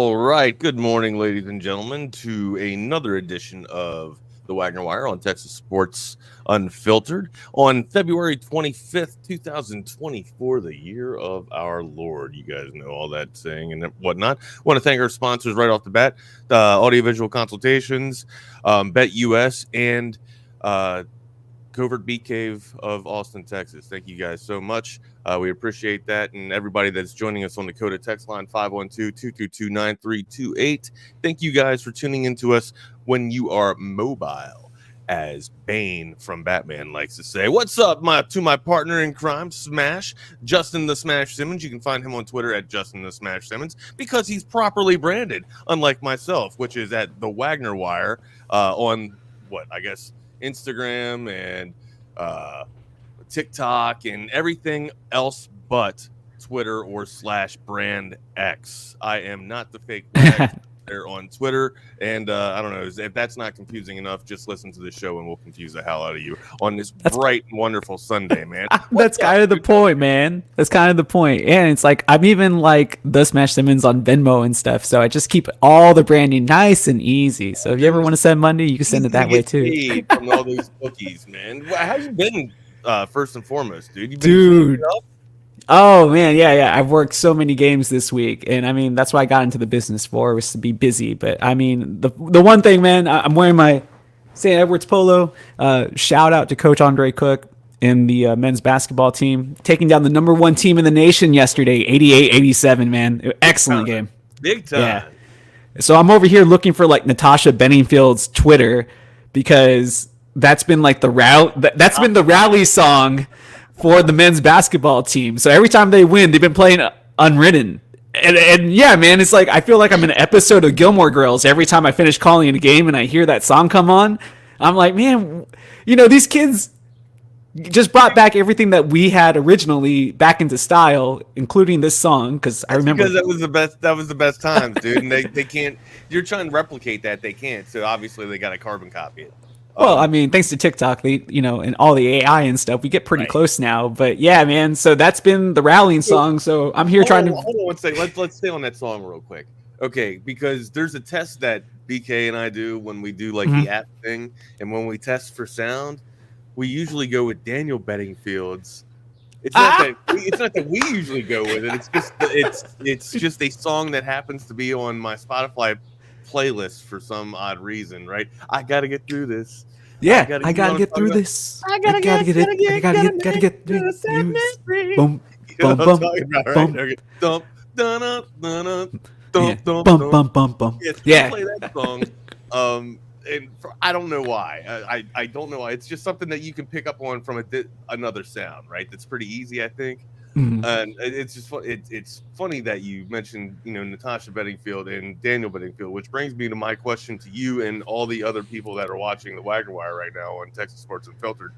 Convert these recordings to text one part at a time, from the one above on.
All right. Good morning, ladies and gentlemen, to another edition of the Wagner Wire on Texas Sports Unfiltered on February 25th, 2024, the year of our Lord. You guys know all that saying and whatnot. Want to thank our sponsors right off the bat, Audiovisual Consultations, Bet US, and Covert Beat Cave of Austin, Texas. Thank you guys so much. We appreciate that. And everybody that's joining us on the COTA text line 512-222-9328. Thank you guys for tuning into us when you are mobile, as Bane from Batman likes to say. What's up, to my partner in crime, Smash, Justin the Smash Simmons. You can find him on Twitter at Justin the Smash Simmons because he's properly branded, unlike myself, which is at the Wagner Wire on Instagram and TikTok and everything else but Twitter or /brand X. I am not the fake brand there on Twitter, and I don't know if that's not confusing enough. Just listen to the show and we'll confuse the hell out of you on this bright and wonderful Sunday, man. That's kind of the point, man. That's kind of the point. And it's like I'm even like the Smash Simmons on Venmo and stuff, so I just keep all the branding nice and easy. So if you ever want to send money, you can send it that way too. From all those cookies, man. How you been? First and foremost, dude. You been Oh man, yeah. I've worked so many games this week, and I mean that's why I got into the business for, was to be busy. But I mean the one thing, man, I'm wearing my St. Edward's polo. Shout out to Coach Andre Cook and the men's basketball team, taking down the number one team in the nation yesterday, 88-87. Man, excellent game, big time. Yeah. So I'm over here looking for like Natasha Benningfield's Twitter, because that's been like the that's been the rally song for the men's basketball team. So every time they win, they've been playing Unwritten. And yeah, man, it's like I feel like I'm in an episode of Gilmore Girls every time I finish calling a game and I hear that song come on. I'm like, man, these kids just brought back everything that we had originally back into style, including this song, because I remember because that was the best times, dude. And they can't. You're trying to replicate that, they can't. So obviously they got to carbon copy it. Well, I mean, thanks to TikTok, and all the AI and stuff, we get pretty close now. But yeah, man, so that's been the rallying song. So I'm here trying to hold on one second. Let's stay on that song real quick, okay? Because there's a test that BK and I do when we do like the app thing, and when we test for sound, we usually go with Daniel Bedingfield's. It's not that we usually go with it. It's just a song that happens to be on my Spotify playlist for some odd reason, right? I gotta get through this. Yeah, I gotta get through this. I gotta get through this. Boom, boom, boom, boom. Yeah, play that song. And I don't know why. I don't know why. It's just something that you can pick up on from another sound, right? That's pretty easy, I think. And it's just it's funny that you mentioned Natasha Bedingfield and Daniel Bedingfield, which brings me to my question to you and all the other people that are watching the Wagner Wire right now on Texas Sports Unfiltered.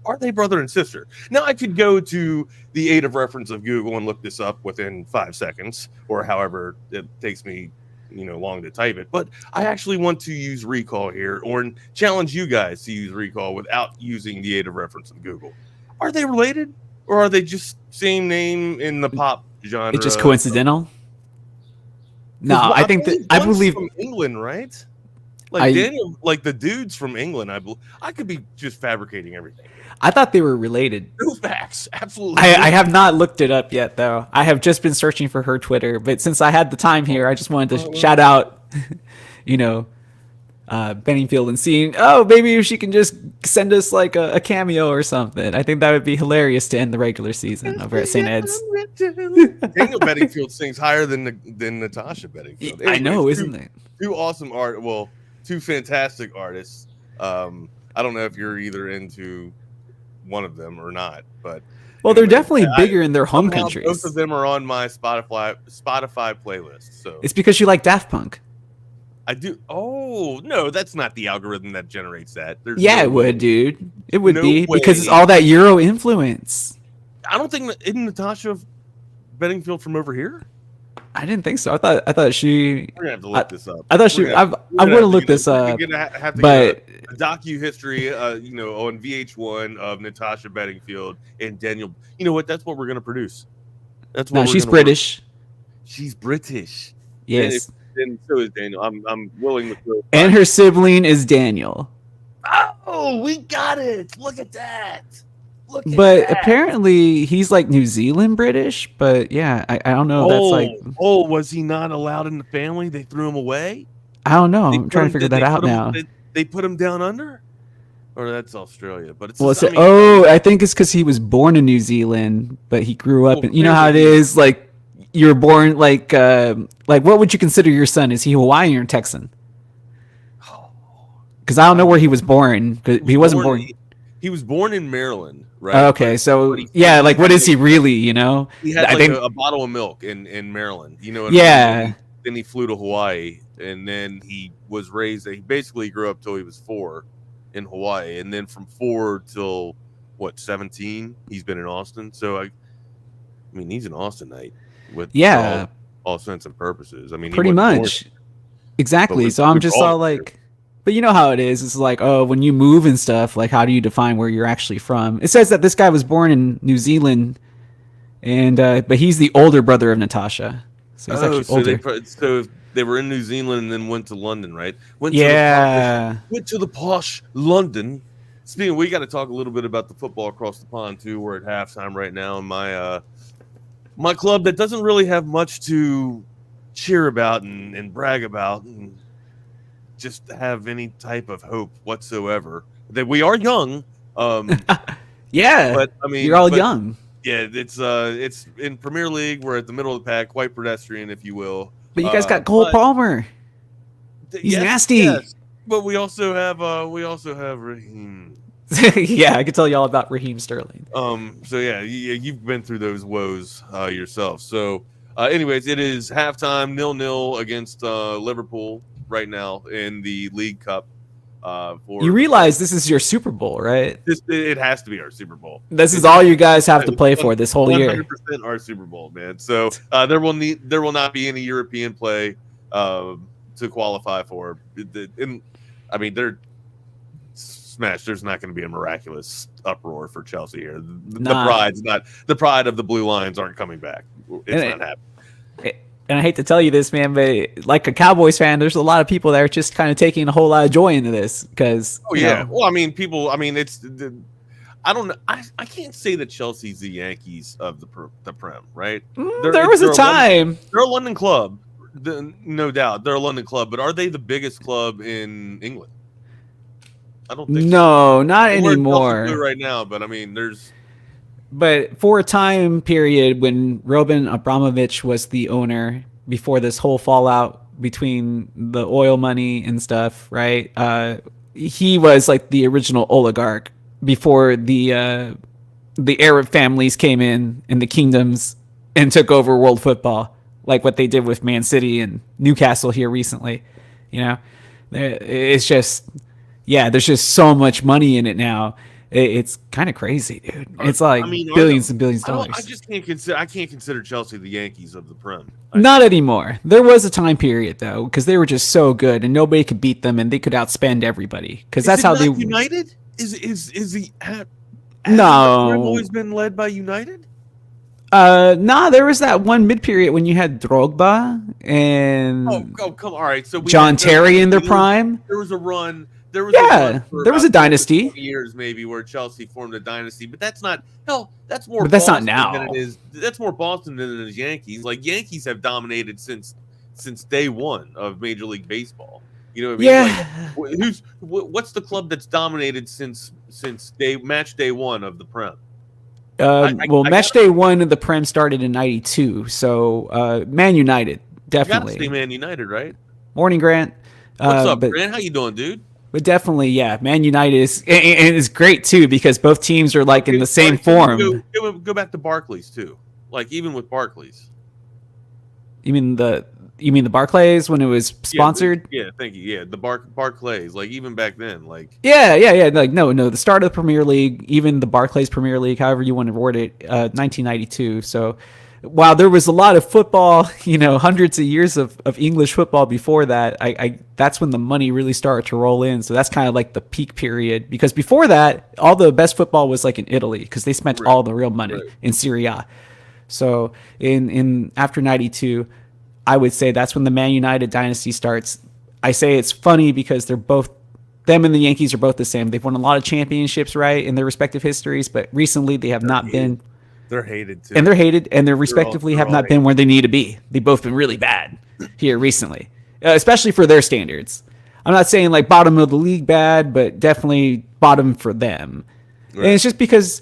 Are they brother and sister? Now I could go to the aid of reference of Google and look this up within 5 seconds, or however it takes me long to type it, but I actually want to use recall here, or challenge you guys to use recall without using the aid of reference of Google. Are they related? Or are they just same name in the pop genre? It's just coincidental. No, I think that I believe from England, right? Like Daniel, like the dudes from England. I could be just fabricating everything. I thought they were related. No facts, absolutely. I have not looked it up yet, though. I have just been searching for her Twitter, but since I had the time here, I just wanted to shout out, Benningfield and seeing, maybe if she can just send us like a cameo or something. I think that would be hilarious to end the regular season over at St. Ed's. Daniel Bedingfield sings higher than Natasha Bedingfield. I know, isn't it? Two awesome two fantastic artists. I don't know if you're either into one of them or not, but they're definitely bigger in their home countries. Both of them are on my Spotify playlist. So it's because you like Daft Punk. I do. Oh no, that's not the algorithm that generates that. It would, dude. It would be because it's all that Euro influence. I don't think isn't Natasha Bedingfield from over here. I didn't think so. I thought she. We're gonna have to look this up. I thought she. I would have looked this up. We're gonna have to get a docu-history, on VH1 of Natasha Bedingfield and Daniel. You know what? That's what we're gonna produce. That's what. No, she's British. She's British. Yes. And so is Daniel. I'm willing to throw. And her sibling is Daniel. Oh, we got it! Look at that! But apparently he's like New Zealand British. But yeah, I don't know. That's like, was he not allowed in the family? They threw him away. I don't know. I'm trying to figure that out now. They put him down under, or that's Australia. But it's I think it's because he was born in New Zealand, but he grew up. You know how it is. Like you're born like what would you consider your son? Is he Hawaiian or Texan? Because I don't know where he was born. But he wasn't born. He was born in Maryland, right? Okay, so yeah, like what is he really? You know, he had a bottle of milk in Maryland. You know what I mean? Then he flew to Hawaii, and then he was raised. He basically grew up till he was 4 in Hawaii, and then from 4 till 17, he's been in Austin. So I mean, he's an Austinite with all sense and purposes. I mean, pretty much, exactly. So I'm just all like. But you know how it is. It's like, oh, when you move and stuff, like, how do you define where you're actually from? It says that this guy was born in New Zealand, and but he's the older brother of Natasha. So he's actually older. So they were in New Zealand and then went to London, right? Went to the posh London. Speaking, we got to talk a little bit about the football across the pond too. We're at halftime right now, and my club that doesn't really have much to cheer about and brag about. And just have any type of hope whatsoever that we are young. Yeah, but I mean, you're all young. Yeah, it's in Premier League. We're at the middle of the pack, quite pedestrian, if you will. But you guys got Cole Palmer. He's nasty. Yes. But we also have Raheem. Yeah, I can tell you all about Raheem Sterling. So yeah, you've been through those woes yourself. So, anyways, it is halftime, 0-0 against Liverpool right now in the League Cup. You realize this is your Super Bowl, right? It has to be our Super Bowl. This is all you guys have to play for this whole year. 100% our Super Bowl, man. So there will not be any European play to qualify for. I mean, they're smashed. There's not going to be a miraculous uproar for Chelsea here. The pride of the Blue Lions aren't coming back. It's not happening. And I hate to tell you this, man, but like a Cowboys fan, there's a lot of people that are just kind of taking a whole lot of joy into this because. Oh yeah, well, I mean, it's. I don't know. I can't say that Chelsea's the Yankees of the Prem, right? There was a time. They're a London club, no doubt. They're a London club, but are they the biggest club in England? I don't think. No, not anymore. Right now, but I mean, there's. But for a time period when Roman Abramovich was the owner, before this whole fallout between the oil money and stuff, right? He was like the original oligarch before the Arab families came in the kingdoms and took over world football, like what they did with Man City and Newcastle here recently. You know, it's just, there's just so much money in it now. It's kind of crazy, dude. It's like billions and billions of dollars. I can't consider Chelsea the Yankees of the Prem. Not anymore. There was a time period though, because they were just so good and nobody could beat them, and they could outspend everybody. Because that's how they. United is he? No, always been led by United. Nah, there was that one mid period when you had Drogba and come all right. So John Terry in their prime. There was a run. There was a dynasty. Years maybe where Chelsea formed a dynasty, but that's not That's more. But that's Boston not now. Than it is. That's more Boston than it is Yankees. Like Yankees have dominated since day one of Major League Baseball. You know what I mean? Yeah. Like, what's the club that's dominated since match day one of the Prem? Match day one of the Prem started in '92. So Man United, definitely. You gotta say Man United, right? Morning, Grant. What's up, Grant? How you doing, dude? But definitely, yeah, Man United is great too because both teams are like in the same form. Go back to Barclays too, like even with Barclays. You mean the Barclays when it was sponsored? Yeah, thank you. Yeah, the Barclays, like even back then, like yeah. Like no, the start of the Premier League, even the Barclays Premier League, however you want to word it, 1992. So. While there was a lot of football, hundreds of years of English football before that, that's when the money really started to roll in. So that's kind of like the peak period. Because before that, all the best football was like in Italy because they spent all the real money in Serie A. So in after 92, I would say that's when the Man United dynasty starts. I say it's funny because they're both, them and the Yankees are both the same. They've won a lot of championships, right, in their respective histories, but recently they have not been. They're hated too. And they're hated, and they're respectively have not been where they need to be. They've both been really bad here recently, especially for their standards. I'm not saying like bottom of the league bad, but definitely bottom for them. Right. And it's just because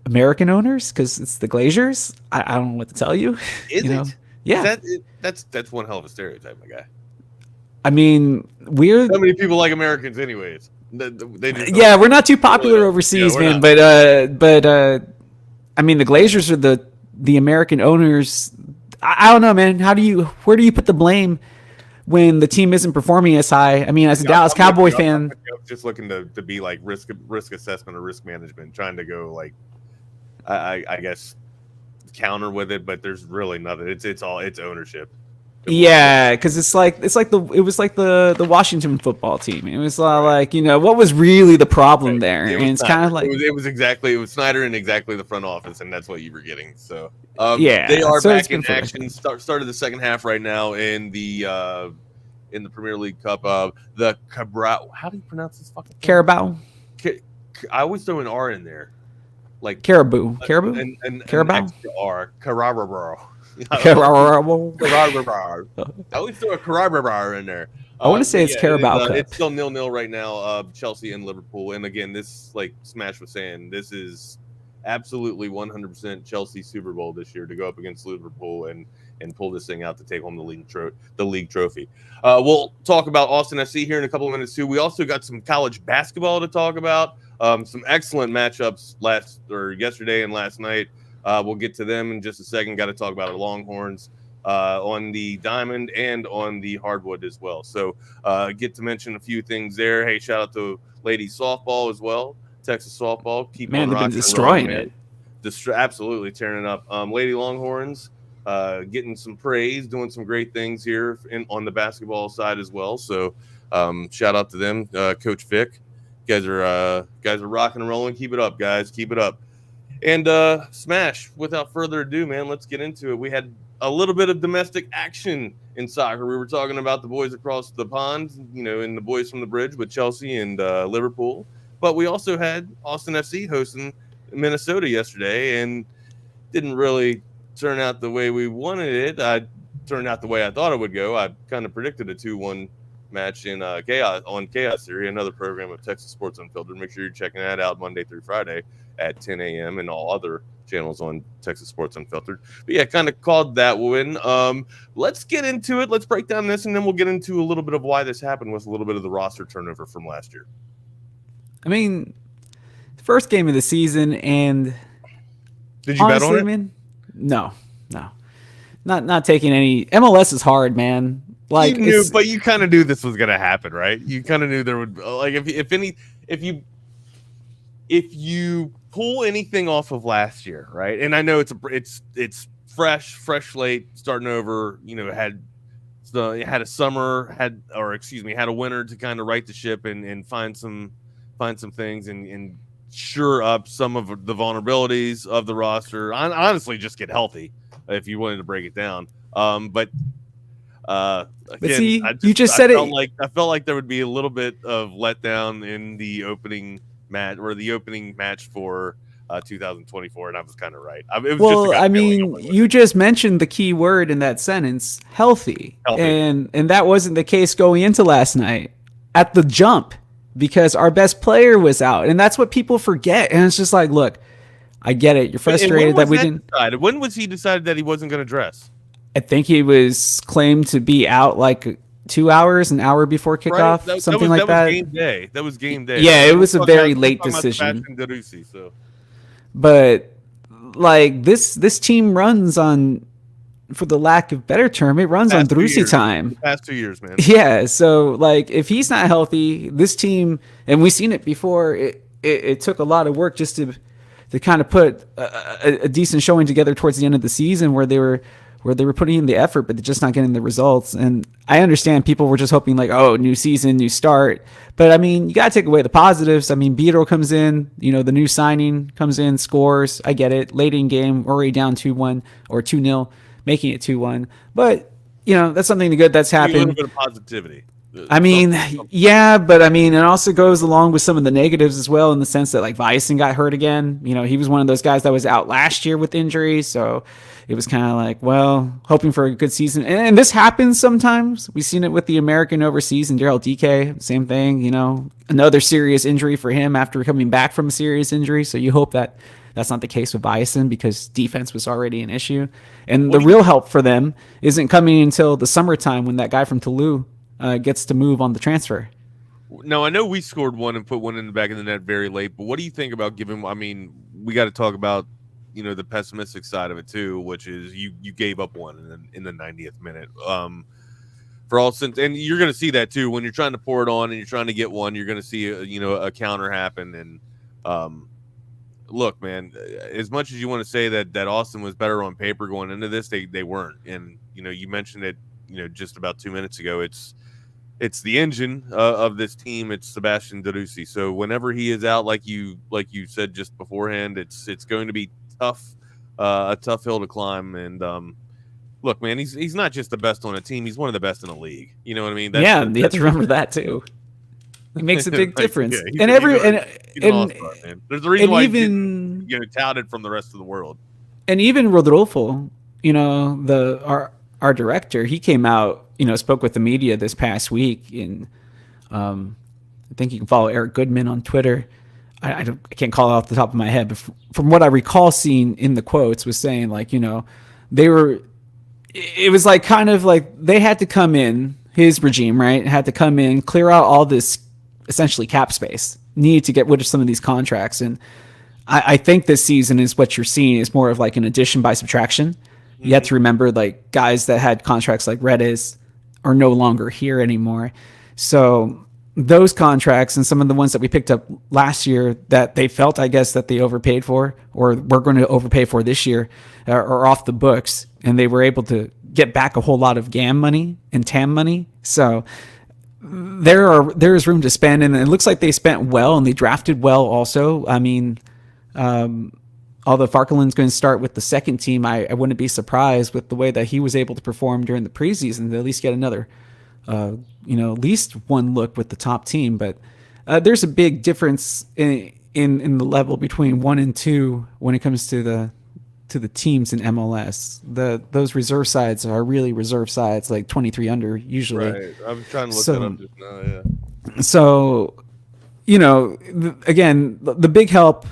American owners, because it's the Glaziers. I don't know what to tell you. Is you know? it? Yeah. That's one hell of a stereotype, my guy. I mean, we're so many people like Americans, anyways. Yeah, we're not too popular overseas, man. But I mean, the Glaziers are the American owners. I don't know, man. Where do you put the blame when the team isn't performing as high? I mean, as a Dallas Cowboy fan, I'm just looking to be like risk assessment or risk management, trying to go like I guess counter with it, but there's really nothing. It's ownership. Yeah, because it was like the Washington football team. It was like, what was really the problem there? And it's kind of like it was Snyder and exactly the front office, and that's what you were getting. So yeah, they are back in action. Started the second half right now in the Premier League Cup. The Cabral. How do you pronounce this fucking thing? Carabao? I always throw an R in there, like Caribou. And Carabao. An extra R. Carabao. I always throw a Carabao in there. I want to say it's Carabao Cup. It's still 0-0 right now. Chelsea and Liverpool, and again, this like Smash was saying, this is absolutely 100% Chelsea Super Bowl this year to go up against Liverpool and pull this thing out to take home the league trophy. We'll talk about Austin FC here in a couple of minutes too. We also got some college basketball to talk about. Some excellent matchups yesterday and last night. We'll get to them in just a second. Got to talk about our Longhorns on the diamond and on the hardwood as well. So get to mention a few things there. Hey, shout out to ladies softball as well. Texas softball. Keep on rocking. They've been destroying it. Absolutely tearing it up. Lady Longhorns getting some praise, doing some great things here on the basketball side as well. So shout out to them, Coach Vic. Guys are rocking and rolling. Keep it up, guys. Keep it up. And Smash, without further ado, man, let's get into it. We had a little bit of domestic action in soccer. We were talking about the boys across the pond, and the boys from the bridge with Chelsea and Liverpool. But we also had Austin FC hosting Minnesota yesterday, and didn't really turn out the way we wanted it. Turned out the way I thought it would go. I kind of predicted a 2-1 match in Chaos Theory, another program of Texas Sports Unfiltered. Make sure you're checking that out Monday through Friday at 10 a.m. and all other channels on Texas Sports Unfiltered. But yeah, kind of called that win. Let's get into it. Let's break down this, and then we'll get into a little bit of why this happened with a little bit of the roster turnover from last year. I mean, first game of the season, and did you bet on it? Man, no, not taking any. MLS is hard, man. Like you knew, but you kind of knew this was gonna happen, right? You kind of knew there would like if you pull anything off of last year, right? And I know it's fresh slate starting over. Had a summer, had a winter to kind of right the ship and find some things and shore up some of the vulnerabilities of the roster. Honestly, just get healthy if you wanted to break it down. Again, see, you just said I felt like there would be a little bit of letdown in the opening match for 2024, and I was kind of right. You just mentioned the key word in that sentence, healthy. And that wasn't the case going into last night at the jump because our best player was out, and that's what people forget. And it's just like, look, I get it. You're frustrated that we didn't. When was he decided that he wasn't going to dress? I think he was claimed to be out like 2 hours, an hour before kickoff, right? something like that. That was game day. Yeah, it was a very late decision. But like this team runs on, for the lack of better term, it runs on Drusi time. The past 2 years, man. Yeah, so like if he's not healthy, this team, and we've seen it before, it took a lot of work just to kind of put a decent showing together towards the end of the season where they were putting in the effort, but they're just not getting the results. And I understand people were just hoping like, oh, new season, new start. But I mean, you got to take away the positives. I mean, Beadle comes in, the new signing comes in, scores. I get it. Late in game, already down 2-1 or 2-0. making it 2-1. But that's something good that's happened. A little bit of positivity. I mean, yeah, but I mean, it also goes along with some of the negatives as well, in the sense that like Vyson got hurt again. He was one of those guys that was out last year with injury, so it was kind of like, well, hoping for a good season. And this happens sometimes. We've seen it with the American overseas and Daryl DK, same thing. Another serious injury for him after coming back from a serious injury. So you hope that that's not the case with Vyson, because defense was already an issue. And the real help for them isn't coming until the summertime, when that guy from Toulouse gets to move on the transfer. No, I know we scored one and put one in the back of the net very late, but what do you think about giving? I mean, we got to talk about the pessimistic side of it too, which is you gave up one in the 90th minute. For all sense, and you're going to see that too when you're trying to pour it on and you're trying to get one. You're going to see a counter happen. And look, man, as much as you want to say that Austin was better on paper going into this, they weren't. And you mentioned it just about 2 minutes ago. It's the engine of this team. It's Sebastian Derussy. So whenever he is out, like you said just beforehand, it's going to be tough, a tough hill to climb. And look, man, he's not just the best on a team; he's one of the best in the league. You know what I mean? You have to remember that too. It makes a big difference. Yeah, there's a reason why he's touted from the rest of the world. And even Rodolfo, our director, he came out, spoke with the media this past week, and I think you can follow Eric Goodman on Twitter. I can't call it off the top of my head, but from what I recall seeing in the quotes, was saying like, it was like kind of like they had to come in, his regime, right, had to come in, clear out all this essentially cap space, needed to get rid of some of these contracts. And I think this season is what you're seeing is more of like an addition by subtraction. You have to remember, like, guys that had contracts like Redes are no longer here anymore. So those contracts and some of the ones that we picked up last year that they felt, I guess, that they overpaid for, or we're going to overpay for this year, are off the books. And they were able to get back a whole lot of GAM money and TAM money. So there is room to spend. And it looks like they spent well, and they drafted well also. I mean, although Farkelin's going to start with the second team, I wouldn't be surprised with the way that he was able to perform during the preseason to at least get another, at least one look with the top team. But there's a big difference in the level between 1 and 2 when it comes to the teams in MLS. Those reserve sides are really reserve sides, like 23 under usually. Right. I'm trying to look that up just now. Yeah. So, again, the big help.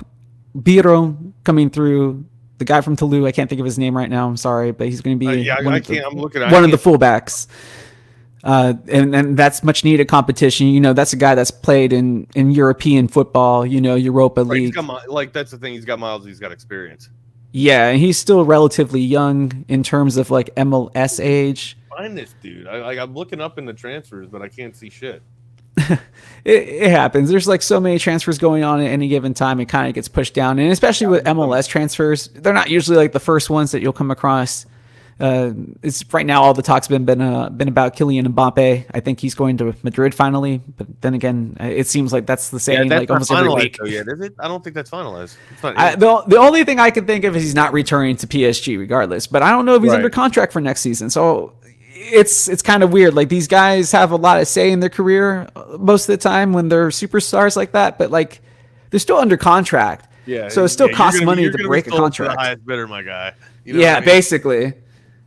Biro coming through, the guy from Toulouse, I can't think of his name right now, I'm sorry, but he's going to be one of the fullbacks. And that's much needed competition. That's a guy that's played in European football, Europa League. That's the thing. He's got miles. He's got experience. Yeah, and he's still relatively young in terms of like MLS age. Find this dude. I'm looking up in the transfers, but I can't see shit. It happens. There's like so many transfers going on at any given time. It kind of gets pushed down, and especially with MLS transfers, they're not usually like the first ones that you'll come across. It's right now all the talk's been about Kylian Mbappe. I think he's going to Madrid finally, but then again, it seems like that's the same like almost every week. Is it? I don't think that's finalized. The only thing I can think of is he's not returning to PSG regardless, but I don't know if he's under contract for next season. So it's kind of weird. Like, these guys have a lot of say in their career most of the time when they're superstars like that, but like they're still under contract. Yeah. So it still costs money to break a contract. The highest bidder, my guy. Basically.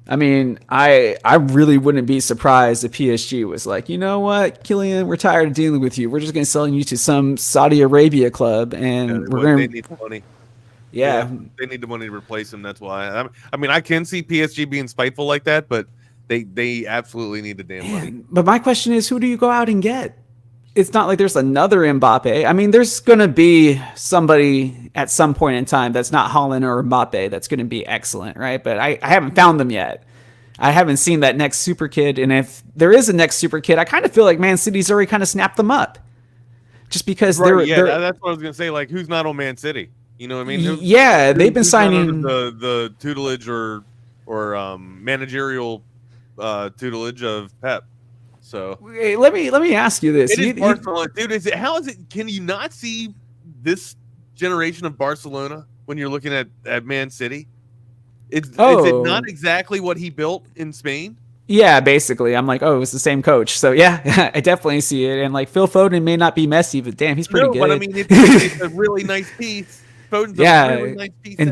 I mean, I really wouldn't be surprised if PSG was like, you know what, Kylian, we're tired of dealing with you. We're just going to sell you to some Saudi Arabia club, and they need the money. Yeah, they need the money to replace him. That's why. I mean, I can see PSG being spiteful like that, but they absolutely need the damn money. But my question is, who do you go out and get? It's not like there's another Mbappe. I mean, there's going to be somebody at some point in time that's not Haaland or Mbappe that's going to be excellent, right? But I haven't found them yet. I haven't seen that next super kid. And if there is a next super kid, I kind of feel like Man City's already kind of snapped them up. Just because they're that's what I was going to say. Like, who's not on Man City? You know what I mean? They've been signing the tutelage or managerial tutelage of Pep. So hey, let me ask you this. Barcelona, dude, how is it? Can you not see this generation of Barcelona when you're looking at Man City? Is it not exactly what he built in Spain? Yeah, basically. I'm like, oh, it was the same coach. So yeah, I definitely see it. And like Phil Foden may not be Messi, but damn, he's pretty good. But I mean, it's a really nice piece. Foden's a really nice piece. And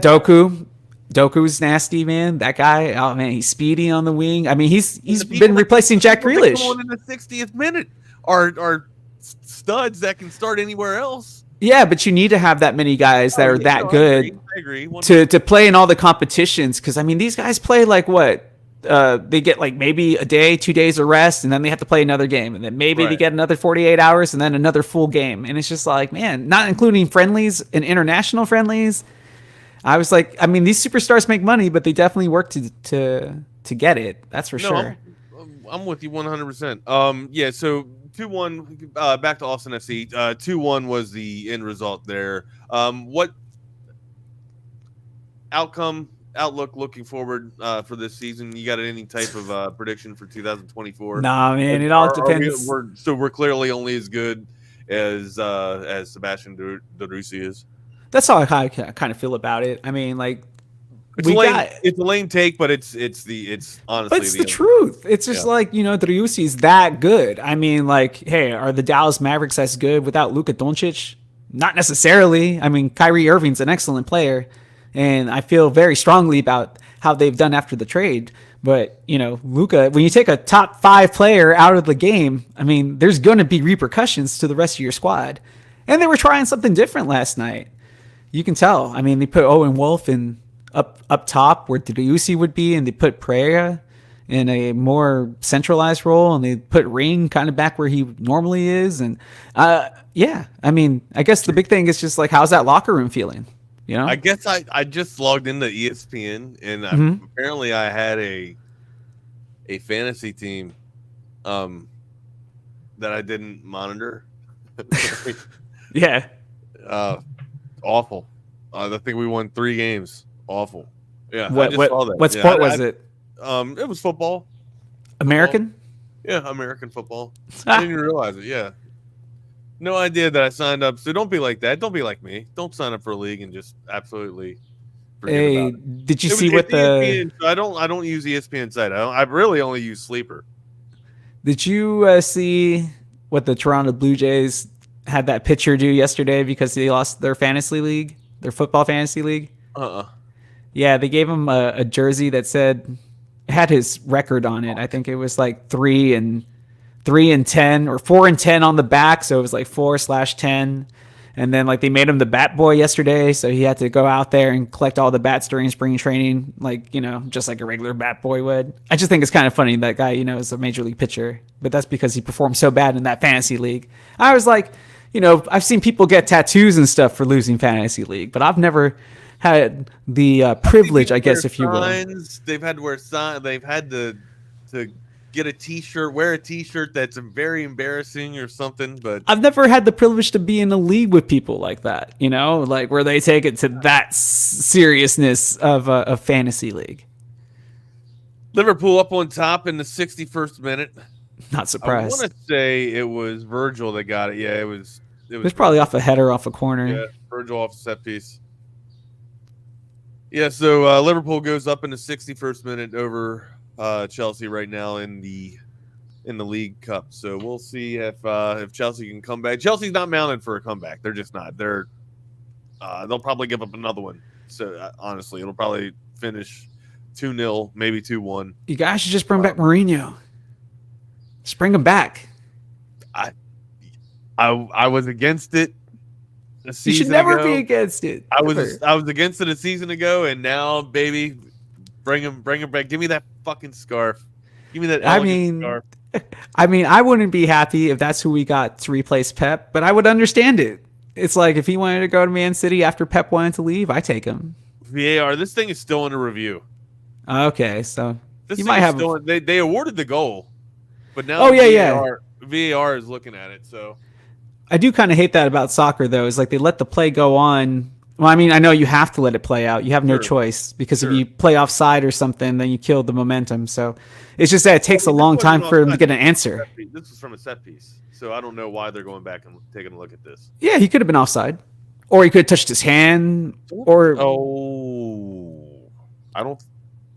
Doku's nasty, man. That guy, oh man, he's speedy on the wing. I mean, he's been replacing Jack Grealish. In the 60th minute are studs that can start anywhere else. Yeah, but you need to have that many guys that are that good I agree. To play in all the competitions. Because I mean, these guys play like what? They get like maybe a day, 2 days of rest, and then they have to play another game, and then maybe they get another 48 hours, and then another full game. And it's just like, man, not including friendlies and international friendlies. I was like, I mean, these superstars make money, but they definitely work to get it. That's for sure. I'm with you 100%. Yeah. So 2-1. Back to Austin FC. 2-1 was the end result there. What outlook looking forward for this season? You got any type of prediction for 2024? Nah, man, it all depends. We're clearly only as good as Sebastian De Rossi is. That's how I kind of feel about it. I mean, like, it's a lame take, but it's honestly, but it's the truth. It's just like, De Rossi is that good. I mean, like, hey, are the Dallas Mavericks as good without Luka Doncic? Not necessarily. I mean, Kyrie Irving's an excellent player, and I feel very strongly about how they've done after the trade. But, Luka, when you take a top 5 player out of the game, I mean, there's going to be repercussions to the rest of your squad. And they were trying something different last night. You can tell. I mean, they put Owen Wolf in up top where Driussi would be, and they put Pereira in a more centralized role, and they put Ring kind of back where he normally is. And I mean, I guess the big thing is just like, how's that locker room feeling? I guess I just logged into ESPN, and apparently I had a fantasy team that I didn't monitor. Yeah. Awful. I think we won 3 games. Awful. Yeah. What sport was it? It was football. American? Football. Yeah, American football. I didn't even realize it. Yeah. No idea that I signed up. So don't be like that. Don't be like me. Don't sign up for a league and just absolutely forget about it. Did you see what the? I don't use ESPN site. I really only use Sleeper. Did you see what the Toronto Blue Jays had that pitcher do yesterday because they lost their fantasy league, their football fantasy league? Yeah, they gave him a jersey that said, had his record on it. I think it was like 3-10 or 4-10 on the back. So it was like 4/10. And then like they made him the bat boy yesterday. So he had to go out there and collect all the bats during spring training, like, just like a regular bat boy would. I just think it's kind of funny that guy, is a major league pitcher, but that's because he performed so bad in that fantasy league. I was like, I've seen people get tattoos and stuff for losing fantasy league, but I've never had the privilege, I guess, if you will. They've had to wear signs. They've had to get a T-shirt, wear a T-shirt that's very embarrassing or something. But I've never had the privilege to be in a league with people like that, like where they take it to that seriousness of a fantasy league. Liverpool up on top in the 61st minute. Not surprised. I want to say it was Virgil that got it. Yeah, it was probably off a header, off a corner. Yeah, Virgil off a set piece. Yeah, so Liverpool goes up in the 61st minute over Chelsea right now in the League Cup. So we'll see if Chelsea can come back. Chelsea's not mounted for a comeback. They're just not. They'll probably give up another one. So honestly, it'll probably finish 2-0, maybe 2-1. You guys should just bring back Mourinho. Just bring him back. I was against it. You should never be against it. I was against it a season ago, and now, baby, bring him back. Give me that fucking scarf. Give me that scarf. I mean, I wouldn't be happy if that's who we got to replace Pep, but I would understand it. It's like if he wanted to go to Man City after Pep wanted to leave, I take him. VAR. This thing is still under review. Okay, so you might have. They awarded the goal, but now VAR is looking at it. So I do kind of hate that about soccer, though. Is like they let the play go on. Well, I mean, I know you have to let it play out. You have no choice because if you play offside or something, then you kill the momentum. So it's just that it takes a long time for them to get an answer. This is from a set piece, so I don't know why they're going back and taking a look at this. Yeah, he could have been offside, or he could have touched his hand, or I don't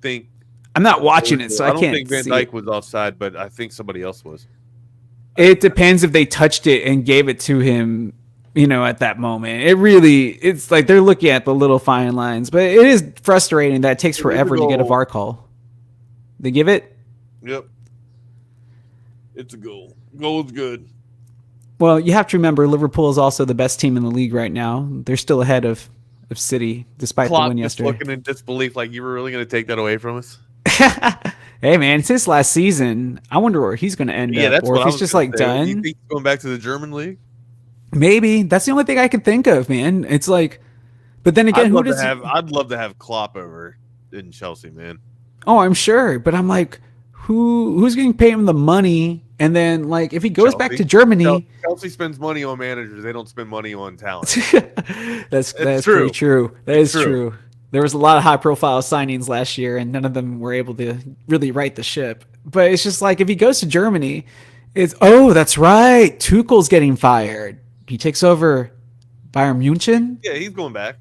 think I'm not watching it, so I can't. I don't think Van Dijk was offside, but I think somebody else was. It depends if they touched it and gave it to him, at that moment. It's like they're looking at the little fine lines, but it is frustrating that it takes forever to get a VAR call. They give it? Yep. It's a goal. Goal is good. Well, you have to remember Liverpool is also the best team in the league right now. They're still ahead of City despite the win yesterday. Looking in disbelief like you were really going to take that away from us. Hey man, it's his last season. I wonder where he's going to end up, that's or if he's just like done. Do you think he's going back to the German league? Maybe. That's the only thing I can think of, man. It's like, but then again, I'd love to have Klopp over in Chelsea, man. Oh, I'm sure, but I'm like, who's going to pay him the money? And then, like, if he goes back to Germany, Chelsea spends money on managers. They don't spend money on talent. that's pretty true. That is true. There was a lot of high-profile signings last year, and none of them were able to really right the ship. But it's just like if he goes to Germany, that's right. Tuchel's getting fired. He takes over Bayern Munich. Yeah, he's going back.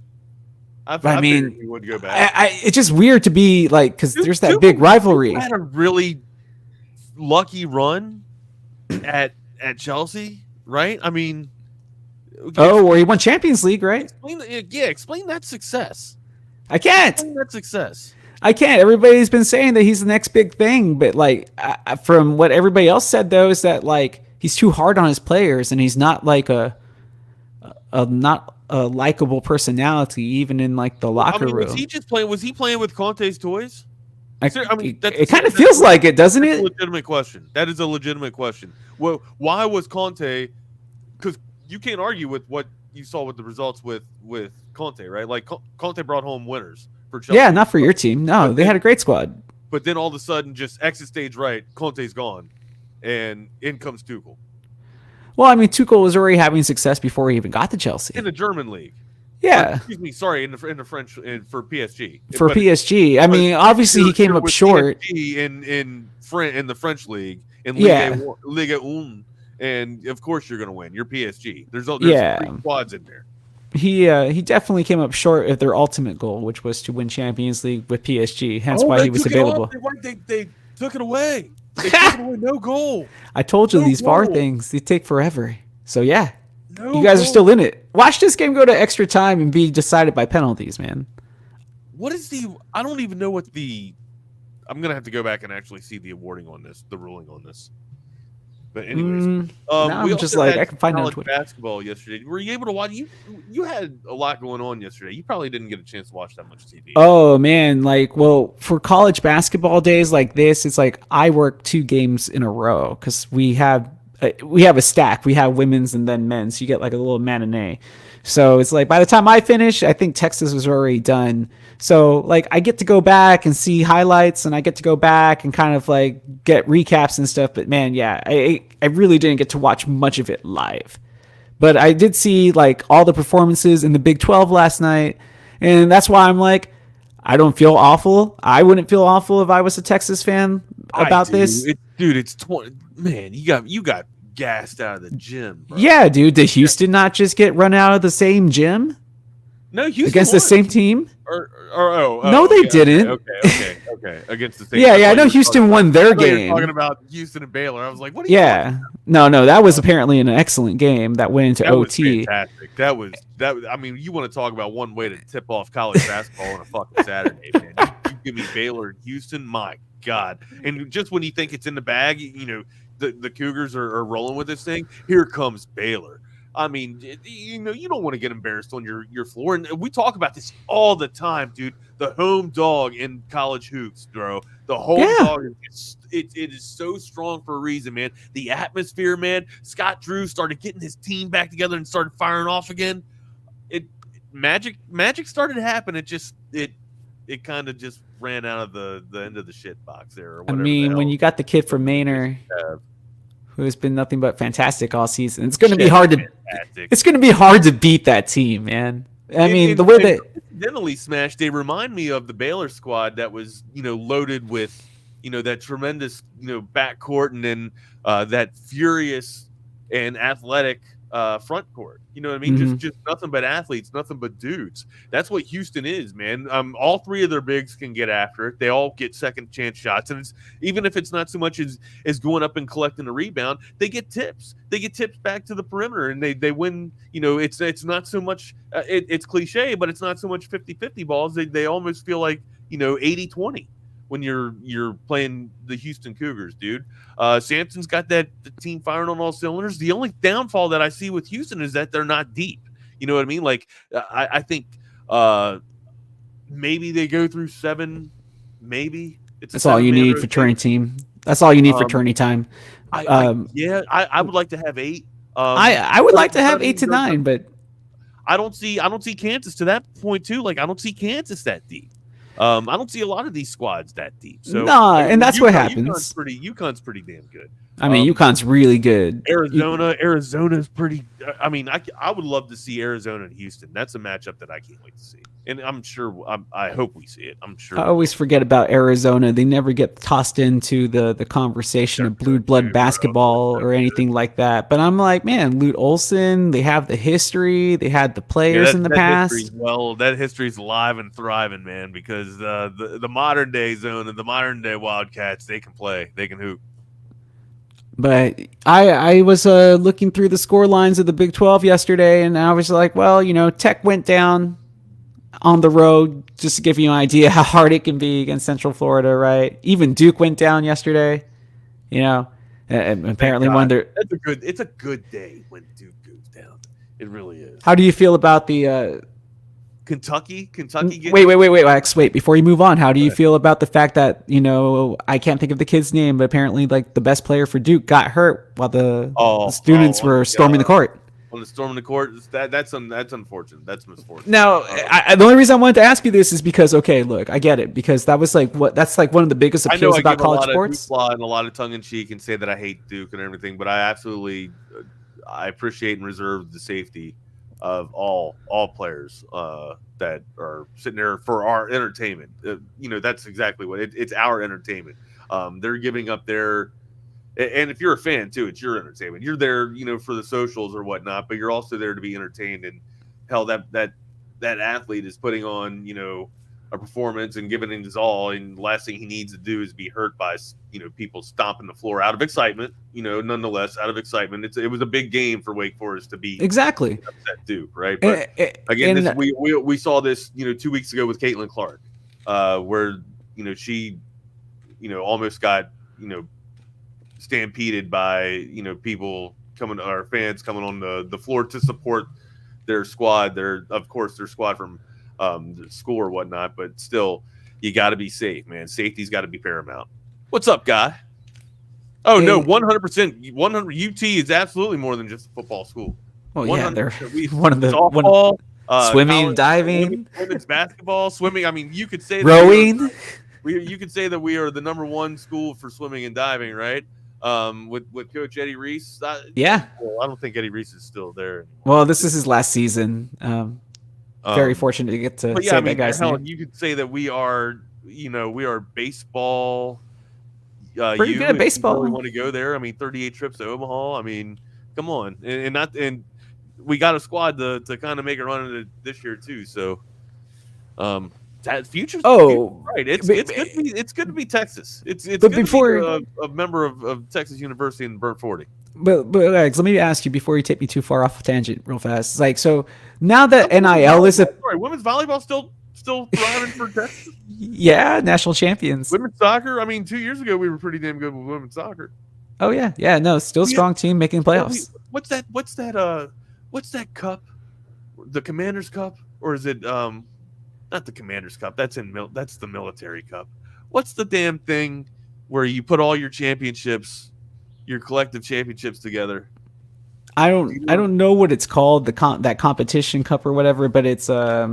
I mean, he would go back. It's just weird to be like, because there's that big rivalry. Had a really lucky run at Chelsea, right? I mean, where he won Champions League, right? Explain that success. I can't. Explain that success. I can't. Everybody's been saying that he's the next big thing, but like from what everybody else said though, is that like he's too hard on his players, and he's not like a likable personality, even in like the locker room. Was he just playing? Was he playing with Conte's toys? It kind of feels like it, doesn't it? That's a legitimate question. That is a legitimate question. Well, why was Conte? Because you can't argue with what you saw with the results with Conte, right? Like Conte brought home winners for Chelsea. Yeah, not for your team. No, they had a great squad. But then all of a sudden, just exit stage right, Conte's gone, and in comes Tuchel. Well, I mean, Tuchel was already having success before he even got to Chelsea in the German league. Yeah. Excuse me. Sorry, in the French for PSG. PSG. I mean, obviously he came up short in the French league in Liga 1, and of course you're going to win. You're PSG. There's 3 squads in there. He definitely came up short of their ultimate goal, which was to win Champions League with PSG. Hence why he was available. They took it away. They took it away. No goal. I told you these VAR things, they take forever. So yeah. You guys are still in it. Watch this game go to extra time and be decided by penalties, man. What is I don't even know what I'm going to have to go back and actually see the awarding on this, the ruling on this. But anyways, I'm just like, I can find it on Twitter. Basketball yesterday. Were you able to watch? You had a lot going on yesterday. You probably didn't get a chance to watch that much TV. Oh man, for college basketball days like this, it's like I work 2 games in a row because we have a stack. We have women's and then men's. So you get like a little matinee. So it's like by the time I finish, I think Texas was already done. So like I get to go back and see highlights, and I get to go back and kind of like get recaps and stuff. But man, yeah, I really didn't get to watch much of it live. But I did see like all the performances in the Big 12 last night. And that's why I'm like, I don't feel awful. I wouldn't feel awful if I was a Texas fan about this. It's 20. Man, you got gassed out of the gym, bro. Yeah, dude. Did Houston not just get run out of the same gym? No, Houston against won. the same team. No, they didn't. Okay. Against the same. Yeah. I know Houston won their game. Talking about Houston and Baylor, I was like, what? No, that was apparently an excellent game that went into OT. Was fantastic. That was. I mean, you want to talk about one way to tip off college basketball on a fucking Saturday, man? You give me Baylor and Houston, my God! And just when you think it's in the bag, the Cougars are rolling with this thing. Here comes Baylor. I mean, you don't want to get embarrassed on your floor. And we talk about this all the time, dude. The home dog in college hoops, bro. The home dog, it is so strong for a reason, man. The atmosphere, man. Scott Drew started getting his team back together and started firing off again. Magic started to happen. It kind of just ran out of the end of the shit box there. Or whatever. I mean, when you got the kid from Manor, who has been nothing but fantastic all season, it's going to be hard to. It's going to be hard to beat that team, man. I mean, the way they incidentally smashed, they remind me of the Baylor squad that was, loaded with, that tremendous, backcourt and then that furious and athletic front court. You know what I mean? Just nothing but athletes, nothing but dudes. That's what Houston is, man. All three of their bigs can get after it. They all get second chance shots, and even if it's not so much as going up and collecting a rebound, they get tips. They get tips back to the perimeter, and they win. You know, it's not so much. It's cliche, but it's not so much 50-50 balls. They almost feel like 80-20 when you're playing the Houston Cougars, dude. Sampson's got the team firing on all cylinders. The only downfall that I see with Houston is that they're not deep. You know what I mean? Like, I think maybe they go through 7, maybe. That's all you need for tourney team. That's all you need for tourney time. I would like to have 8. I would like to have 8 to 9, but I don't see Kansas to that point too. Like, I don't see Kansas that deep. I don't see a lot of these squads that deep. So and that's what happens. UConn's pretty damn good. I mean, UConn's really good. Arizona's pretty. I mean, I would love to see Arizona and Houston. That's a matchup that I can't wait to see, and I'm sure. I hope we see it. I'm sure. I always forget about Arizona. They never get tossed into the conversation of blue blood basketball or anything like that. But I'm like, man, Lute Olson. They have the history. They had the players in the past. That history's alive and thriving, man. Because the modern day zone and the modern day Wildcats, they can play. They can hoop. But I was looking through the score lines of the Big 12 yesterday, and I was like, well, Tech went down on the road, just to give you an idea how hard it can be against Central Florida, right? Even Duke went down yesterday, and apparently it's a good day when Duke goes down. It really is. How do you feel about the Kentucky. Wait. Before you move on, how do you feel about the fact that I can't think of the kid's name, but apparently, like, the best player for Duke got hurt while the students were storming the court. On the storming the court, that's unfortunate. That's misfortunate. Now, the only reason I wanted to ask you this is because, okay, look, I get it, because that's like one of the biggest appeals about college sports. I and a lot of tongue in cheek and say that I hate Duke and everything, but I appreciate and reserve the safety of all players that are sitting there for our entertainment. That's exactly what it's our entertainment. They're giving up their, and if you're a fan too, it's your entertainment. You're there, for the socials or whatnot, but you're also there to be entertained. And hell, that athlete is putting on, a performance and giving it his all, and the last thing he needs to do is be hurt by people stomping the floor out of excitement. Nonetheless, out of excitement, it was a big game for Wake Forest to be exactly upset Duke, right? But again, we saw this 2 weeks ago with Caitlin Clark, where she almost got stampeded by people our fans coming on the floor to support their squad. Their squad from the school or whatnot, but still, you got to be safe, man. Safety's got to be paramount. What's up, guy? Oh, no, 100%. 100 UT is absolutely more than just a football school. Oh, yeah, they're one of the softball, swimming, diving, women's basketball, swimming. I mean, you could say rowing. You could say that we are the number 1 school for swimming and diving, right? With Coach Eddie Reese. Yeah. Well, I don't think Eddie Reese is still there anymore. Well, this is his last season. Very fortunate to get to say that guy's name. You could say that we are, we are baseball. Pretty good at baseball. We want to go there. I mean, 38 trips to Omaha. I mean, come on, and we got a squad to kind of make a run at it this year too. So, that future's right. It's good to be Texas. It's good to be a member of Texas University and Burt 40. But Alex, let me ask you before you take me too far off a tangent real fast. Like, so now that NIL is women's volleyball still thriving for Texas. Yeah, national champions. Women's soccer. I mean, 2 years ago we were pretty damn good with women's soccer. Oh yeah, no, still strong team making playoffs. What's that cup? The Commander's Cup, or is it not the Commander's Cup? That's the military cup. What's the damn thing where you put all your championships? Your collective championships together. I don't know what it's called, that competition cup or whatever, but it's I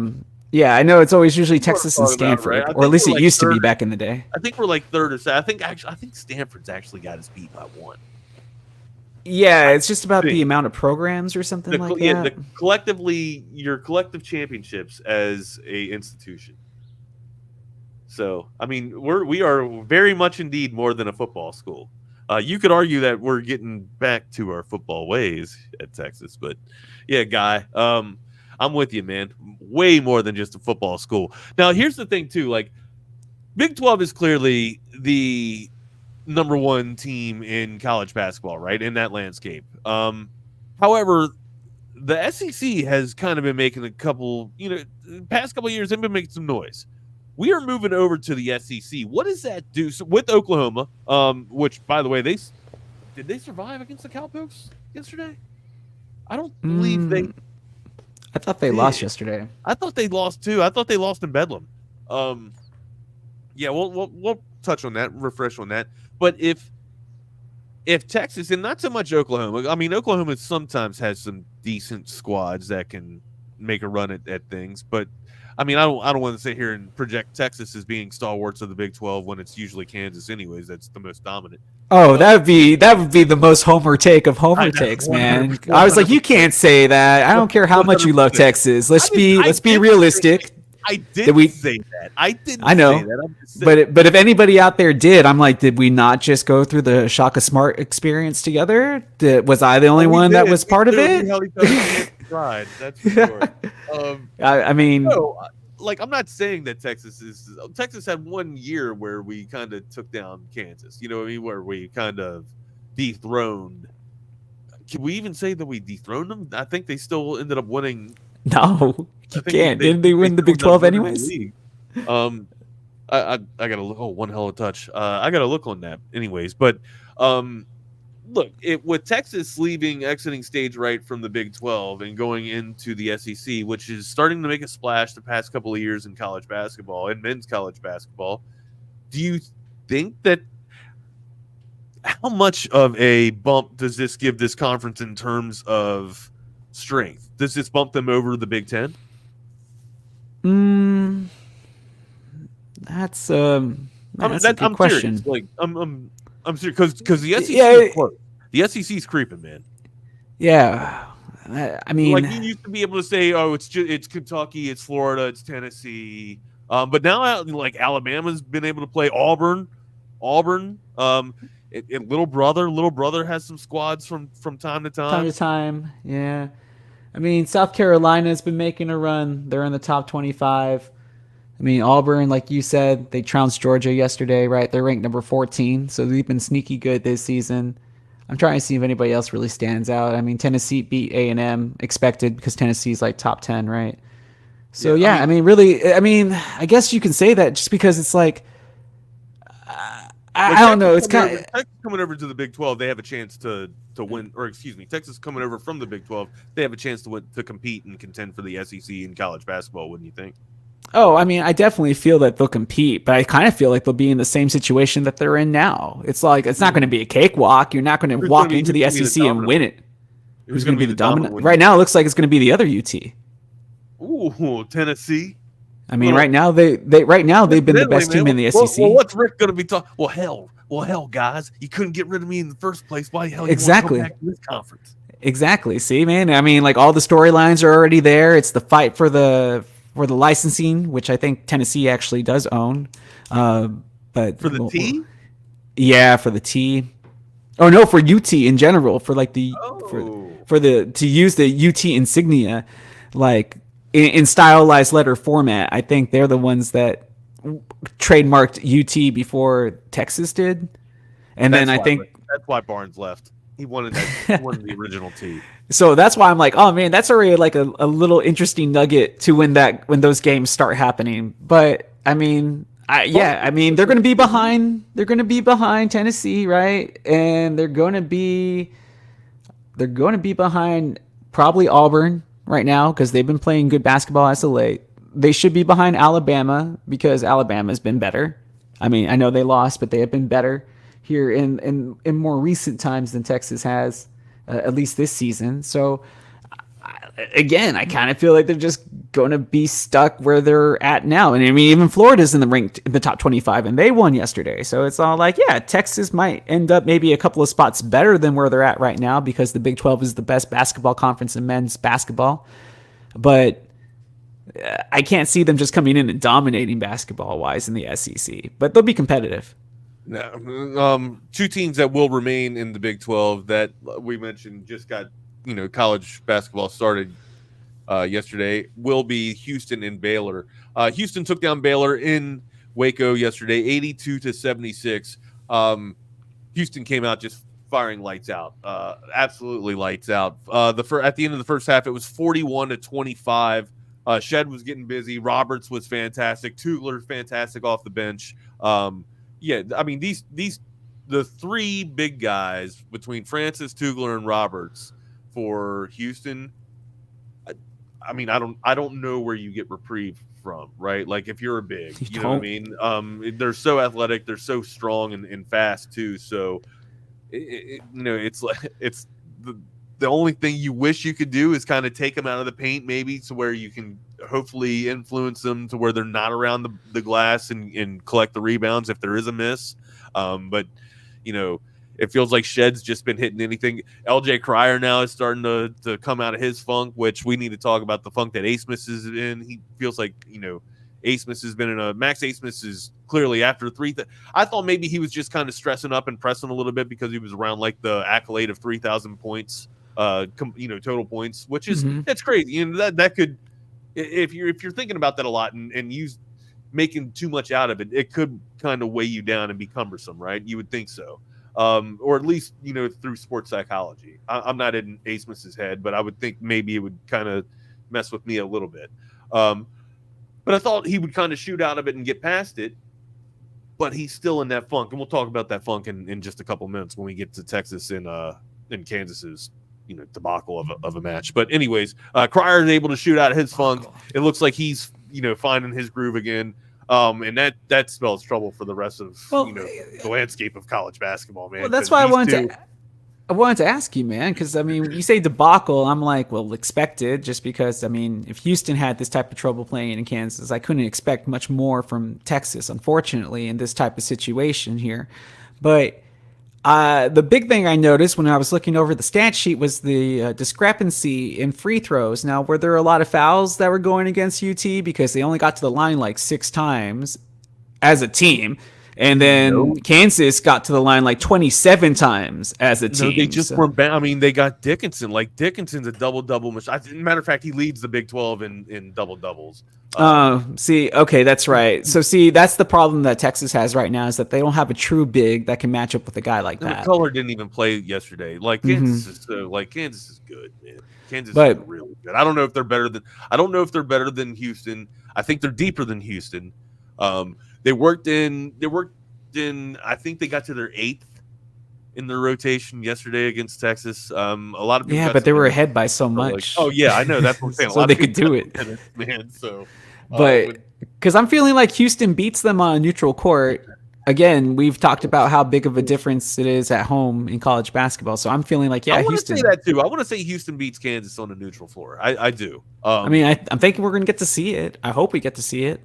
know it's always usually Texas and Stanford, right? Or at least it used to be back in the day. I think we're like third or second. I think Stanford's actually got us beat by 1. Yeah, it's just about the amount of programs or something like that. Yeah, collectively, your collective championships as a institution. So, I mean, we are very much indeed more than a football school. You could argue that we're getting back to our football ways at Texas, but yeah, Guy, I'm with you, man. Way more than just a football school. Now, here's the thing, too. Like, Big 12 is clearly the number one team in college basketball, right, in that landscape. However, the SEC has kind of been making a couple, past couple of years, they've been making some noise. We are moving over to the SEC. What does that do with Oklahoma? Which, by the way, did they survive against the Cowpokes yesterday? I don't believe they. I thought they lost yesterday. I thought they lost too. I thought they lost in Bedlam. Yeah, we'll touch on that, refresh on that. But if Texas, and not so much Oklahoma, I mean, Oklahoma sometimes has some decent squads that can make a run at things, but I mean, I don't want to sit here and project Texas as being stalwarts of the Big 12 when it's usually Kansas anyways. That's the most dominant. Oh, that would be the most homer take of homer takes, man. 100%. I was like, you can't say that. I don't care how much you love Texas. Let's be realistic. I didn't say that. I know. Say that. But if anybody out there did, I'm like, did we not just go through the Shaka Smart experience together? Was I the only one that was part of it? Right, that's for sure. I mean, no, like, I'm not saying that Texas had 1 year where we kind of took down Kansas. You know what I mean? Where we kind of dethroned. Can we even say that we dethroned them? I think they still ended up winning. No, you can't. Didn't they win the Big 12 anyways? I gotta look. Oh, one hell of a touch. I gotta look on that anyways. But look, with Texas exiting stage right from the Big 12 and going into the SEC, which is starting to make a splash the past couple of years in college basketball and men's college basketball, do you think that how much of a bump does this give this conference in terms of strength? Does this bump them over the Big 10? That's a good question. Serious. Like, I'm serious because the SEC is close. The SEC is creeping, man. Yeah, I mean, like, you used to be able to say, "Oh, it's Kentucky, it's Florida, it's Tennessee," but now, like, Alabama's been able to play Auburn. Little brother has some squads from time to time. Yeah, I mean, South Carolina's been making a run. They're in the top 25. I mean, Auburn, like you said, they trounced Georgia yesterday, right? They're ranked number 14, so they've been sneaky good this season. I'm trying to see if anybody else really stands out. I mean, Tennessee beat A&M, expected, because Tennessee's like top 10, right? So, I mean, I guess you can say that just because it's like, I don't know. It's kind of Texas coming over to the Big 12. They have a chance to win, or excuse me, Texas coming over from the Big 12. They have a chance to compete and contend for the SEC in college basketball. Wouldn't you think? Oh, I mean, I definitely feel that they'll compete, but I kind of feel like they'll be in the same situation that they're in now. It's like, it's not going to be a cakewalk. You're not going to walk into the SEC and win it. Who's going to be the dominant? Right now, it looks like it's going to be the other UT. Ooh, Tennessee. I mean, right now they've been the best team in the SEC. Well, what's Rick going to be talking? Well, hell, guys, you couldn't get rid of me in the first place. Why the hell? Exactly. You want to come back to this conference? Exactly. See, man. I mean, like, all the storylines are already there. It's the fight for the licensing, which I think Tennessee actually does own. But for the T? Yeah, for the T. Oh no, for UT in general, for like the to use the UT insignia, like in stylized letter format. I think they're the ones that trademarked UT before Texas did, and then I think that's why Barnes left. He wanted the original T. So that's why I'm like, oh man, that's already like a little interesting nugget to when those games start happening. But I mean, they're going to be behind. They're going to be behind Tennessee, right? And they're going to be behind probably Auburn right now because they've been playing good basketball as of late. They should be behind Alabama because Alabama's been better. I mean, I know they lost, but they have been better here in more recent times than Texas has, at least this season. So again, I kind of feel like they're just going to be stuck where they're at now. And I mean, even Florida's in the top 25 and they won yesterday. So it's all like, yeah, Texas might end up maybe a couple of spots better than where they're at right now because the Big 12 is the best basketball conference in men's basketball. But I can't see them just coming in and dominating basketball wise in the SEC, but they'll be competitive. No, two teams that will remain in the Big 12 that we mentioned just got, college basketball started yesterday will be Houston and Baylor. Houston took down Baylor in Waco yesterday, 82-76. Houston came out just firing lights out, absolutely lights out. At the end of the first half, it was 41-25. Shed was getting busy. Roberts was fantastic. Tugler fantastic off the bench. I mean the three big guys between Francis, Tugler, and Roberts for Houston. I mean, I don't know where you get reprieve from, right? Like if you're a big, you know what I mean? They're so athletic, they're so strong and fast too. So, it's like it's the only thing you wish you could do is kind of take them out of the paint, maybe to where you can hopefully influence them to where they're not around the glass and collect the rebounds if there is a miss. But it feels like Shed's just been hitting anything. LJ Cryer now is starting to come out of his funk, which we need to talk about the funk that Asmus is in. He feels like, Asmus has been in a Max Asmus is clearly after I thought maybe he was just kind of stressing up and pressing a little bit because he was around like the accolade of 3,000 points, total points, which is that's crazy. That could, if you're thinking about that a lot and use making too much out of it, it could kind of weigh you down and be cumbersome, right? You would think so. Or at least, through sports psychology. I'm not in Asmus's head, but I would think maybe it would kind of mess with me a little bit. But I thought he would kind of shoot out of it and get past it, but he's still in that funk. And we'll talk about that funk in just a couple minutes when we get to Texas and Kansas's, debacle of a match. But anyways, Cryer is able to shoot out of his funk. It looks like he's, finding his groove again. And that spells trouble for the rest of the landscape of college basketball, man. Well, that's why I wanted to ask you, man, because I mean, you say debacle, I'm like, well, expected, just because I mean, if Houston had this type of trouble playing in Kansas, I couldn't expect much more from Texas, unfortunately, in this type of situation here. But the big thing I noticed when I was looking over the stat sheet was the discrepancy in free throws. Now, were there a lot of fouls that were going against UT because they only got to the line like 6 times as a team? And then Kansas got to the line like 27 times as a team. No, they just weren't bad. I mean, they got Dickinson. Like, Dickinson's a double-double machine. Matter of fact, he leads the Big 12 in double-doubles. Okay, that's right. So, that's the problem that Texas has right now is that they don't have a true big that can match up with a guy like that. McCullough didn't even play yesterday. Like, Kansas is good, man. Kansas is really good. I don't know if they're better than Houston. I think they're deeper than Houston. They worked in. I think they got to their 8th in their rotation yesterday against Texas. A lot of people but they were ahead by so much. I know that's what I'm saying. So they could do it, man. So, but because I'm feeling like Houston beats them on a neutral court. Again, we've talked about how big of a difference it is at home in college basketball. So I'm feeling like, I Houston. Say that too. I want to say Houston beats Kansas on a neutral floor. I do. I mean, I'm thinking we're going to get to see it. I hope we get to see it.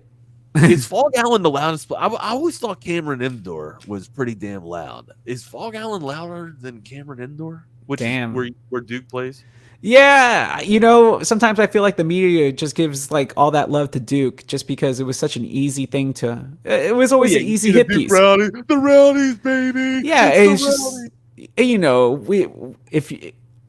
Is Fog Allen the loudest? I always thought Cameron Indoor was pretty damn loud. Is Fog Allen louder than Cameron Indoor? Which is where Duke plays? Yeah, sometimes I feel like the media just gives like all that love to Duke just because it was such an easy thing to. It was always an easy hit piece. The Rowdies, baby. Yeah, it's just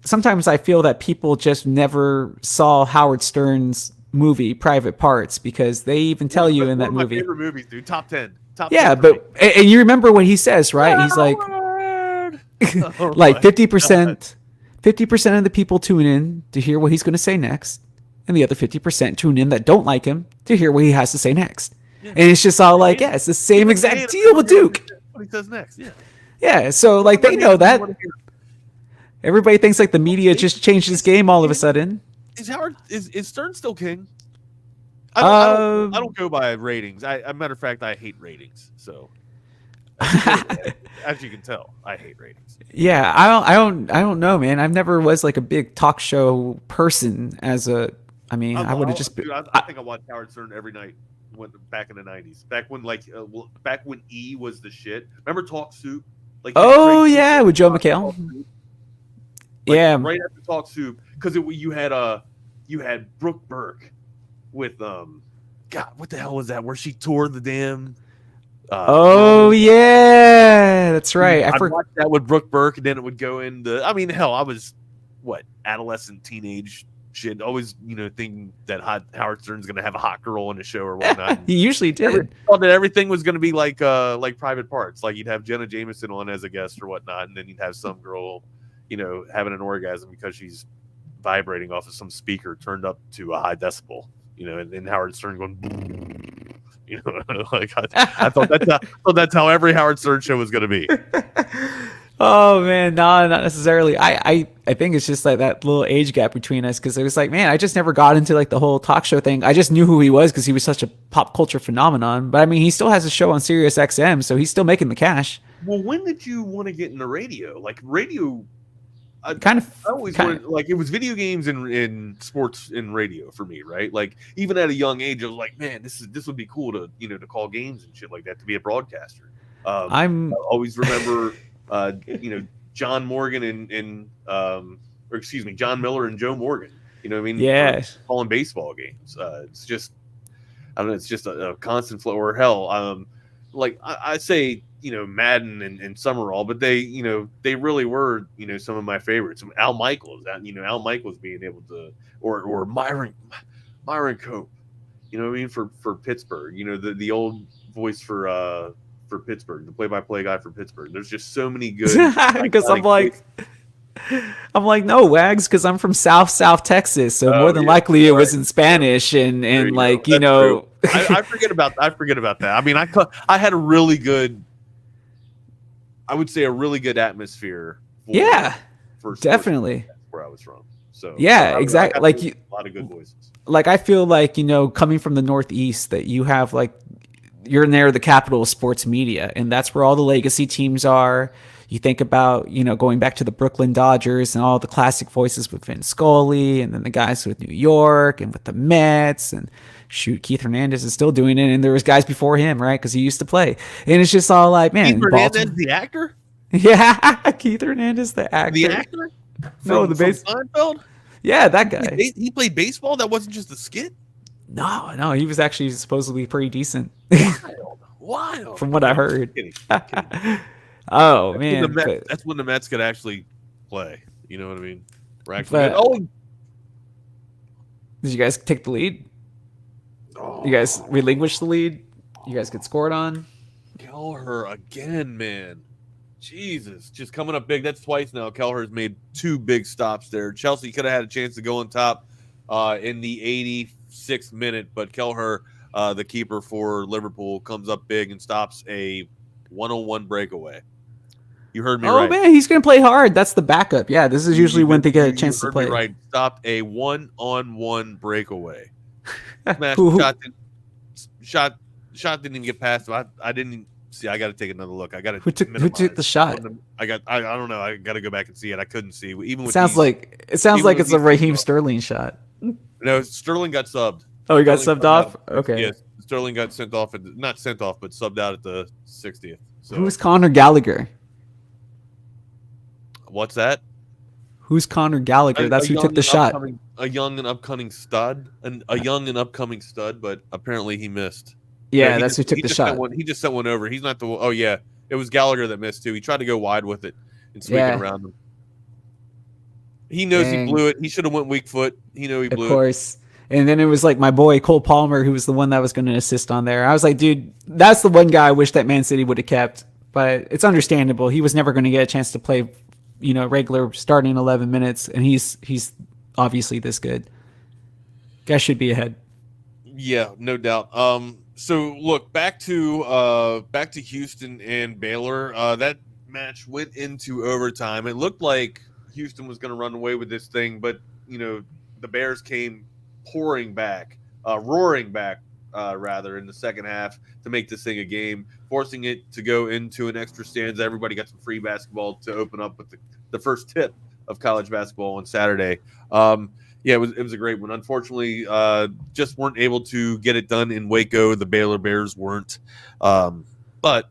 sometimes I feel that people just never saw Howard Stern's movie Private Parts because they even tell you in that movie. My favorite movies, dude. Top 10. Yeah, but and you remember what he says, right? He's like, like 50%. 50% of the people tune in to hear what he's going to say next, and the other 50% tune in that don't like him to hear what he has to say next. Yeah. And it's just all like, it's the same exact deal with Duke. What he says next, yeah. So like they know that. Everybody thinks like the media just changed his game all of a sudden. Is Stern still king? I don't go by ratings. Matter of fact, I hate ratings. So. As you can tell, I hate ratings. Yeah, I don't know, man. I've never was like a big talk show person. I would have just. I think I watched Howard Stern every night. Back in the 90s, back when E was the shit. Remember Talk Soup? Like with Joe McHale. Right after Talk Soup, because you had Brooke Burke with God, what the hell was that? Where she tore the damn. Oh yeah, that's right. I'd watch that with Brooke Burke, and then it would go into. I mean, hell, I was adolescent, teenage shit. Always, thinking that Howard Stern's going to have a hot girl on the show or whatnot. He usually did. Thought that everything was going to be like Private Parts. Like you'd have Jenna Jameson on as a guest or whatnot, and then you'd have some girl, having an orgasm because she's vibrating off of some speaker turned up to a high decibel. And Howard Stern going. I thought that's how every Howard Stern show was going to be. Oh man, no, not necessarily. I think it's just like that little age gap between us because it was like, man, I just never got into like the whole talk show thing. I just knew who he was because he was such a pop culture phenomenon. But I mean, he still has a show on Sirius XM, so he's still making the cash. Well, when did you want to get into radio? Like radio, I always wanted, like it was video games and sports and radio for me, right? Like even at a young age, I was like, man, this would be cool to to call games and shit like that, to be a broadcaster. I always remember. John Morgan John Miller and Joe Morgan. You know what I mean? Yeah. Calling baseball games. It's just, I don't know. It's just a constant flow. Or hell, like I say, Madden and Summerall, but they really were, some of my favorites. Al Michaels, Al Michaels being able to, or Myron Cope. You know what I mean? For Pittsburgh, the old voice for Pittsburgh, the play-by-play guy for Pittsburgh. There's just so many good. Because I'm like, no, Wags, because I'm from South Texas, so more than likely it was in Spanish and I forget about that. I mean, I had a really good, I would say a really good atmosphere. For definitely where I was from. So exactly. Like a lot of good voices. Like I feel like coming from the Northeast that you have like. You're near the capital of sports media, and that's where all the legacy teams are. You think about, going back to the Brooklyn Dodgers and all the classic voices with Vin Scully, and then the guys with New York and with the Mets, and Keith Hernandez is still doing it, and there was guys before him, right? Because he used to play, and it's just all like, man, Keith Hernandez, the actor. Yeah, Keith Hernandez, the actor. The actor. No, the base. Seinfeld. Yeah, that guy. He played baseball. That wasn't just a skit. No, he was actually supposedly pretty decent. Wild. From what I heard. Kidding. Oh, man. That's when the Mets could actually play. You know what I mean? Did you guys take the lead? You guys relinquish the lead? You guys get scored on? Kelleher again, man. Jesus. Just coming up big. That's twice now. Kelleher's made 2 big stops there. Chelsea could have had a chance to go on top in the 86th minute, but Kelleher, the keeper for Liverpool, comes up big and stops a 1-on-1 breakaway. You heard me right. Oh, man, he's going to play hard. That's the backup. Yeah, this is usually when they get a chance to play. Right. Stopped a 1-on-1 breakaway. Shot didn't even get past him. I didn't see. I got to take another look. Who took the shot? I don't know. I got to go back and see it. I couldn't see. Even with sounds like it's a Raheem Sterling shot. No, Sterling got subbed. Oh, he got subbed off? Okay. Yes, Sterling got sent off. Not sent off, but subbed out at the 60th. So. Who's Conor Gallagher? What's that? Who's Conor Gallagher? That's who took the shot. A young and upcoming stud. But apparently he missed. Yeah, that's who took the shot. He just sent one over. He's not the one. Oh, yeah. It was Gallagher that missed, too. He tried to go wide with it and sweep it around him. He knows he blew it. He should have went weak foot. He blew it. Of course. And then it was like my boy Cole Palmer, who was the one that was going to assist on there. I was like, dude, that's the one guy I wish that Man City would have kept. But it's understandable. He was never going to get a chance to play, regular starting 11 minutes, and he's obviously this good. Guy should be ahead. Yeah, no doubt. So look, back to Houston and Baylor. That match went into overtime. It looked like Houston was going to run away with this thing, but the Bears came roaring back in the second half to make this thing a game, forcing it to go into an extra stanza. Everybody got some free basketball to open up with the first tip of college basketball on Saturday. It was a great one. Unfortunately, just weren't able to get it done in Waco. The Baylor Bears weren't, but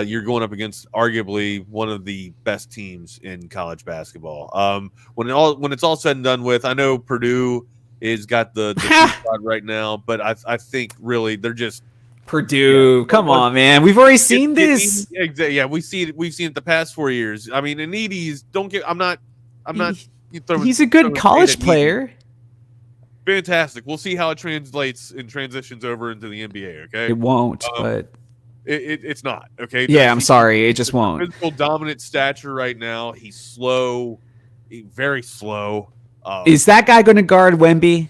you're going up against arguably one of the best teams in college basketball. When it's all said and done with, I know Purdue is got the spot right now, but I think really they're just Purdue, come on, man. We've already seen this. Exactly. Yeah, we've seen it the past 4 years. I mean, and Edie's I'm not. He's a good college player. Fantastic. We'll see how it translates and transitions over into the NBA. Okay, it won't, but it's not. Okay. Yeah, I'm sorry, it just won't. Physical dominant stature right now. He's slow, very slow. Is that guy going to guard Wemby?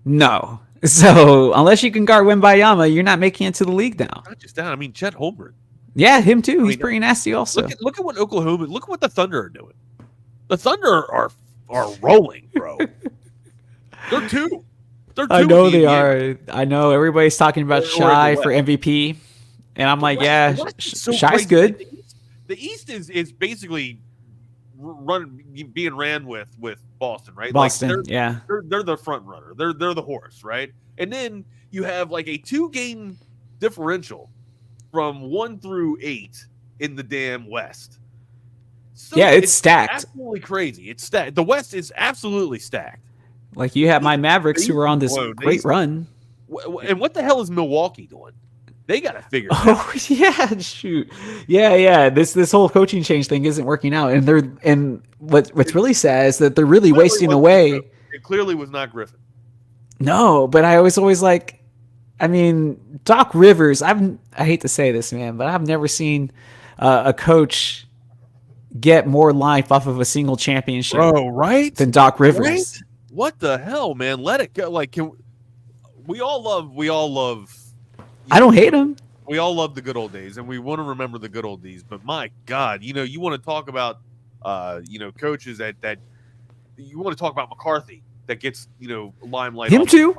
No. So unless you can guard Wembayama, you're not making it to the league now. Not just that. I mean, Chet Holmgren. Yeah, him too. He's pretty nasty also. Look at what Oklahoma. Look at what the Thunder are doing. The Thunder are rolling, bro. They're two. I know they are. I know everybody's talking about Shai for MVP, and I'm like, yeah, Shai's good. The East is basically being ran with Boston, right? Boston, like yeah. They're the front runner. They're the horse, right? And then you have like a 2-game differential from 1 through 8 in the damn West. So yeah, it's stacked. Absolutely crazy. It's stacked. The West is absolutely stacked. Like you have my Mavericks who are on this great run. And what the hell is Milwaukee doing? They got to figure it out. Oh yeah, shoot. Yeah. This whole coaching change thing isn't working out, and what's really sad is that they're really wasting away. It clearly was not Griffin. No, but I was always like, I mean, Doc Rivers. I hate to say this, man, but I've never seen a coach get more life off of a single championship, right? Than Doc Rivers. Right? What the hell, man? Let it go. Like, we all love. I don't hate him. We all love the good old days, and we want to remember the good old days. But my God, you want to talk about, coaches that you want to talk about McCarthy that gets limelight. Him too,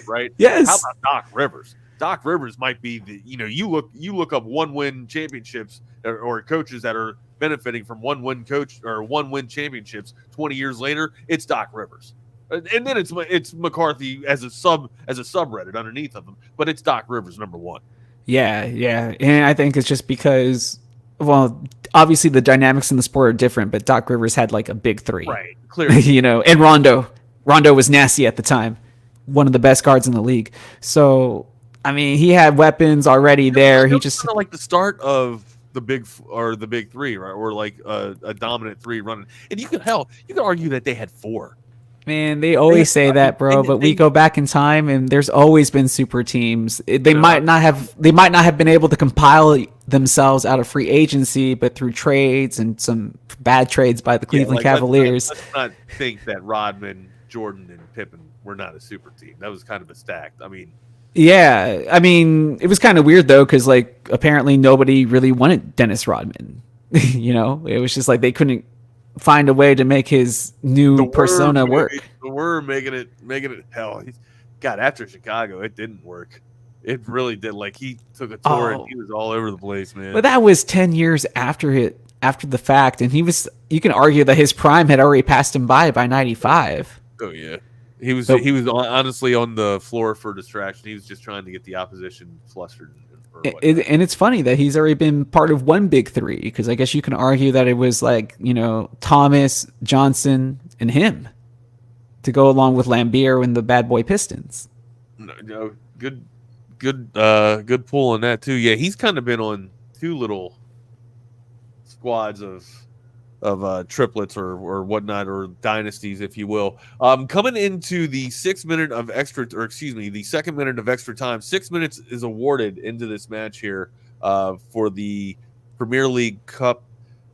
right? Yes. How about Doc Rivers? Doc Rivers might be the you look up 1-win championships or coaches that are benefiting from 1-win championships 20 years later. It's Doc Rivers. And then it's McCarthy as a subreddit underneath of them, but it's Doc Rivers number 1. Yeah, and I think it's just because, well, obviously the dynamics in the sport are different, but Doc Rivers had like a big 3, right? Clearly, and Rondo was nasty at the time, one of the best guards in the league. So I mean, he had weapons already there. He just like the start of the big 3, right? Or like a dominant 3 running, and you could argue that they had 4. Man, they always say that, bro. But we go back in time, and there's always been super teams. They might not have been able to compile themselves out of free agency, but through trades and some bad trades by the Cleveland Cavaliers. Let's not think that Rodman, Jordan, and Pippen were not a super team. That was kind of a stacked. I mean, yeah. I mean, it was kind of weird though, because like apparently nobody really wanted Dennis Rodman. It was just like they couldn't find a way to make his new persona work. We're making it hell. God, after Chicago, it didn't work. It really did. Like he took a tour and he was all over the place, man. But that was 10 years after the fact, and you can argue that his prime had already passed him by 95. Oh yeah. He was honestly on the floor for distraction. He was just trying to get the opposition flustered. And it's funny that he's already been part of one big 3, because I guess you can argue that it was like, Thomas, Johnson, and him to go along with Lambeer and the bad boy Pistons. No, good pull on that too. Yeah, he's kind of been on 2 little squads of triplets or whatnot, or dynasties, if you will. Coming into the 6 minute of extra, or excuse me, the 2nd minute of extra time. 6 minutes is awarded into this match here for the Premier League Cup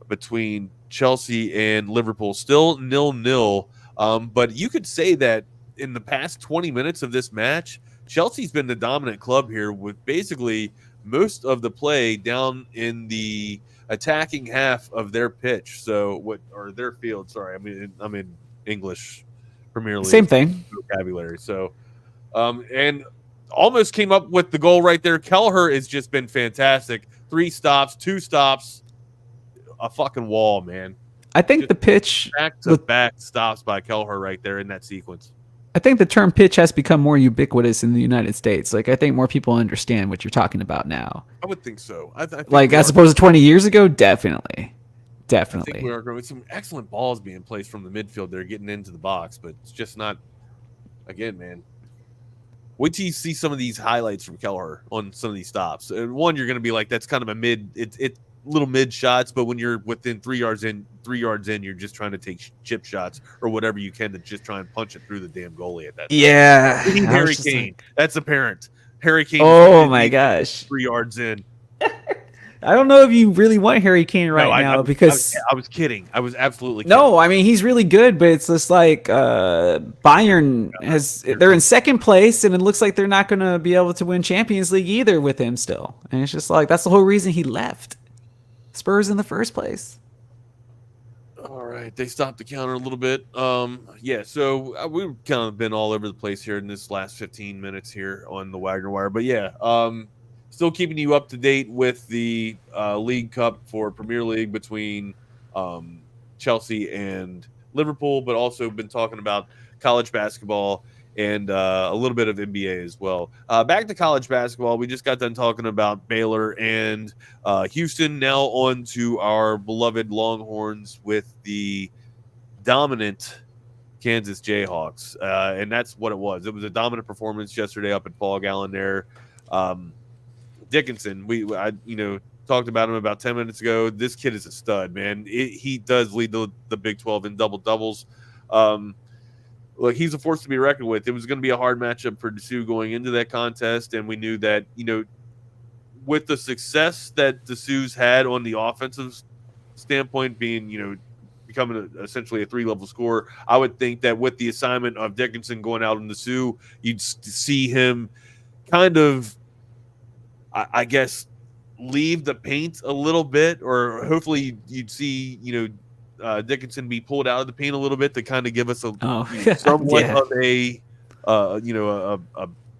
between Chelsea and Liverpool. Still 0-0. But you could say that in the past 20 minutes of this match, Chelsea's been the dominant club here, with basically most of the play down in the attacking half of their pitch. Their field. Sorry, I'm in English Premier League. Same thing. Vocabulary. So, and almost came up with the goal right there. Kelleher has just been fantastic. 3 stops, 2 stops, a fucking wall, man. I think the pitch back-to-back stops by Kelleher right there in that sequence. I think the term pitch has become more ubiquitous in the United States. Like, I think more people understand what you're talking about now. I would think so. I think as opposed to 20 years ago, definitely. I think we are going. Some excellent balls being placed from the midfield. They're getting into the box, but it's just not. Again, man, wait till you see some of these highlights from Kelleher on some of these stops. And one, you're going to be like, that's kind of a it's little mid shots, but when you're within 3 yards in, you're just trying to take chip shots or whatever you can to just try and punch it through the damn goalie at that time. Yeah. Harry Kane. That's apparent. Harry Kane. Oh my gosh. 3 yards in. I don't know if you really want Harry Kane now because I was kidding. I was absolutely kidding. No, I mean he's really good, but it's just like Bayern they're in second place, and it looks like they're not going to be able to win Champions League either with him still. And it's just like that's the whole reason he left Spurs in the first place. All right, they stopped the counter a little bit. Yeah, so we've kind of been all over the place here in this last 15 minutes here on the Wagner Wire, but yeah. Still keeping you up to date with the League Cup for Premier League between Chelsea and Liverpool, but also been talking about college basketball and a little bit of NBA as well. Back to college basketball, we just got done talking about Baylor and Houston. Now on to our beloved Longhorns with the dominant Kansas Jayhawks. And that's what it was. It was a dominant performance yesterday up at Fog Allen there. Dickinson, I talked about him about 10 minutes ago. This kid is a stud, man. He does lead the Big 12 in double-doubles. Look, he's a force to be reckoned with. It was going to be a hard matchup for Dessou going into that contest, and we knew that, with the success that Dessou's had on the offensive standpoint, being, becoming essentially a 3-level scorer, I would think that with the assignment of Dickinson going out in Dessou, you'd see him kind of, I guess, leave the paint a little bit, or hopefully you'd see, Dickinson be pulled out of the paint a little bit to kind of give us somewhat of a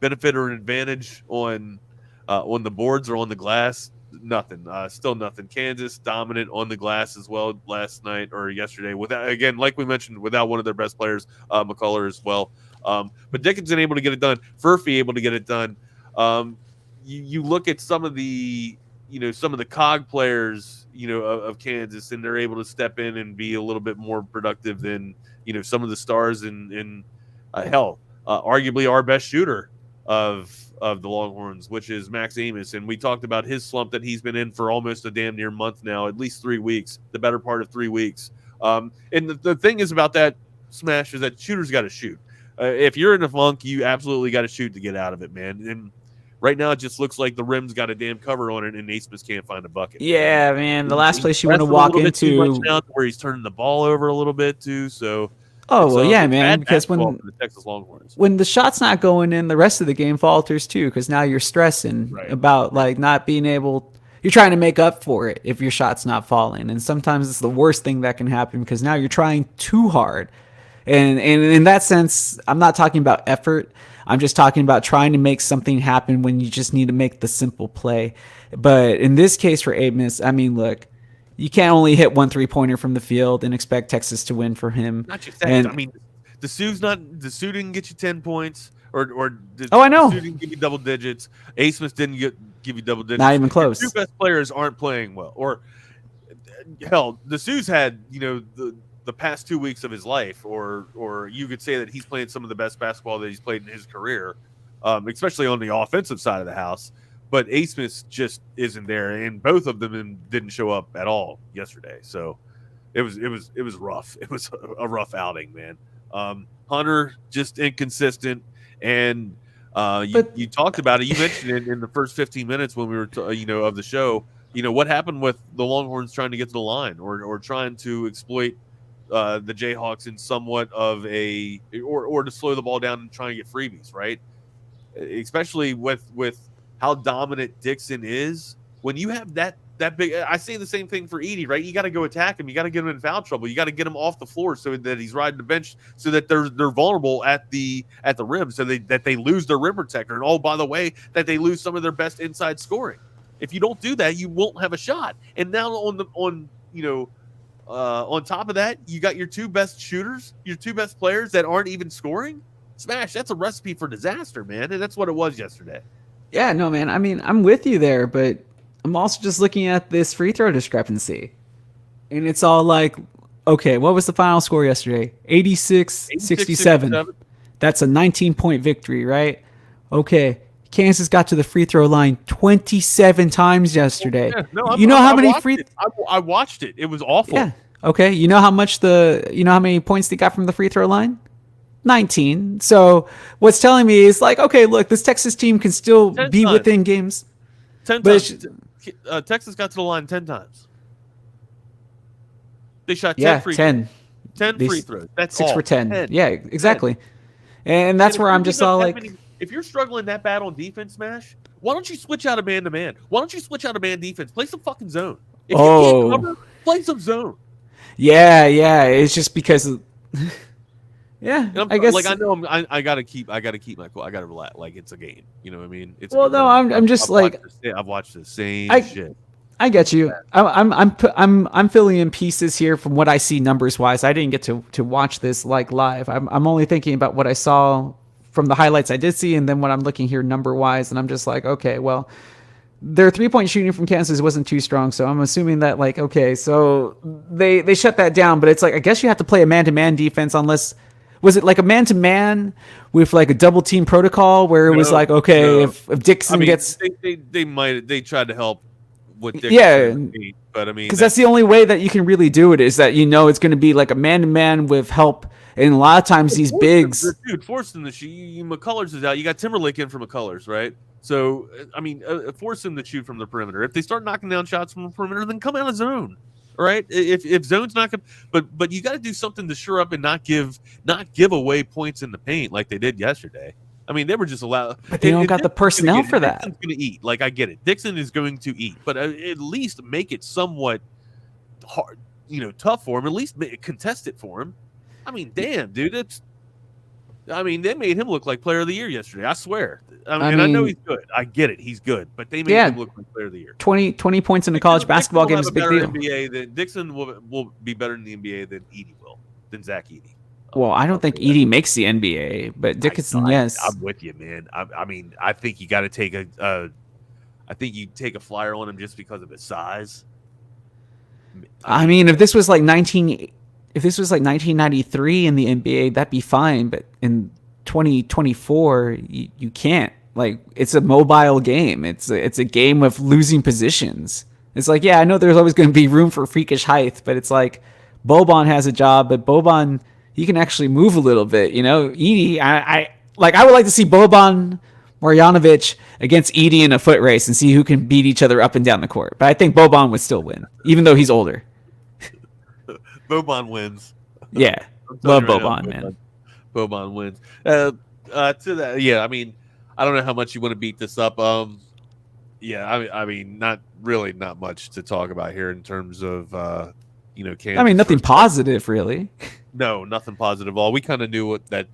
benefit or an advantage on the boards or on the glass. Nothing, still nothing. Kansas dominant on the glass as well last night or yesterday. Without, again, like we mentioned, without one of their best players, McCullough as well. But Dickinson able to get it done. Furphy able to get it done. You look at some of the cog players, of Kansas, and they're able to step in and be a little bit more productive than, some of the stars in arguably our best shooter of the Longhorns, which is Max Amos. And we talked about his slump that he's been in for almost a damn near month now, at least 3 weeks, the better part of 3 weeks. And the thing is about that, Smash, is that shooters got to shoot. If you're in a funk, you absolutely got to shoot to get out of it, man. And right now, it just looks like the rim's got a damn cover on it, and Naismith can't find a bucket. Yeah, man. The last place you want to walk into, where he's turning the ball over a little bit too. So, man. Because when the Texas Longhorns, when the shot's not going in, the rest of the game falters too. Because now you're stressing about not being able. You're trying to make up for it if your shot's not falling, and sometimes it's the worst thing that can happen because now you're trying too hard. And in that sense, I'm not talking about effort. I'm just talking about trying to make something happen when you just need to make the simple play. But in this case for Amos, I mean, look, you can't only hit 1 3-pointer from the field and expect Texas to win for him. Not just that. I mean, Dessou didn't get you 10 points, I know. Dessou didn't give you double digits. Smith didn't give you double digits. Not even close. The 2 best players aren't playing well. Or hell, Dessou's had the past 2 weeks of his life, or you could say that he's playing some of the best basketball that he's played in his career, especially on the offensive side of the house. But Smith just isn't there, and both of them didn't show up at all yesterday. So it was rough. It was a rough outing, man. Hunter just inconsistent, and you talked about it. You mentioned it in the first 15 minutes when we were of the show. What happened with the Longhorns trying to get to the line or trying to exploit the Jayhawks in somewhat of or to slow the ball down and try and get freebies, right? Especially with how dominant Dixon is. When you have that big, I say the same thing for Edey, right? You got to go attack him. You got to get him in foul trouble. You got to get him off the floor so that he's riding the bench, so that they're vulnerable at the rim, so that they lose their rim protector, and by the way, that they lose some of their best inside scoring. If you don't do that, you won't have a shot. And now on top of that, you got your 2 best shooters, your 2 best players that aren't even scoring. Smash, that's a recipe for disaster, man. And that's what it was yesterday. Yeah, no, man. I mean, I'm with you there, but I'm also just looking at this free throw discrepancy. And it's all like, okay, what was the final score yesterday? 86-67. That's a 19-point victory, right? Okay, Kansas got to the free throw line 27 times yesterday. Yeah, no, You know how many free? I watched it. It was awful. Yeah. Okay. You know how many points they got from the free throw line? 19. So what's telling me is like, okay, look, this Texas team can still be within games. 10 times. Texas got to the line 10 times. They shot 10 free throws. 10 free throws. That's 6 all. for 10. 10. Yeah, exactly. 10. And that's where I'm just all like, if you're struggling that bad on defense, Smash, why don't you switch out of man-to-man? Why don't you switch out of man defense? Play some fucking zone. If you can't cover, play some zone. Yeah. It's just because yeah, I guess. Like I know I gotta keep my cool. I gotta relax. Like it's a game. You know what I mean? It's I'm just like I've watched the same shit. I get you. I'm filling in pieces here from what I see numbers wise. I didn't get to watch this like live. I'm only thinking about what I saw from the highlights I did see, and then what I'm looking here number wise, and I'm just like, okay, well, their 3-point shooting from Kansas wasn't too strong, so I'm assuming that like, okay, so they shut that down. But it's like I guess you have to play a man-to-man defense unless. Was it like a man-to-man with like a double team protocol where it was like, okay, if Dixon gets... They tried to help with Dixon. Yeah. But I mean... Because that's the only way that you can really do it is that it's going to be like a man-to-man with help. And a lot of times these bigs... Dude, forced him to shoot. McCullers is out. You got Timberlake in for McCullers, right? So, I mean, force him to shoot from the perimeter. If they start knocking down shots from the perimeter, then come out of zone. Right? If zone's not gonna, but you got to do something to shore up and not give away points in the paint like they did yesterday. I mean, they were just allowed. But they don't got the personnel for that. Dixon's going to eat. Like I get it. Dixon is going to eat, but at least make it somewhat hard, tough for him. At least contest it for him. I mean, damn, dude, they made him look like player of the year yesterday. I swear. I know he's good. I get it. He's good. But they made him look like player of the year. 20 points in a college basketball game is a big deal. Dixon will be better in the NBA than Edey will, than Zach Edey. Well, I don't think Edey makes the NBA, but Dickinson, yes. I'm with you, man. I mean, I think you got to take I think you take a flyer on him just because of his size. I mean, if this was like 1993 in the NBA, that'd be fine. But in 2024, you can't. Like, it's a mobile game. It's a game of losing positions. It's like, yeah, I know there's always going to be room for freakish height, but it's like Boban has a job, but Boban, he can actually move a little bit. Edey, I would like to see Boban Marjanovic against Edey in a foot race and see who can beat each other up and down the court. But I think Boban would still win, even though he's older. Boban wins. Yeah, love Boban, man. Boban wins. To that, yeah. I mean, I don't know how much you want to beat this up. Yeah, I mean, not much to talk about here in terms of Kansas. I mean, nothing positive, really. No, nothing positive at all. We kind of knew what that.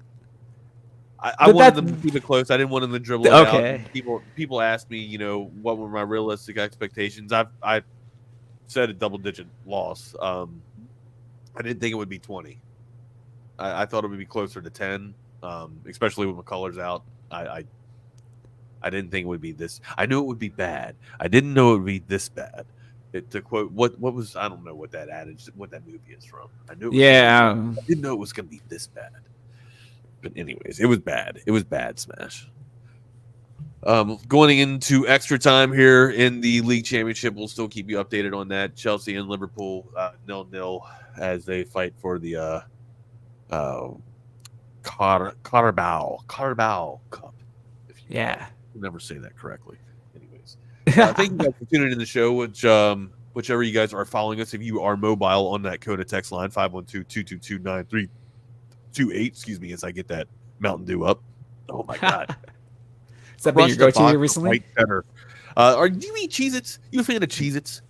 I wanted them to keep it close. I didn't want them to dribble it out. People asked me, what were my realistic expectations. I said a double-digit loss. I didn't think it would be 20. I thought it would be closer to 10, especially with McCullers out. I didn't think it would be this. I knew it would be bad. I didn't know it would be this bad. To quote what was, I don't know what that movie is from. I knew. I didn't know it was going to be this bad. But anyways, it was bad. It was bad, Smash. Going into extra time here in the league championship, we'll still keep you updated on that. Chelsea and Liverpool 0-0 as they fight for the Carabao Cup. Yeah, I'll never say that correctly. Anyways, thank you guys for tuning in the show. Whichever you guys are following us, if you are mobile on that COTA text line 512-222-9328. Excuse me, as I get that Mountain Dew up. Oh my god. Has that been your go-to here recently? Do you eat Cheez-Its? You a fan of Cheez-Its?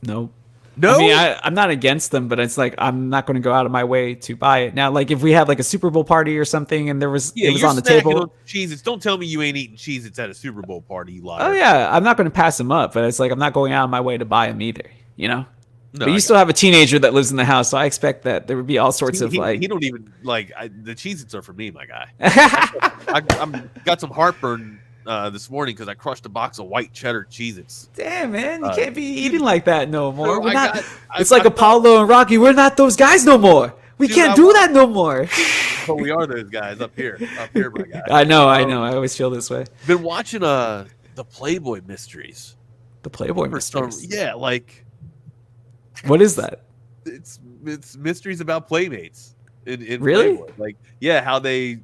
No. No? I mean, I'm not against them, but it's like I'm not going to go out of my way to buy it. Now, like if we had like a Super Bowl party or something and it was on the table. Cheez-Its. Don't tell me you ain't eating Cheez-Its at a Super Bowl party, you liar. Oh yeah, I'm not going to pass them up, but it's like I'm not going out of my way to buy them either, No, but you still have a teenager that lives in the house, so I expect that there would be all sorts of like. He don't even like the Cheez-Its are for me, my guy. I got some heartburn this morning because I crushed a box of white cheddar Cheez-Its. Damn, man, you can't be eating like that no more. It's like Apollo and Rocky. We're not those guys no more. We can't do that no more. But we are those guys up here, my guy. I know. I always feel this way. Been watching the Playboy Mysteries. The Playboy Mysteries. Yeah, like what is that? It's mysteries about playmates in really? Playboy. Like, yeah, how they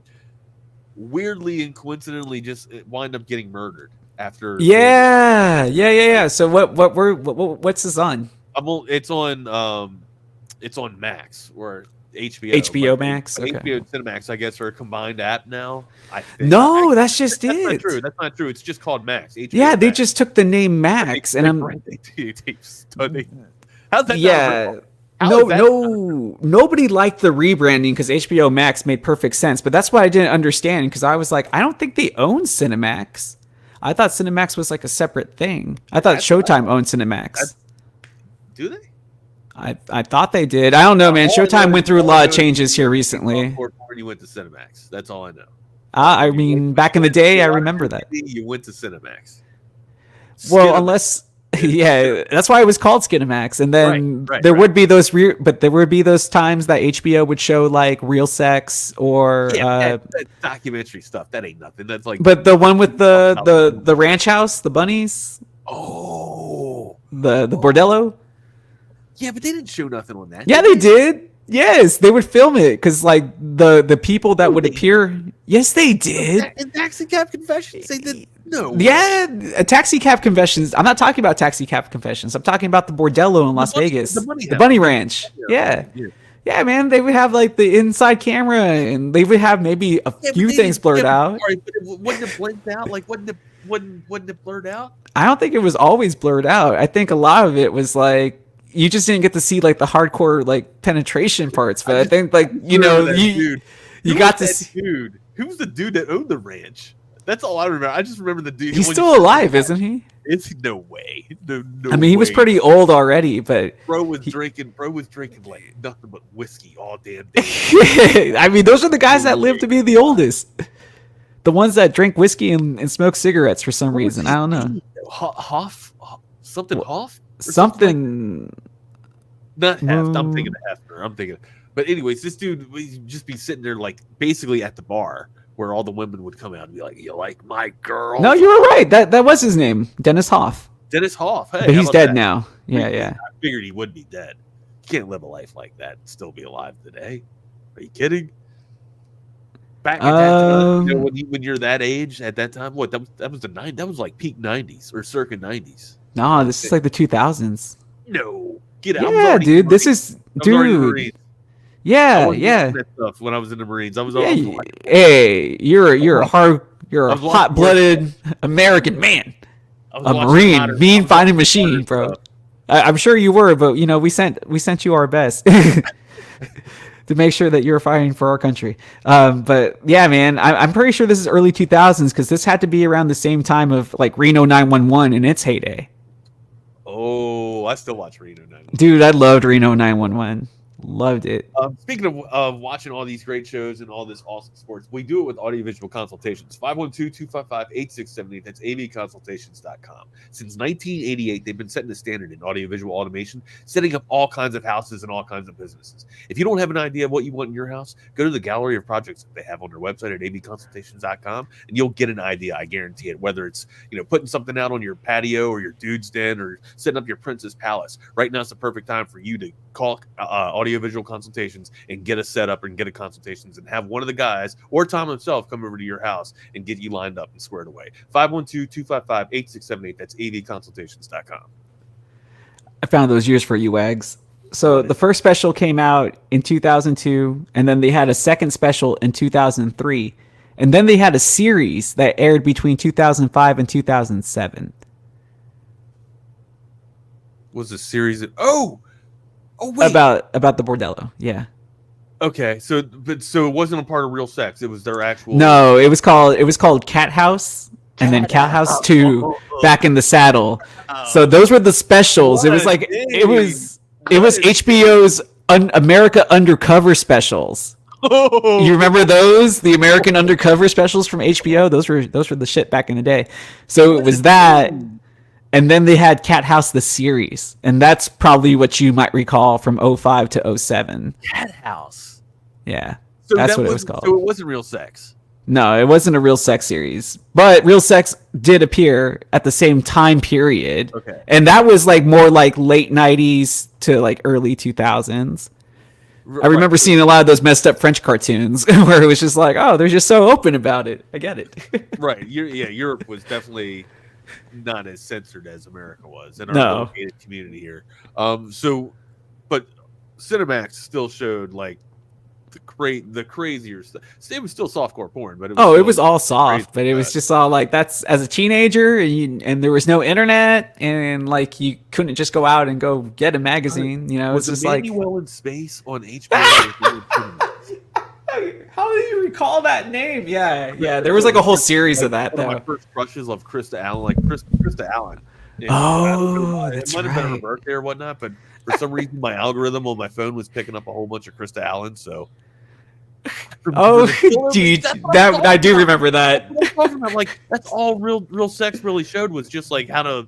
weirdly and coincidentally just wind up getting murdered after. Yeah. So what's this on? It's on Max or HBO. HBO Max. Okay. HBO and Cinemax, I guess, are a combined app now. I think. No, that's just that's it. Not true. That's not true. It's just called Max. HBO yeah, they Max. just took the name Max, and I'm. How's that? Yeah. Nobody liked the rebranding because HBO Max made perfect sense, but that's what I didn't understand because I was like, I don't think they own Cinemax. I thought Cinemax was like a separate thing. I thought Showtime owned Cinemax. Do they? I thought they did. I don't know, man. Showtime went through a lot of changes here recently. Before you went to Cinemax. That's all I know. I mean, back in the day, I remember that. You went to Cinemax. Well, unless... Yeah, that's why it was called Skinamax. And then there would be those but there would be those times that HBO would show like real sex or that documentary stuff. That ain't nothing. That's like. But the one with the ranch house, the bunnies. Oh, the bordello. Yeah, but they didn't show nothing on that. Yeah, they did. Yes, they would film it because like the people that would appear. Yes, they did. In Taxi Cab Confessions, they did. No. Yeah, Taxi Cab Confessions. I'm not talking about Taxi Cab Confessions. I'm talking about the bordello in Las Vegas, the Bunny Ranch. Yeah, man. They would have like the inside camera, and they would have maybe a few things blurred out. Sorry, but wasn't it blanked out? Like, wasn't it blurred out? I don't think it was always blurred out. I think a lot of it was like you just didn't get to see like the hardcore like penetration parts. But I think like you got to see. Dude, who's the dude that owned the ranch? That's all I remember. I just remember the dude. He's still alive, isn't he? It's no way. No I mean, he was pretty old already, but bro was drinking like nothing but whiskey all damn day. I mean, those are the guys that live to be the oldest. The ones that drink whiskey and smoke cigarettes for some reason. I don't know. Hoff? Something Hoff? Something. Not Heft. I'm thinking of Hefner. I'm thinking. But anyways, this dude would just be sitting there like basically at the bar, where all the women would come out and be like, "You like my girl?" No, you were right. That was his name, Dennis Hoff. Dennis Hoff. Hey, but he's dead now. Yeah. I figured he would be dead. You can't live a life like that and still be alive today. Are you kidding? Back at that time, when you're that age at that time, what that was the 90s. That was like peak 90s or circa 90s. No, this is like the 2000s. No, get out. Yeah, dude. This is dude. Yeah. Stuff when I was in the Marines, I was. Hey, you're a hot-blooded American man, a Marine, mean fighting machine, bro. I'm sure you were, but we sent you our best to make sure that you're fighting for our country. But yeah, man, I'm pretty sure this is early 2000s because this had to be around the same time of like Reno 911 in its heyday. Oh, I still watch Reno 911. Dude, I loved Reno 911. Loved it. Speaking of watching all these great shows and all this awesome sports, we do it with audiovisual consultations. 512-255-8678. That's avconsultations.com. Since 1988, they've been setting the standard in audiovisual automation, setting up all kinds of houses and all kinds of businesses. If you don't have an idea of what you want in your house, go to the gallery of projects that they have on their website at avconsultations.com, and you'll get an idea. I guarantee it. Whether it's putting something out on your patio or your dude's den or setting up your princess palace, right now is the perfect time for you to call audiovisual consultations and get a setup and get a consultations and have one of the guys or Tom himself come over to your house and get you lined up and squared away. 512-255-8678. That's avconsultations.com. I found those years for you, Wags. So the first special came out in 2002, and then they had a second special in 2003, and then they had a series that aired between 2005 and 2007. Was a series of wait. About the bordello, yeah. Okay, so it wasn't a part of Real Sex. It was their actual. No, it was called Cat House, and then Cat House 2, Back in the Saddle. So those were the specials. It was like it was HBO's America Undercover specials. You remember those? The American Undercover specials from HBO. Those were the shit back in the day. So it was that. And then they had Cat House the series, and that's probably what you might recall from 05 to 07. Cat House. Yeah. So That's what it was called. So it wasn't Real Sex. No, it wasn't a Real Sex series, but Real Sex did appear at the same time period. Okay. And that was like more like late 90s to like early 2000s. I remember seeing a lot of those messed up French cartoons where it was just like, oh, they're just so open about it. I get it. Right. Europe was definitely not as censored as America was in our gated community here. But Cinemax still showed like the crazier stuff. It was still softcore porn, but it was all soft, but it was just all like, that's as a teenager, and there was no internet, and like you couldn't just go out and go get a magazine. You know, it's just like Emmanuel in Space on HBO. How do you recall that name? Yeah. There was like a whole series of that. One though. of my first crushes of Krista Allen, Krista Allen. That's it might have been her birthday or whatnot, but for some reason my algorithm on my phone was picking up a whole bunch of Krista Allen. So, dude, I do remember that. I'm like, that's all real sex really showed was just like how to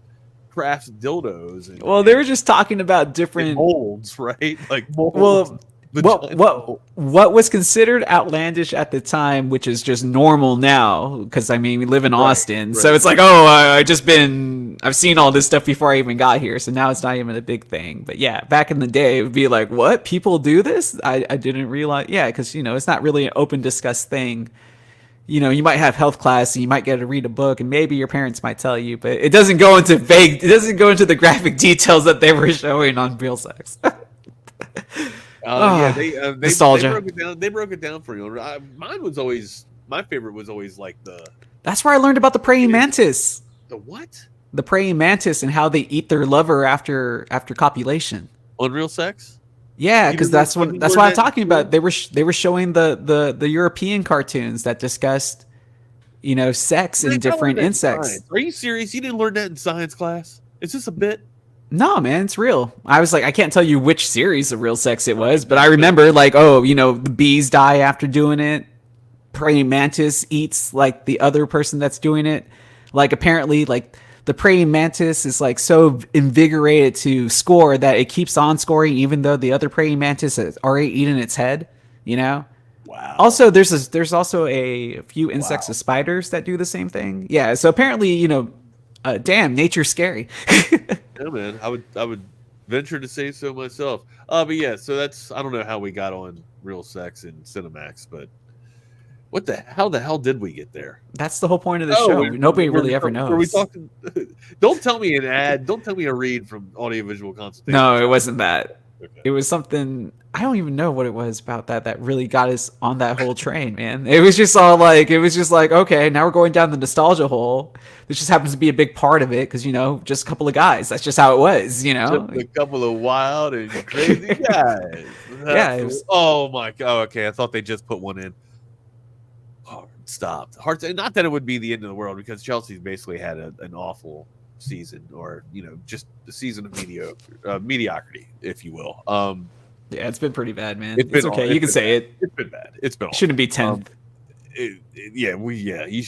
craft dildos. They were just talking about different molds, right? Like molds. Well, what was considered outlandish at the time, which is just normal now, because I mean we live in Austin, so it's like, I've seen all this stuff before I even got here, so now it's not even a big thing. But yeah, back in the day, it would be like, what, people do this? I didn't realize. Yeah, because it's not really an open discussed thing. You might have health class, and you might get to read a book, and maybe your parents might tell you, but it doesn't go into the graphic details that they were showing on Real Sex. They nostalgia. They broke it down for you. My favorite was always like That's where I learned about the praying mantis. The what? The praying mantis and how they eat their lover after copulation. On Real Sex? Yeah, because that's what I'm talking about. They were showing the European cartoons that discussed, sex and different insects. Are you serious? You didn't learn that in science class? Is this a bit? No, man, it's real. I was like, I can't tell you which series of Real Sex it was, but I remember like, the bees die after doing it. Praying mantis eats like the other person that's doing it. Like apparently, like the praying mantis is like so invigorated to score that it keeps on scoring even though the other praying mantis has already eaten its head. Wow. Also, there's also a few insects of spiders that do the same thing. Yeah. So apparently, damn, nature's scary. Yeah, man, I would venture to say so myself. But yeah, so I don't know how we got on Real Sex and Cinemax, but how the hell did we get there? That's the whole point of the show. Nobody really ever knows. Are we talking? Don't tell me an ad. Don't tell me a read from Audiovisual Consultation. No, it wasn't that. Okay. It was something, I don't even know what it was about that really got us on that whole train, man. It was just like, okay, now we're going down the nostalgia hole. This just happens to be a big part of it because, just a couple of guys. That's just how it was, Just a couple of wild and crazy guys. Yeah. Oh, my God. Okay, I thought they just put one in. Oh, stop. Not that it would be the end of the world because Chelsea's basically had an awful season or just the season of mediocrity, if you will. Yeah, it's been pretty bad, man. It's okay. You can say it. It's been bad. It's been. Shouldn't be 10th. You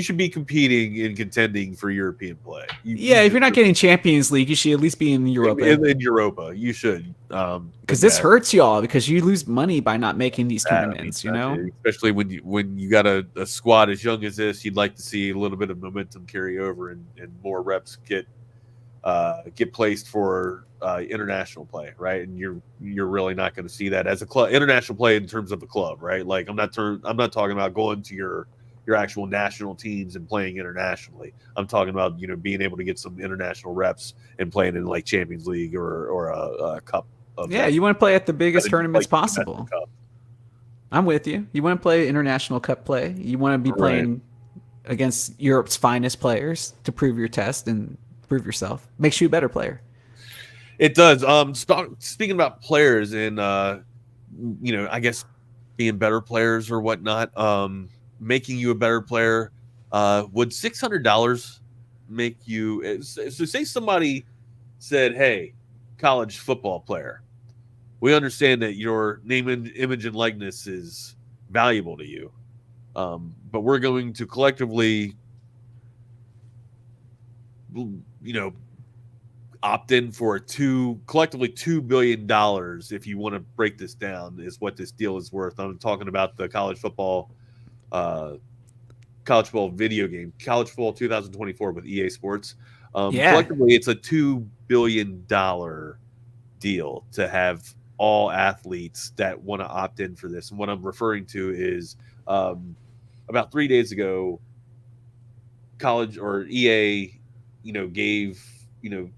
should be competing and contending for European play. If you're not getting Champions League, you should at least be in Europa. In Europa, you should. Because this hurts y'all because you lose money by not making these tournaments. Especially when you got a squad as young as this, you'd like to see a little bit of momentum carry over and more reps get placed for international play, right? And you're really not going to see that as a club, international play in terms of a club, right? Like I'm not talking about going to your actual national teams and playing internationally. I'm talking about being able to get some international reps and playing in like Champions League or a cup. You want to play at the biggest tournaments possible. I'm with you. You want to play international cup play. You want to be playing against Europe's finest players to prove your test and prove yourself. Makes you a better player. It does. Speaking about players and I guess being better players or whatnot, making you a better player, would $600 make you? So say somebody said, "Hey, college football player, we understand that your name and image and likeness is valuable to you, but we're going to collectively, opt in for collectively $2 billion. If you want to break this down, is what this deal is worth. I'm talking about the college football video game, college football 2024 with EA Sports. Collectively, it's a $2 billion deal to have all athletes that want to opt in for this. And what I'm referring to is about 3 days ago, college or EA, gave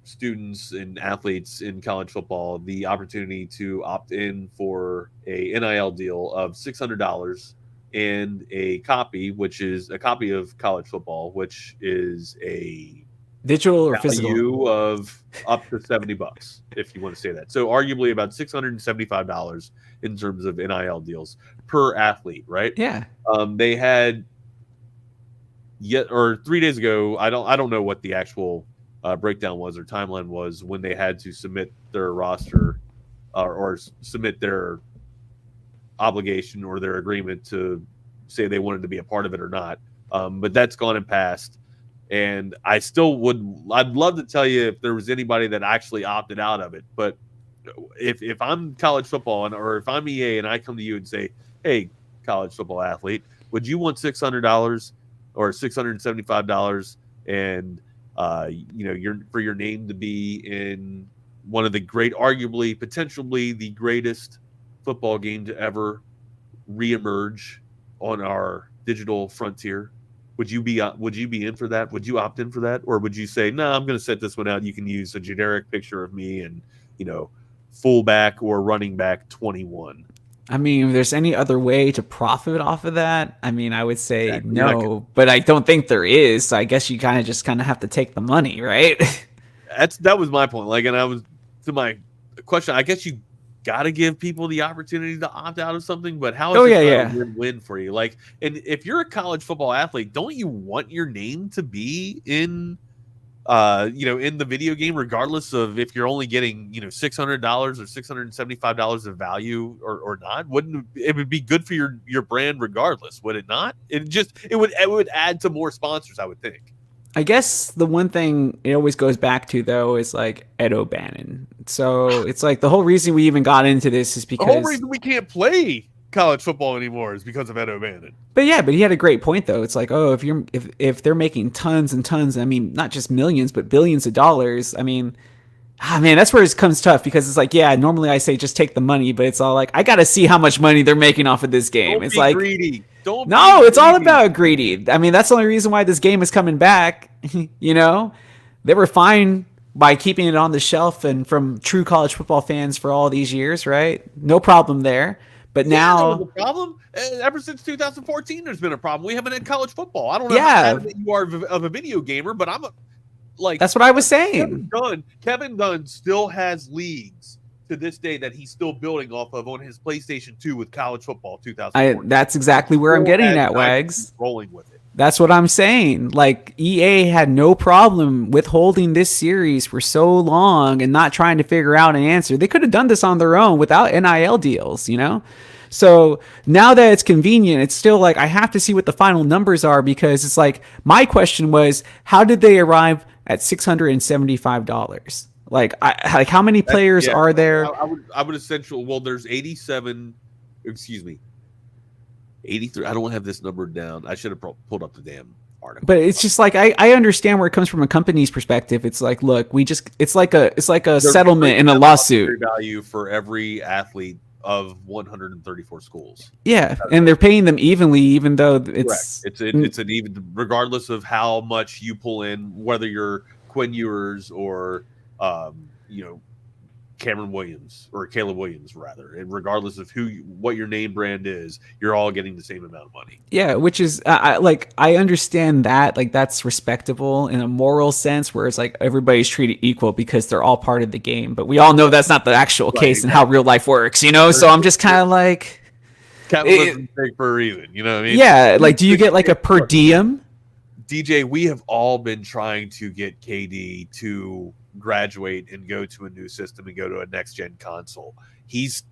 students and athletes in college football the opportunity to opt in for a NIL deal of $600 and a copy, which is a copy of college football, which is a digital or value physical of up to $70, if you want to say that. So arguably about $675 in terms of NIL deals per athlete, right? Yeah. They had 3 days ago. I don't know what the actual breakdown was or timeline was when they had to submit their roster or submit their obligation or their agreement to say they wanted to be a part of it or not. But that's gone and passed. And I'd love to tell you if there was anybody that actually opted out of it. But if I'm college football or if I'm EA and I come to you and say, hey, college football athlete, would you want $600 or $675 and for your name to be in one of the arguably, potentially the greatest football game to ever reemerge on our digital frontier? Would you be in for that? Would you opt in for that, or would you say, no, I'm going to set this one out? You can use a generic picture of me and fullback or running back 21. I mean, if there's any other way to profit off of that, I mean, I would say no, but I don't think there is. So I guess you kind of have to take the money, right? That was my point. And I was to my question. I guess you got to give people the opportunity to opt out of something, but how is it a win-win for you? And if you're a college football athlete, don't you want your name to be in in the video game, regardless of if you're only getting, $600 or $675 of value or not? Wouldn't it would be good for your brand regardless? Would it not? It would add to more sponsors, I would think. I guess the one thing it always goes back to, though, is Ed O'Bannon. So it's the whole reason we even got into this is because the whole reason we can't play college football anymore is because of Ed O'Bannon. But he had a great point, though. It's if they're making tons and tons, I mean, not just millions but billions of dollars, I mean, man, that's where it comes tough, because it's normally I say just take the money, but it's all I gotta see how much money they're making off of this game. Don't be greedy. It's all about greedy. I mean, that's the only reason why this game is coming back. They were fine by keeping it on the shelf and from true college football fans for all these years, right? No problem there. But now, the problem ever since 2014, there's been a problem. We haven't had college football. I don't know how adamant you are of a video gamer, but I'm that's what I was saying. Kevin Dunn still has leagues to this day that he's still building off of on his PlayStation 2 with college football 2014. That's exactly where I'm getting at, Wags. Rolling with it. That's what I'm saying. EA had no problem withholding this series for so long and not trying to figure out an answer. They could have done this on their own without NIL deals, So now that it's convenient, it's still I have to see what the final numbers are, because it's my question was, how did they arrive at $675? How many players are there? I would essentially, there's 83. I don't have this number down. I should have pulled up the damn article. But it's just I understand where it comes from a company's perspective. It's look, it's like a settlement in a lawsuit. Value for every athlete of 134 schools. Yeah, and they're paying them evenly, even though it's it's an even, regardless of how much you pull in, whether you're Quinn Ewers or Cameron Williams or Caleb Williams, rather, and regardless of what your name brand is, you're all getting the same amount of money. Yeah, which is I understand that that's respectable in a moral sense, where it's everybody's treated equal because they're all part of the game. But we all know that's not the actual case and how real life works, So I'm just kind of capitalism big for a reason, you know what I mean? Yeah, do you get a per diem? DJ, we have all been trying to get KD to graduate and go to a new system and go to a next gen console. He's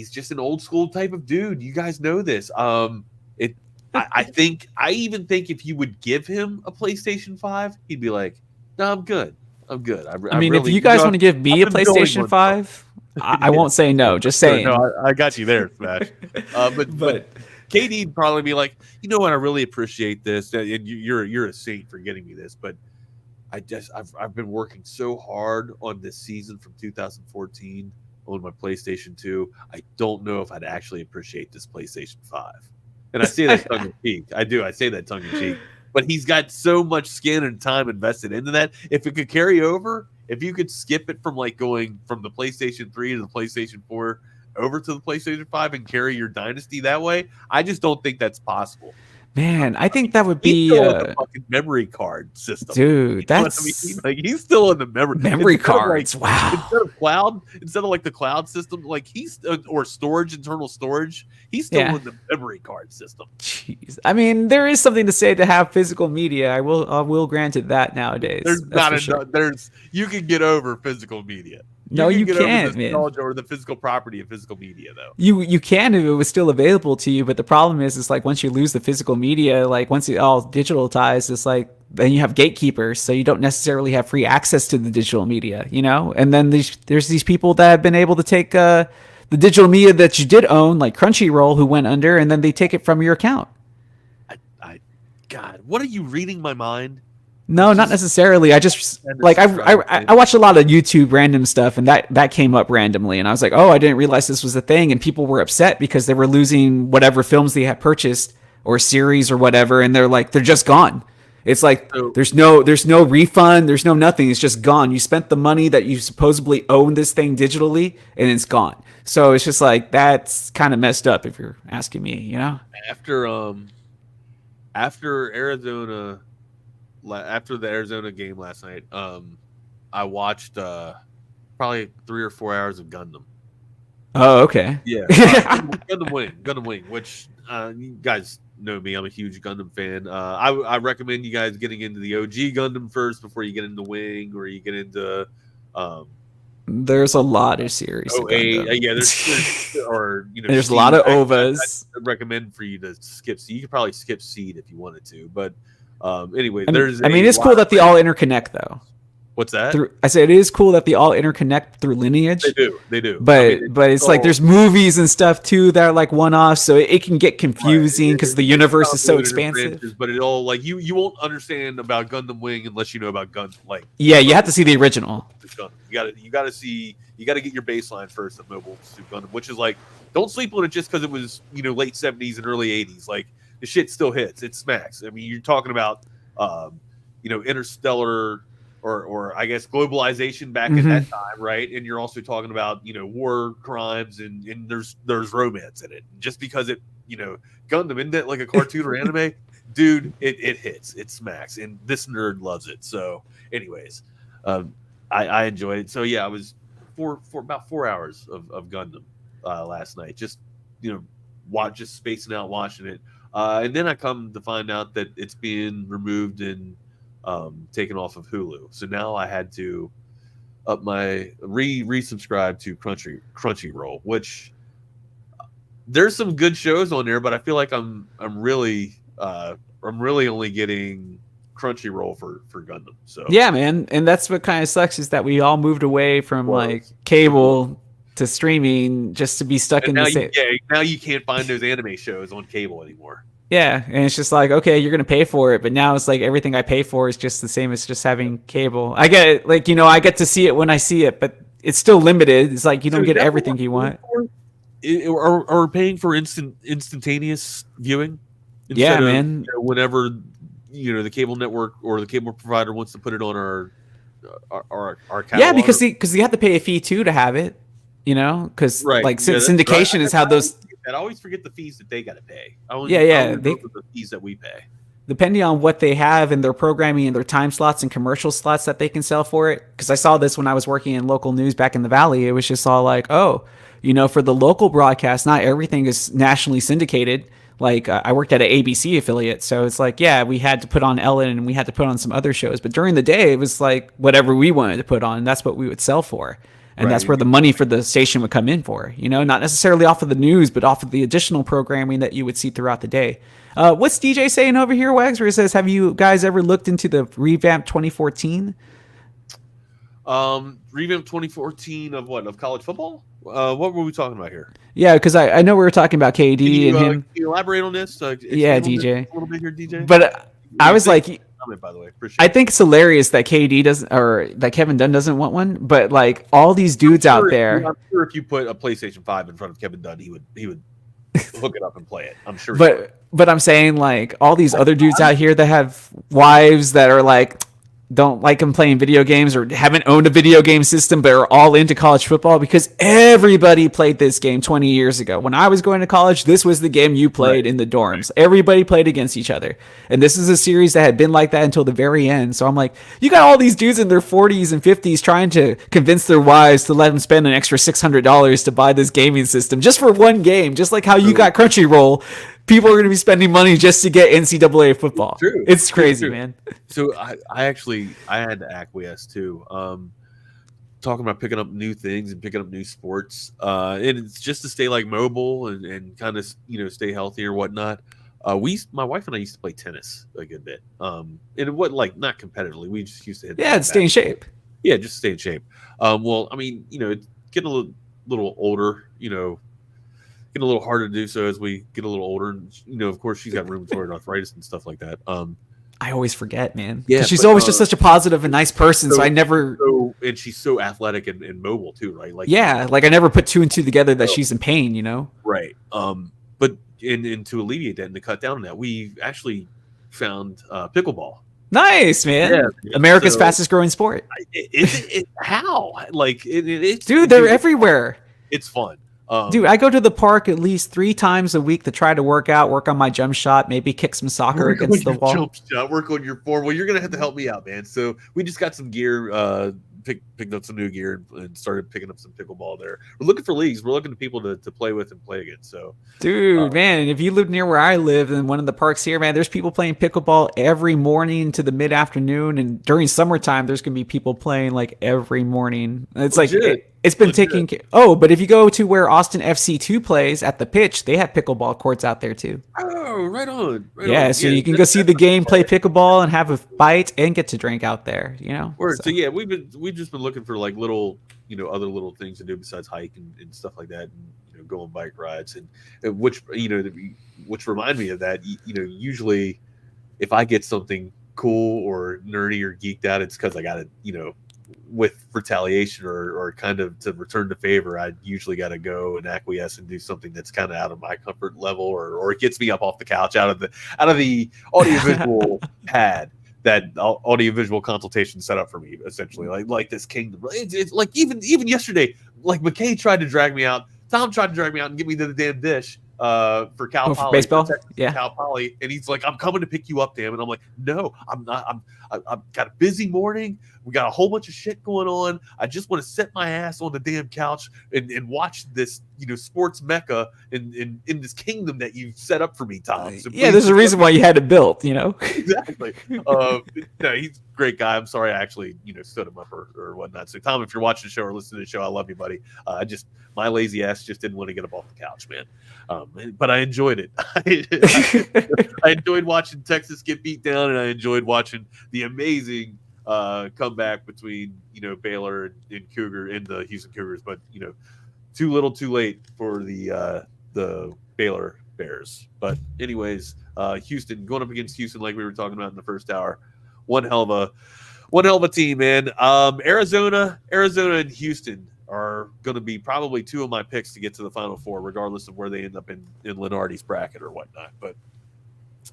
just an old school type of dude. You guys know this. I even think if you would give him a PlayStation 5, he'd be like, no, I'm good. I'm good. I mean, if you guys want to give me a PlayStation 5, I won't say no. Just saying. No, I got you there, Smash. But KD'd probably be like, you know what? I really appreciate this, and you're a saint for getting me this. But I've been working so hard on this season from 2014 on my PlayStation 2. I don't know if I'd actually appreciate this PlayStation 5. And I say that tongue in cheek. I do. I say that tongue in cheek. But he's got so much skin and time invested into that. If it could carry over, if you could skip it from like going from the PlayStation 3 to the PlayStation 4 over to the PlayStation 5 and carry your dynasty that way, I just don't think that's possible. Man, I think that would be the fucking memory card system, dude. That's like he's still in the memory cards. Wow. Instead of like the cloud system, like he's or internal storage, he's still in the memory card system. Jeez, I mean, there is something to say to have physical media. I will grant it that nowadays. You can get over physical media. You can't, man. Or the physical property of physical media, though. You can if it was still available to you, but the problem is like once you lose the physical media, like once it all digitalized, it's like then you have gatekeepers, so you don't necessarily have free access to the digital media, you know. And then there's these people that have been able to take the digital media that you did own, like Crunchyroll, who went under, and then they take it from your account. God, what are you reading my mind? No, not necessarily. I just like I watched a lot of YouTube random stuff, and that came up randomly, and I was like, oh, I didn't realize this was a thing, and people were upset because they were losing whatever films they had purchased or series or whatever, and they're just gone. It's like there's no refund, there's no nothing. It's just gone. You spent the money that you supposedly own this thing digitally, and it's gone. So it's just like that's kind of messed up if you're asking me, you know. After Arizona. After the Arizona game last night, I watched probably 3 or 4 hours of Gundam. Oh, okay. Yeah, Gundam Wing, which you guys know me. I'm a huge Gundam fan. I recommend you guys getting into the OG Gundam first before you get into Wing or you get into. There's a lot of series. There's a lot of OVAs. I recommend for you to skip. So you could probably skip Seed if you wanted to, but. Anyway, it's cool that they all interconnect, though. What's that? I said it is cool that they all interconnect through lineage. They do. But it's like there's movies and stuff too that are like one-offs, so it can get confusing because the universe is so expansive. But it all like you won't understand about Gundam Wing unless you know about Gundam. Like you have to see the original. You got to get your baseline first of Mobile Suit Gundam, which is like don't sleep on it just because it was late 70s and early 80s. Like the shit still hits. It smacks. I mean, you're talking about, interstellar or I guess globalization back at that time, right? And you're also talking about, war crimes and there's romance in it. Just because it, Gundam, isn't that like a cartoon or anime? Dude, it hits. It smacks. And this nerd loves it. So, anyways, I enjoyed it. So, yeah, I was for about 4 hours of Gundam last night. Just, just spacing out watching it. And then I come to find out that it's being removed and taken off of Hulu. So now I had to up my resubscribe to Crunchyroll, which there's some good shows on there, but I feel like I'm really only getting Crunchyroll for Gundam. So yeah, man, and that's what kind of sucks is that we all moved away from like cable to streaming just to be stuck in the same. Now you can't find those anime shows on cable anymore. Yeah, and it's just like, okay, you're gonna pay for it, but now it's like everything I pay for is just the same as just having cable. I get it, like I get to see it when I see it, but it's still limited. It's like you don't get everything you want. Or paying for instantaneous viewing. Yeah, man. Whenever the cable network or the cable provider wants to put it on our catalog. Yeah, because you have to pay a fee too to have it. Because syndication is how those. I always forget the fees that they got to pay. The fees that we pay. Depending on what they have in their programming and their time slots and commercial slots that they can sell for it. Because I saw this when I was working in local news back in the Valley. It was just all like, for the local broadcast, not everything is nationally syndicated. Like I worked at an ABC affiliate, so it's like, we had to put on Ellen and we had to put on some other shows. But during the day, it was like whatever we wanted to put on. That's what we would sell for. And that's where the money for the station would come in for, not necessarily off of the news, but off of the additional programming that you would see throughout the day. What's DJ saying over here, Wags, where he says, have you guys ever looked into the revamped 2014? Revamp 2014 of college football. What were we talking about here? Yeah, because I know we were talking about KD and him. Can you elaborate on this? Yeah, DJ. A little bit here, DJ. But I was like, comment, by the way, I think it's hilarious that KD doesn't, or that Kevin Dunn doesn't want one. But like all these dudes out there, I'm sure if you put a PlayStation 5 in front of Kevin Dunn, he would hook it up and play it. I'm sure. But I'm saying like all these other dudes out here that have wives that are like don't like them playing video games or haven't owned a video game system but are all into college football because everybody played this game 20 years ago. When I was going to college, this was the game you played in the dorms. Everybody played against each other. And this is a series that had been like that until the very end. So I'm like, you got all these dudes in their 40s and 50s trying to convince their wives to let them spend an extra $600 to buy this gaming system just for one game, just like how you got Crunchyroll. People are going to be spending money just to get NCAA football. It's crazy, man. So I had to acquiesce too. Talking about picking up new things and picking up new sports, and it's just to stay like mobile and kind of stay healthy or whatnot. My wife and I used to play tennis a good bit. And it wasn't like not competitively. We just used to hit stay in shape. Yeah, just stay in shape. Well, I mean, it's getting a little older. Getting a little harder to do so as we get a little older. And, of course, she's got rheumatoid arthritis and stuff like that. I always forget, man. Yeah, she's always just such a positive and nice person. So I never. And she's so athletic and mobile too, right? Like I never put two and two together that she's in pain. Right. But and to alleviate that and to cut down on that, we actually found pickleball. Nice, man. Yeah, America's fastest growing sport. How? Dude, they're everywhere. It's fun. Dude, I go to the park at least 3 times a week to try to work on my jump shot, maybe kick some soccer against the wall. Jump shot, work on your form. Well, you're gonna have to help me out, man. So we just got some gear, picked up some new gear and started picking up some pickleball there. We're looking for leagues. We're looking to people to play with and play against. So, dude, man, if you live near where I live in one of the parks here, man, there's people playing pickleball every morning to the mid afternoon, and during summertime, there's gonna be people playing like every morning. It's legit. Like it's been taking. But if you go to where Austin FC2 plays at the pitch, they have pickleball courts out there too. Oh, right on. So you can go see the game, play pickleball, and have a bite and get to drink out there. So yeah, we've just been looking for like little, other little things to do besides hike and stuff like that, and go on bike rides and which remind me of that. Usually, if I get something cool or nerdy or geeked out, it's because I got it, with retaliation or kind of to return the favor, I usually got to go and acquiesce and do something that's kind of out of my comfort level, or it gets me up off the couch out of the audiovisual pad that audiovisual consultation set up for me, essentially, like this kingdom. It's like even yesterday, like McKay tried to drag me out. Tom tried to drag me out and get me to the damn dish for Cal Poly, for baseball, Cal Poly, and he's like, "I'm coming to pick you up, damn." And I'm like, "No, I'm not. I've got a busy morning. We got a whole bunch of shit going on. I just want to sit my ass on the damn couch and watch this, sports mecca in this kingdom that you set up for me, Tom." So there's a reason why you had it built, Exactly. No, he's a great guy. I'm sorry I actually, stood him up or whatnot. So Tom, if you're watching the show or listening to the show, I love you, buddy. My lazy ass just didn't want to get up off the couch, man. But I enjoyed it. I enjoyed watching Texas get beat down, and I enjoyed watching the amazing comeback between Baylor and Cougar in the Houston Cougars, but too little, too late for the Baylor Bears. But anyways, Houston going up against Houston, like we were talking about in the first hour. One hell of a team, man. Arizona, and Houston are going to be probably 2 of my picks to get to the Final Four, regardless of where they end up in Lenardi's bracket or whatnot. But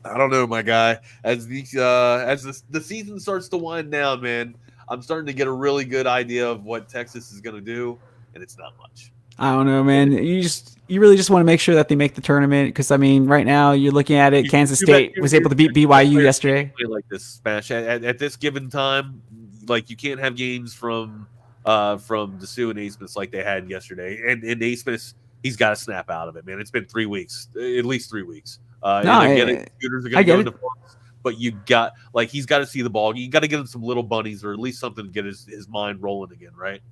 I don't know, my guy. As the season starts to wind down, man, I'm starting to get a really good idea of what Texas is going to do, and it's not much. I don't know, man. You really just want to make sure that they make the tournament, because I mean, right now you're looking at it. Kansas State was able to beat BYU yesterday. Like this smash at this given time, like you can't have games from Dessou and Naismith like they had yesterday. And Naismith, he's got to snap out of it, man. It's been 3 weeks, at least 3 weeks. I get it. Shooters are going to go into focus, but he's got to see the ball. You got to get him some little bunnies or at least something to get his mind rolling again, right?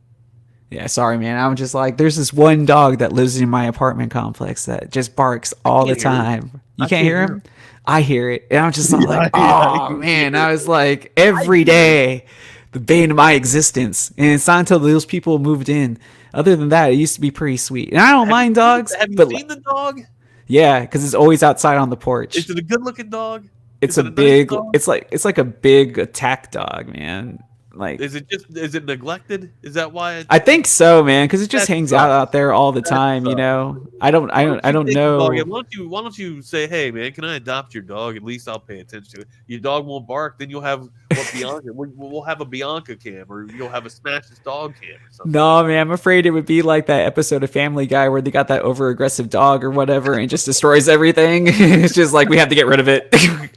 Yeah, sorry, man. I'm just like, there's this one dog that lives in my apartment complex that just barks all the time. You can't hear him? I hear it. And I'm just like, man. I was like, every day the bane of my existence. And it's not until those people moved in. Other than that, it used to be pretty sweet. And I don't mind dogs. Have you seen the dog? Yeah, because it's always outside on the porch. Is it a good-looking dog? It's a big. It's like a big attack dog, man. Like, is it neglected? Is that why? I think so, man, because it just hangs out there all the time. You know, I don't know. Why don't you say, hey, man, can I adopt your dog? At least I'll pay attention to it. Your dog won't bark, then you'll have Bianca. We'll have a Bianca cam, or you'll have a Smash This Dog cam or something. No, man, I'm afraid it would be like that episode of Family Guy where they got that over aggressive dog or whatever, and it just destroys everything. It's just like we have to get rid of it.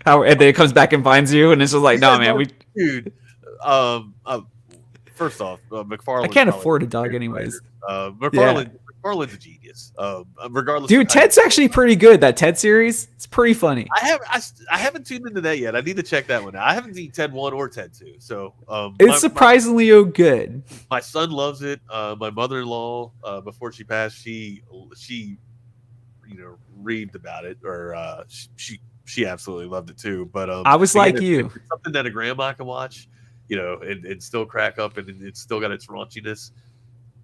And then it comes back and finds you, and it's just like, no, man, dude. First off, McFarlane. I can't afford a dog, anyways. McFarlane's a genius. Regardless, dude, Ted's actually pretty good. That Ted series, it's pretty funny. I haven't tuned into that yet. I need to check that one out. I haven't seen Ted 1 or Ted 2, so it's surprisingly good. My son loves it. My mother-in-law, before she passed, she read about it, or she absolutely loved it too. But I was again, like you, it's something that a grandma can watch, and still crack up, and it's still got its raunchiness.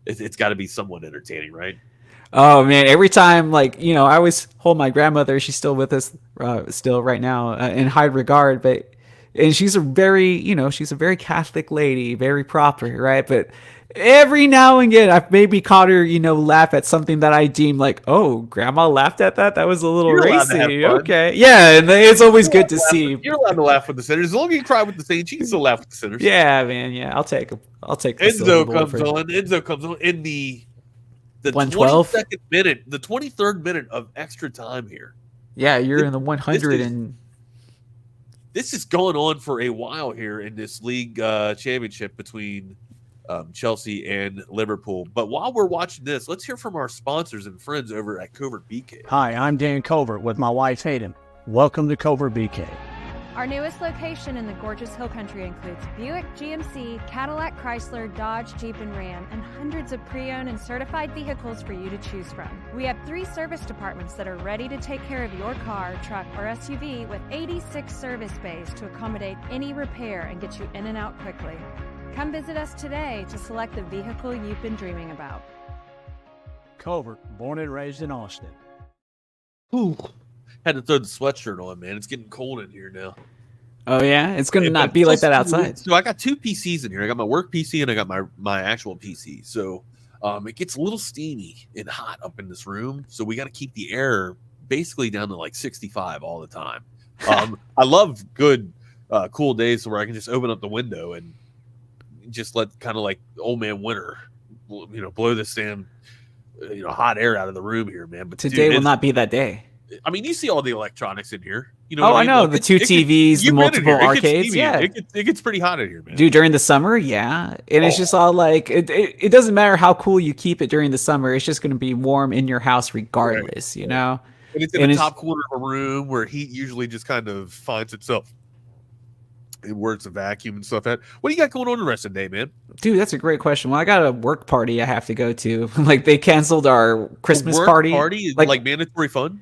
It's got to be somewhat entertaining, right? Oh man, every time, I always hold my grandmother. She's still with us, still right now, in high regard. And she's a very, she's a very Catholic lady, very proper, right? But every now and again, I've maybe caught her, laugh at something that I deem like, oh, grandma laughed at that. That was a little racy. Okay, yeah, and it's always good to see. You're allowed to laugh with the sinners as long as you cry with the saints. You can still laugh with the sinners. Yeah, man. Yeah, I'll take. Enzo comes on in the 22nd minute, the 23rd minute of extra time here. Yeah, you're in the 100 and. This is going on for a while here in this league championship between Chelsea and Liverpool. But while we're watching this, let's hear from our sponsors and friends over at Covert BK. Hi, I'm Dan Covert with my wife Hayden. Welcome to Covert BK. Our newest location in the gorgeous Hill Country includes Buick, GMC, Cadillac, Chrysler, Dodge, Jeep, and Ram, and hundreds of pre-owned and certified vehicles for you to choose from. We have 3 service departments that are ready to take care of your car, truck, or SUV with 86 service bays to accommodate any repair and get you in and out quickly. Come visit us today to select the vehicle you've been dreaming about. Covert, born and raised in Austin. Ooh. Had to throw the sweatshirt on, man. It's getting cold in here now. Oh yeah, it's gonna not be like that outside. So I got 2 PCs in here. I got my work PC and I got my actual PC. So it gets a little steamy and hot up in this room. So we got to keep the air basically down to like 65 all the time. I love good cool days where I can just open up the window and just let kind of like old man winter, blow this damn hot air out of the room here, man. But today will not be that day. I mean, you see all the electronics in here. I know. The 2 TVs, the multiple arcades. Yeah. It gets pretty hot in here, man. Dude, during the summer, yeah. And it's just all like, it doesn't matter how cool you keep it during the summer. It's just going to be warm in your house regardless, And it's in the top corner of a room where heat usually just kind of finds itself where it's a vacuum and stuff. What do you got going on the rest of the day, man? Dude, that's a great question. Well, I got a work party I have to go to. Like, they canceled our Christmas party. Like mandatory fun?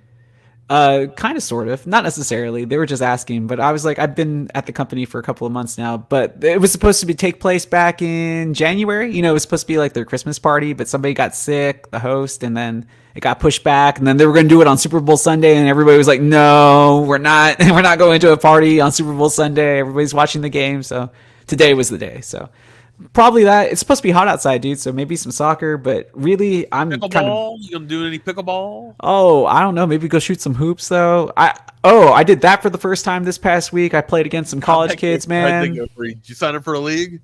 Kind of, sort of, not necessarily. They were just asking, but I was like, I've been at the company for a couple of months now, but it was supposed to take place back in January. It was supposed to be like their Christmas party, but somebody got sick, the host, and then it got pushed back, and then they were going to do it on Super Bowl Sunday, and everybody was like, no, we're not going to a party on Super Bowl Sunday. Everybody's watching the game. So today was the day. So probably that. It's supposed to be hot outside, dude. So maybe some soccer, but really, I'm pickleball? kind of. You gonna do any pickleball? Oh, I don't know. Maybe go shoot some hoops though. I did that for the first time this past week. I played against some college kids, man. Did you sign up for a league?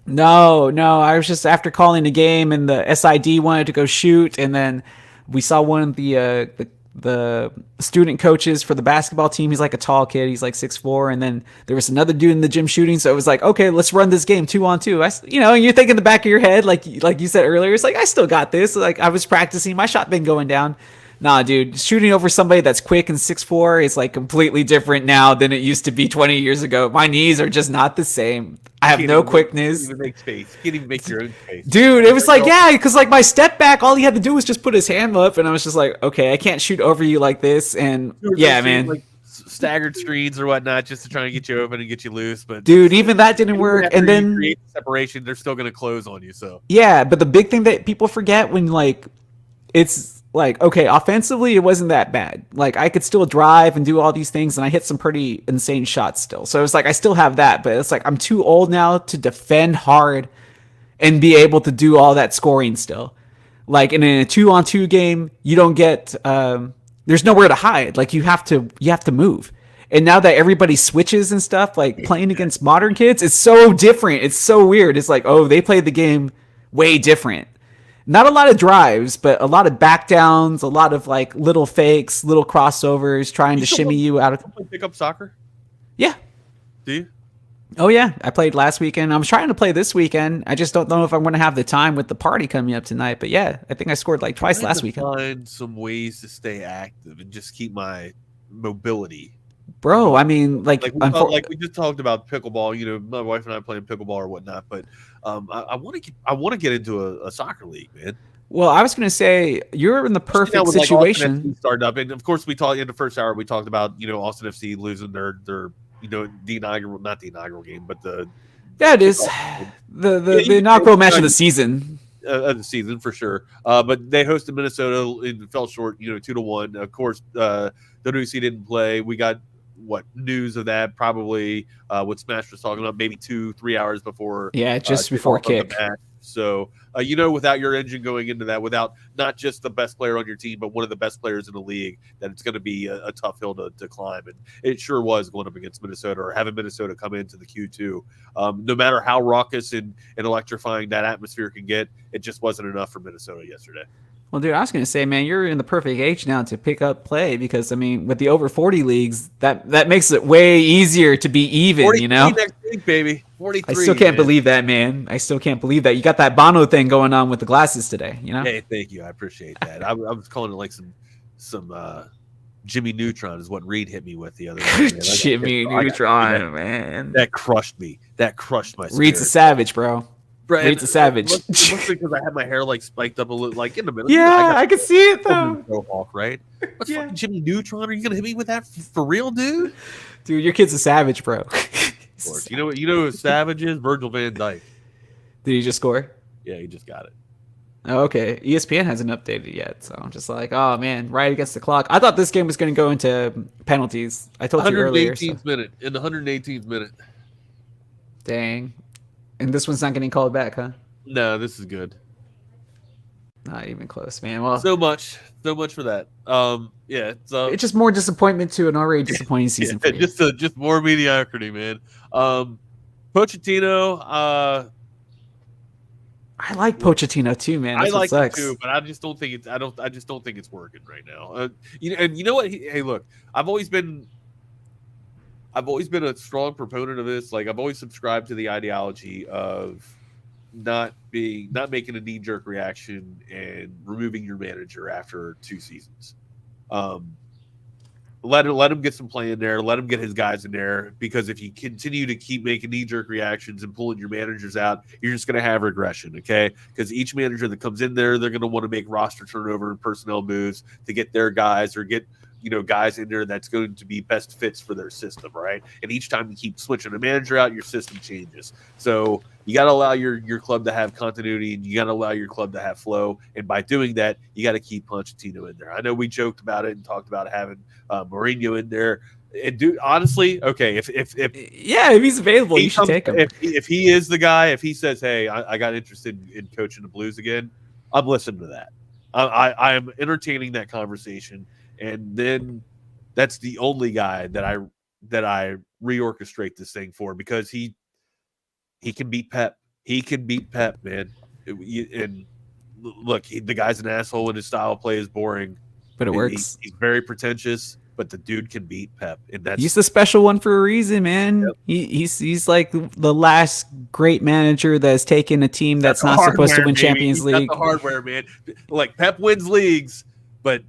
No. I was just after calling the game, and the SID wanted to go shoot, and then we saw one of the student coaches for the basketball team. He's like a tall kid. He's like 6'4", and then there was another dude in the gym shooting. So it was like, okay, let's run this game 2-on-2. And you're thinking in the back of your head, like you said earlier, it's like, I still got this. Like, I was practicing, my shot been going down. Nah, dude, shooting over somebody that's quick and 6'4" is like completely different now than it used to be 20 years ago. My knees are just not the same. I have no quickness. You can't even make space. You can't even make your own space. Dude, it was like, yeah, because like my step back, all he had to do was just put his hand up, and I was just like, okay, I can't shoot over you like this. And yeah, man. Like staggered screens or whatnot just to try and get you open and get you loose. But dude, even that didn't work. And then create the separation, they're still going to close on you. So yeah, but the big thing that people forget when like it's like, okay, offensively it wasn't that bad. Like I could still drive and do all these things, and I hit some pretty insane shots still. So it's like I still have that, but it's like I'm too old now to defend hard and be able to do all that scoring still. Like in a 2-on-2 game, you don't get there's nowhere to hide. Like you have to move. And now that everybody switches and stuff, like playing against modern kids, it's so different. It's so weird. It's like, oh, they played the game way different. Not a lot of drives, but a lot of back downs, a lot of like little fakes, little crossovers, trying to shimmy you out of. Pick up soccer? Yeah. Do you? Oh yeah, I played last weekend. I'm trying to play this weekend. I just don't know if I'm going to have the time with the party coming up tonight. But yeah, I think I scored like twice last weekend. Find some ways to stay active and just keep my mobility. Bro, I mean, like we just talked about pickleball. You know, my wife and I playing pickleball or whatnot. But I want to get into a soccer league, man. Well, I was going to say you're in the perfect situation. Like started up, and of course, we talked in the first hour. We talked about Austin FC losing their not the inaugural game, but it is the inaugural match of the season. For sure. But they hosted Minnesota and fell short, 2-1. Of course, WC didn't play. We got news of that probably what Smash was talking about maybe 2-3 hours before. Yeah, just before kick. So, without your engine going into that, without not just the best player on your team, but one of the best players in the league, that it's going to be a tough hill to climb. And it sure was going up against Minnesota or having Minnesota come into the Q2. No matter how raucous and electrifying that atmosphere can get, it just wasn't enough for Minnesota yesterday. Well, dude, I was going to say, man, you're in the perfect age now to pick up play because, I mean, with the over 40 leagues, that makes it way easier to be even, 43 next week, baby. 43. I still can't believe that, man. I still can't believe that. You got that Bono thing going on with the glasses today, Hey, thank you. I appreciate that. I was calling it like some Jimmy Neutron is what Reed hit me with the other day. Jimmy Neutron, man. That crushed me. That crushed my spirit. Reed's a savage, bro. Right, Reed's a savage. Mostly because I had my hair like spiked up a little, like in the middle. Yeah, I can see it though. Mohawk, right? What's fucking Jimmy Neutron? Are you gonna hit me with that for real, dude? Dude, your kid's a savage, bro. Of course. You know who Savage is? Virgil van Dijk. Did he just score? Yeah, he just got it. Oh, okay. ESPN hasn't updated yet, so I'm just like, oh man, right against the clock. I thought this game was going to go into penalties. I told you earlier. 118th minute. In the 118th minute. Dang. And this one's not getting called back, huh? No, this is good. Not even close, man. Well, so much for that. It's just more disappointment to an already disappointing season. For you. Just more mediocrity, man. Pochettino. I like Pochettino too, man. That's I like him too, but I just don't think it's. I just don't think it's working right now. And you know what? Hey, look, I've always been a strong proponent of this. Like I've always subscribed to the ideology of not making a knee-jerk reaction and removing your manager after 2 seasons. Let him get some play in there. Let him get his guys in there, because if you continue to keep making knee-jerk reactions and pulling your managers out, you're just going to have regression, okay? Because each manager that comes in there, they're going to want to make roster turnover and personnel moves to get their guys or get guys in there that's going to be best fits for their system, right? And each time you keep switching a manager out, your system changes. So you got to allow your club to have continuity, and you got to allow your club to have flow. And by doing that, you got to keep Pochettino in there. I know we joked about it and talked about having Mourinho in there. And dude, honestly, okay, if he's available, you should take him. If he is the guy, if he says, "Hey, I got interested in coaching the Blues again," I'm listening to that. I am entertaining that conversation. And then that's the only guy that I reorchestrate this thing for, because he can beat Pep. He can beat Pep, man. And look, the guy's an asshole, and his style of play is boring. But it works. He's very pretentious, but the dude can beat Pep, and he's the special one for a reason, man. Yep. He's like the last great manager that's taken a team that's not supposed to win Champions League. Got the hardware, man. Like Pep wins leagues, but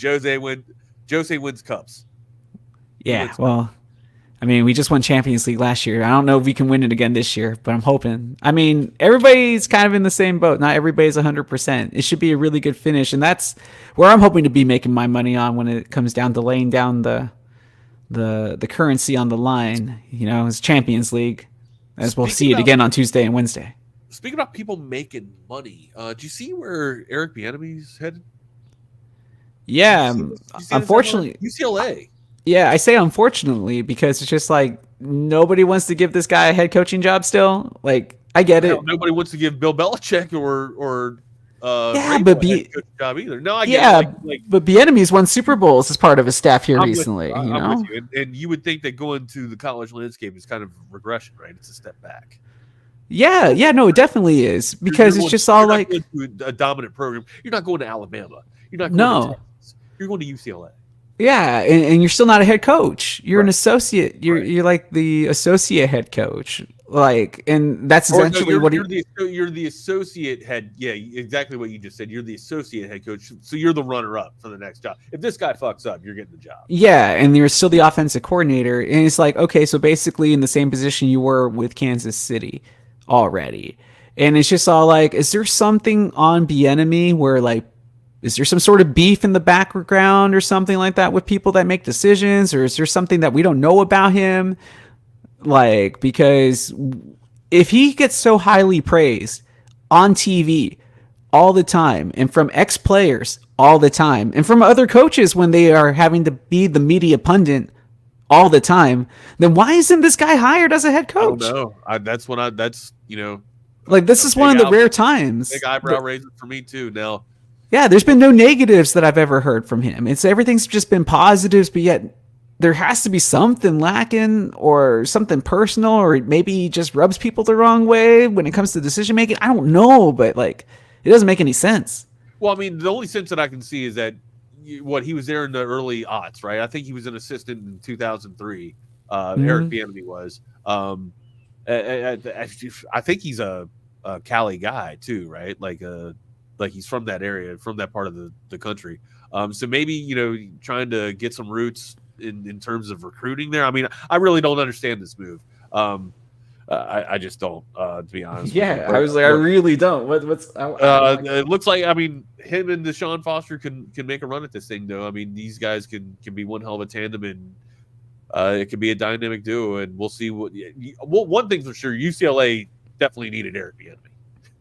Jose wins cups. Yeah, well, I mean, we just won Champions League last year. I don't know if we can win it again this year, but I'm hoping. I mean, everybody's kind of in the same boat. Not everybody's 100%. It should be a really good finish, and that's where I'm hoping to be making my money on when it comes down to laying down the the currency on the line. It's Champions League, as we'll see it Speaking again on Tuesday and Wednesday. Speaking about people making money, do you see where Eric Bieniemy's headed? Yeah, unfortunately, UCLA. Yeah, I say unfortunately because it's just like nobody wants to give this guy a head coaching job still. Like, I get it. Nobody wants to give Bill Belichick or yeah, but a head coach job either. No, I get yeah, it. but Bieniemy's won Super Bowls as part of his staff here I'm recently. I'm with you. And you would think that going to the college landscape is kind of regression, right? It's a step back. Yeah, no, it definitely is because it's just all like a dominant program. You're not going to Alabama. You're not going to Texas. You're going to UCLA. Yeah, and you're still not a head coach. You're an associate. You're like the associate head coach. Like, and that's essentially you're the associate head. Yeah, exactly what you just said. You're the associate head coach. So you're the runner up for the next job. If this guy fucks up, you're getting the job. Yeah, and you're still the offensive coordinator. And it's like, okay, so basically in the same position you were with Kansas City already. And it's just all like, is there something on Bieniemy where like, is there some sort of beef in the background or something like that with people that make decisions? Or is there something that we don't know about him? Like, because if he gets so highly praised on TV all the time and from ex-players all the time and from other coaches when they are having to be the media pundit all the time, then why isn't this guy hired as a head coach? I don't know. That's like, this is one of the rare times. Big eyebrow raiser for me too. Now, yeah, there's been no negatives that I've ever heard from him. Everything's just been positives, but yet there has to be something lacking or something personal, or maybe he just rubs people the wrong way when it comes to decision making. I don't know, but like, it doesn't make any sense. Well, I mean, the only sense that I can see is that he was there in the early aughts, right? I think he was an assistant in 2003. Eric Bieniemy was. I think he's a Cali guy too, right? Like he's from that area, from that part of the country. So maybe, trying to get some roots in terms of recruiting there. I mean, I really don't understand this move. I just don't, to be honest. Yeah, I was like, I really don't. It looks like, I mean, him and Deshaun Foster can make a run at this thing, though. I mean, these guys can be one hell of a tandem, and it could be a dynamic duo, and we'll see one thing's for sure, UCLA definitely needed Eric Bieniemy.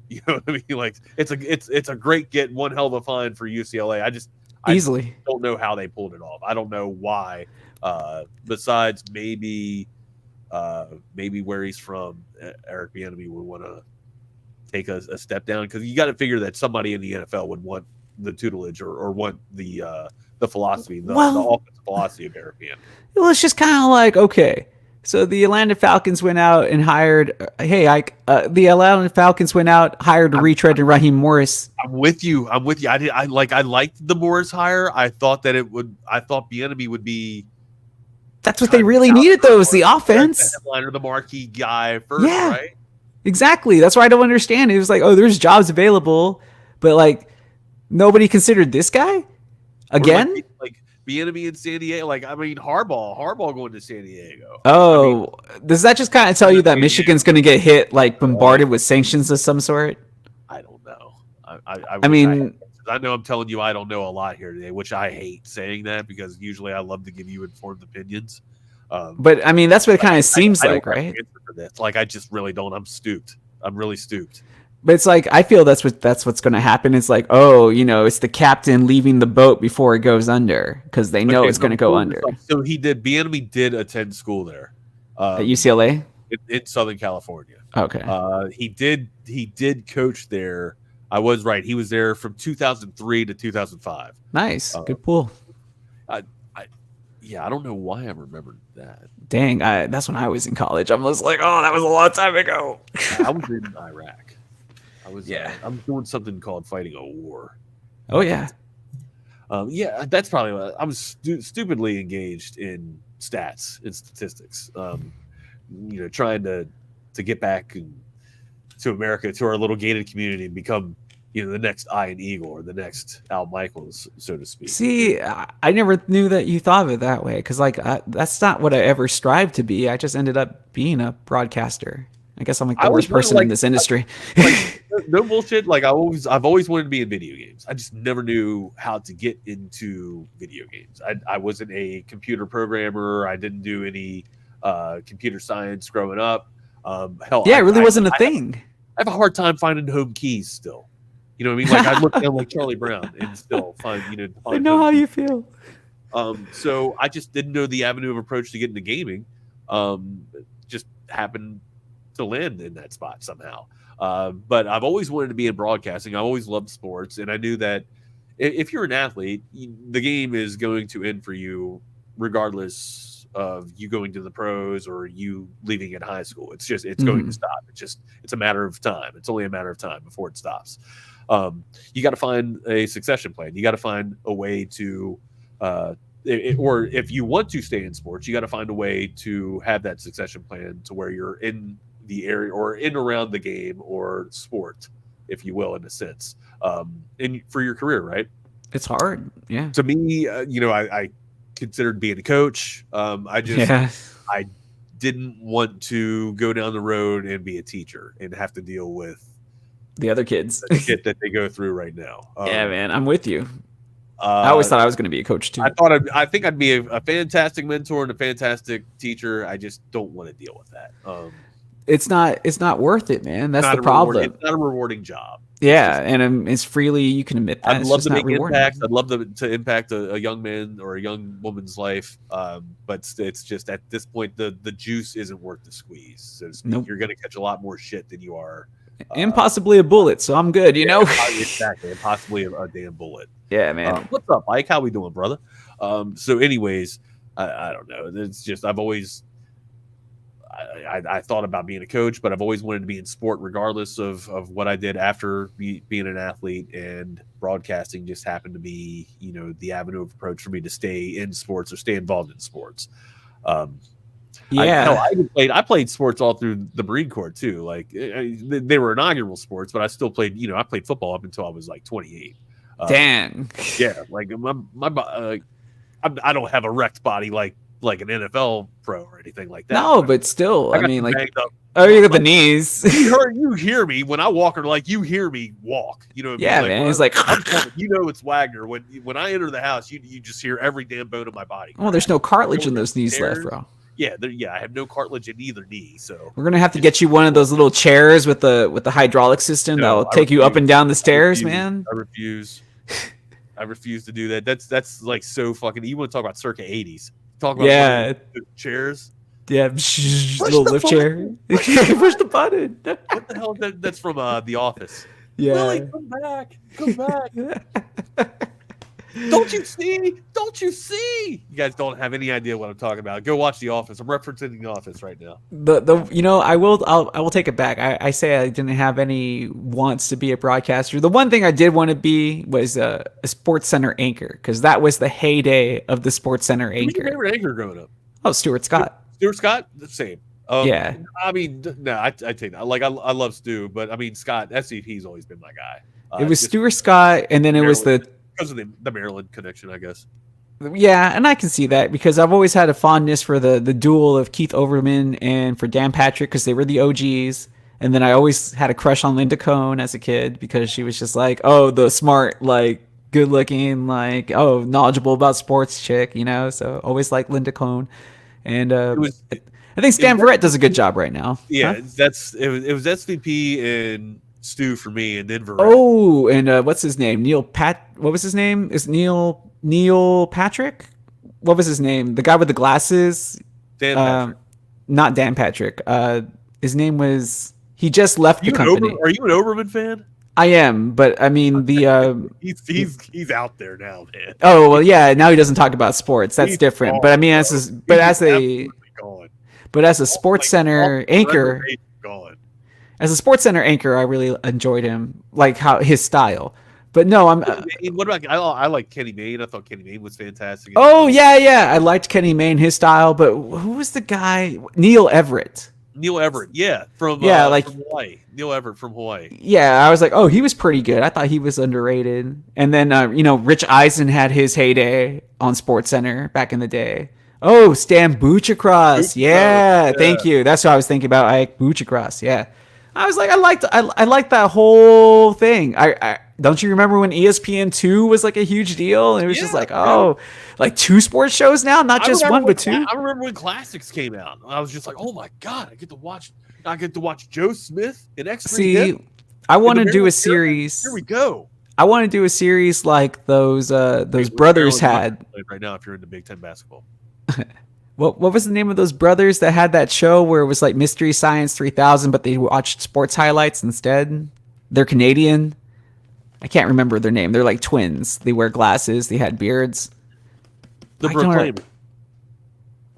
You know what I mean? Like, it's a great get, one hell of a find for UCLA. I don't know how they pulled it off. I don't know why. Besides maybe where he's from, Eric Bieniemy would want to take a step down, because you got to figure that somebody in the NFL would want the tutelage or want the philosophy, the offensive philosophy of Eric Bieniemy. Well, it's just kind of like, okay, so the Atlanta Falcons went out and hired. The Atlanta Falcons went out, hired a retread and Raheem Morris. I'm with you. I liked the Morris hire. I thought Bieniemy would be. That's what they really needed, though, is the offense. The headliner, the marquee guy first, right? Exactly. That's why I don't understand. It was like, oh, there's jobs available, but like nobody considered this guy again. Like Bieniemy in San Diego. Like, I mean, Harbaugh going to San Diego. Oh, does that just kind of tell you that Michigan's going to get hit, like bombarded with sanctions of some sort? I don't know. I know I'm telling you I don't know a lot here today, which I hate saying that, because usually I love to give you informed opinions. But I mean, that's what it kind of seems like, right? For this. Like, I just really don't. I'm stooped. I'm really stooped. But it's like, I feel that's what's going to happen. It's like, oh, it's the captain leaving the boat before it goes under, because they know it's going to go under. So Bieniemy did attend school there at UCLA in Southern California. Okay. He did coach there. I was right. He was there from 2003 to 2005. Nice. Good pool. I don't know why I remembered that. Dang, that's when I was in college. I'm just like, oh, that was a long time ago. I was in Iraq. I'm doing something called fighting a war. Oh yeah. That's probably what I was stupidly engaged in stats and statistics. Trying to get back to America, to our little gated community, and become the next Iron Eagle or the next Al Michaels, so to speak. See, I never knew that you thought of it that way, because like that's not what I ever strived to be. I just ended up being a broadcaster. I guess I'm like the worst person in this industry. No bullshit. Like I've always wanted to be in video games. I just never knew how to get into video games. I wasn't a computer programmer. I didn't do any computer science growing up. Hell, yeah, it really wasn't a thing. I have a hard time finding home keys still. You know what I mean? Like I look down like Charlie Brown and still find, I know how you feel. So I just didn't know the avenue of approach to get into gaming. Just happened to land in that spot somehow. But I've always wanted to be in broadcasting. I've always loved sports, and I knew that if you're an athlete, the game is going to end for you regardless of you going to the pros or you leaving in high school. It's going to stop. It's a matter of time. It's only a matter of time before it stops. You got to find a succession plan. You got to find a way to or if you want to stay in sports, you got to find a way to have that succession plan to where you're in the area or in around the game or sport, if you will, in a sense, and for your career, right? It's hard. Yeah. To me, I considered being a coach. I didn't want to go down the road and be a teacher and have to deal with the other kids the shit that they go through right now. Yeah, man, I'm with you. I always thought I was going to be a coach too. I think I'd be a fantastic mentor and a fantastic teacher. I just don't want to deal with that. It's not worth it, man. That's the problem. It's not a rewarding job. Yeah, and it's freely, you can admit that. I'd love to make impacts. I'd love to impact a young man or a young woman's life. But it's just at this point, the juice isn't worth the squeeze. So to speak. Nope. You're going to catch a lot more shit than you are. And possibly a bullet, so I'm good, you know? Exactly, and possibly a damn bullet. Yeah, man. What's up, Mike? How we doing, brother? So anyways, I don't know. It's just I've always I thought about being a coach, but I've always wanted to be in sport regardless of what I did after being an athlete, and broadcasting just happened to be, the avenue of approach for me to stay in sports or stay involved in sports. I played sports all through the Marine Corps too. Like they were inaugural sports, but I still played. I played football up until I was like 28. Dang. Yeah, like I don't have a wrecked body like an NFL pro or anything like that. No, but still, I mean, like, up. You got the knees. You hear me when I walk, or like you hear me walk. You know what I mean? Yeah, man. It's like it's Wagner. When I enter the house, you just hear every damn bone in my body. Well, there's no cartilage in those knees left, bro. Yeah, I have no cartilage in either knee, so we're gonna have to get you one of those little chairs with the hydraulic system that will take you up and down the stairs, man. I refuse. I refuse to do that. That's like so fucking. You want to talk about circa 80s? Talk about chairs. Yeah, little lift chair. Push the button. What the hell? That's from The Office. Yeah. Lily, come back. Don't you see? You guys don't have any idea what I'm talking about. Go watch The Office. I'm referencing The Office right now. I will take it back. I say I didn't have any wants to be a broadcaster. The one thing I did want to be was a Sports Center anchor, because that was the heyday of the Sports Center anchor. Who's your favorite anchor growing up? Oh, Stuart Scott. Stuart Scott, the same. Yeah. I mean, no, I take that. Like I love Stu, but I mean Scott, SCP's always been my guy. It was Stuart Scott, and then it was because of the Maryland connection, I guess. Yeah, and I can see that, because I've always had a fondness for the duel of Keith Overman and for Dan Patrick, because they were the OGs. And then I always had a crush on Linda Cohn as a kid, because she was just like, oh, the smart, like, good looking, like, oh, knowledgeable about sports chick, So always liked Linda Cohn. And I think Stan Verrett does a good job right now. Yeah, it was SVP and Stu for me, and then Verrett. Oh, and what's his name? What was his name? Is Neil Patrick? What was his name? The guy with the glasses? Dan Patrick. Not Dan Patrick. His name was. He just left the company. Are you an Oberman fan? I am, but I mean he's out there now, man. Oh well, yeah. Now he doesn't talk about sports. That's different. But I mean, as a Sports Center anchor. As a Sports Center anchor, I really enjoyed him, like how his style. But no, what about? I like Kenny Mayne. I thought Kenny Mayne was fantastic. Oh yeah, I liked Kenny Mayne, his style. But who was the guy? Neil Everett, yeah, from Hawaii. Neil Everett from Hawaii. Yeah, I was like, oh, he was pretty good. I thought he was underrated. And then Rich Eisen had his heyday on Sports Center back in the day. Oh, Stan Buchacross. Yeah, thank you. That's what I was thinking about. Ike Buchacross. Yeah, I was like, I liked that whole thing. I don't you remember when ESPN2 was like a huge deal? And it was just like, oh, like 2 sports shows now, not just one, but 2. I remember when Classics came out. I was just like, oh my god, I get to watch Joe Smith in X3. See, I want to do a series. Here we go. I want to do a series like those brothers had right now. If you're into Big Ten basketball, what was the name of those brothers that had that show where it was like Mystery Science 3000, but they watched sports highlights instead? They're Canadian. I can't remember their name. They're like twins. They wear glasses. They had beards. The Proclaimers.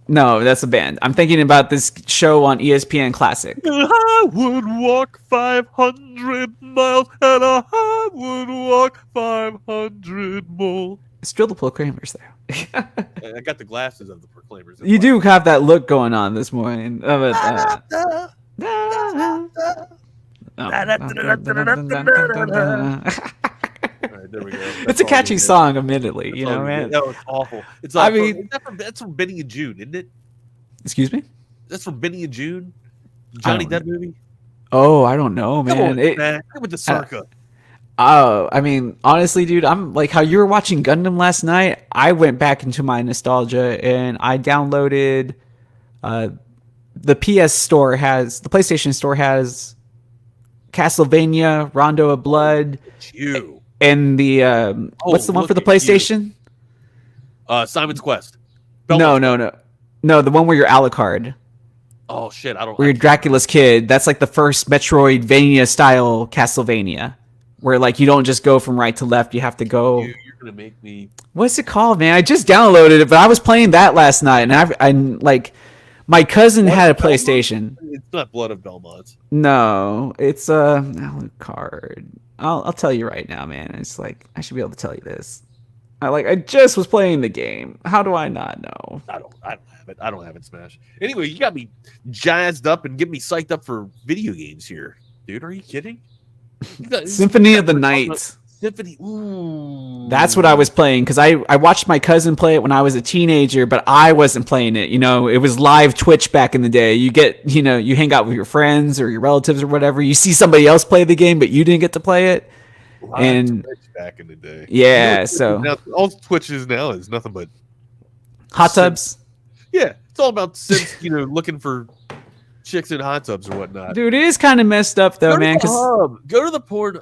No, that's a band. I'm thinking about this show on ESPN Classic. I would walk 500 miles, and I would walk 500 more. It's still the Proclaimers there. I got the glasses of the Proclaimers. You do have that look going on this morning. Right, there we go. It's a catchy song, admittedly. You know, man. No, it's awful. It's that's from Benny and June, isn't it? Excuse me? That's from Benny and June, Johnny Depp movie. Oh, I don't know, man. Come with the circa. I mean, honestly, dude, I'm like how you were watching Gundam last night. I went back into my nostalgia and I downloaded. The PlayStation Store has Castlevania, Rondo of Blood, and the what's the one for the PlayStation? Simon's Quest. No, the one where you're Alucard. Oh shit, where you're Dracula's kid. That's like the first Metroidvania style Castlevania, where like you don't just go from right to left. You have to go. You're gonna make me. What's it called, man? I just downloaded it, but I was playing that last night, and I like. My cousin had a PlayStation. It's not Blood of Belmont. No, it's Alucard. I'll tell you right now, man. It's like I should be able to tell you this. I just was playing the game. How do I not know? I don't have it. I don't have it Smash. Anyway, you got me jazzed up and get me psyched up for video games here, dude. Are you kidding? Symphony of the Night. Symphony. Ooh. That's what I was playing because I watched my cousin play it when I was a teenager, but I wasn't playing it. You know, it was live Twitch back in the day. You hang out with your friends or your relatives or whatever. You see somebody else play the game, but you didn't get to play it. And Twitch back in the day. Yeah, so now, all Twitch is now is nothing but hot tubs. Yeah, it's all about Sims, looking for chicks in hot tubs or whatnot. Dude, it is kind of messed up though, man. Go to the porn.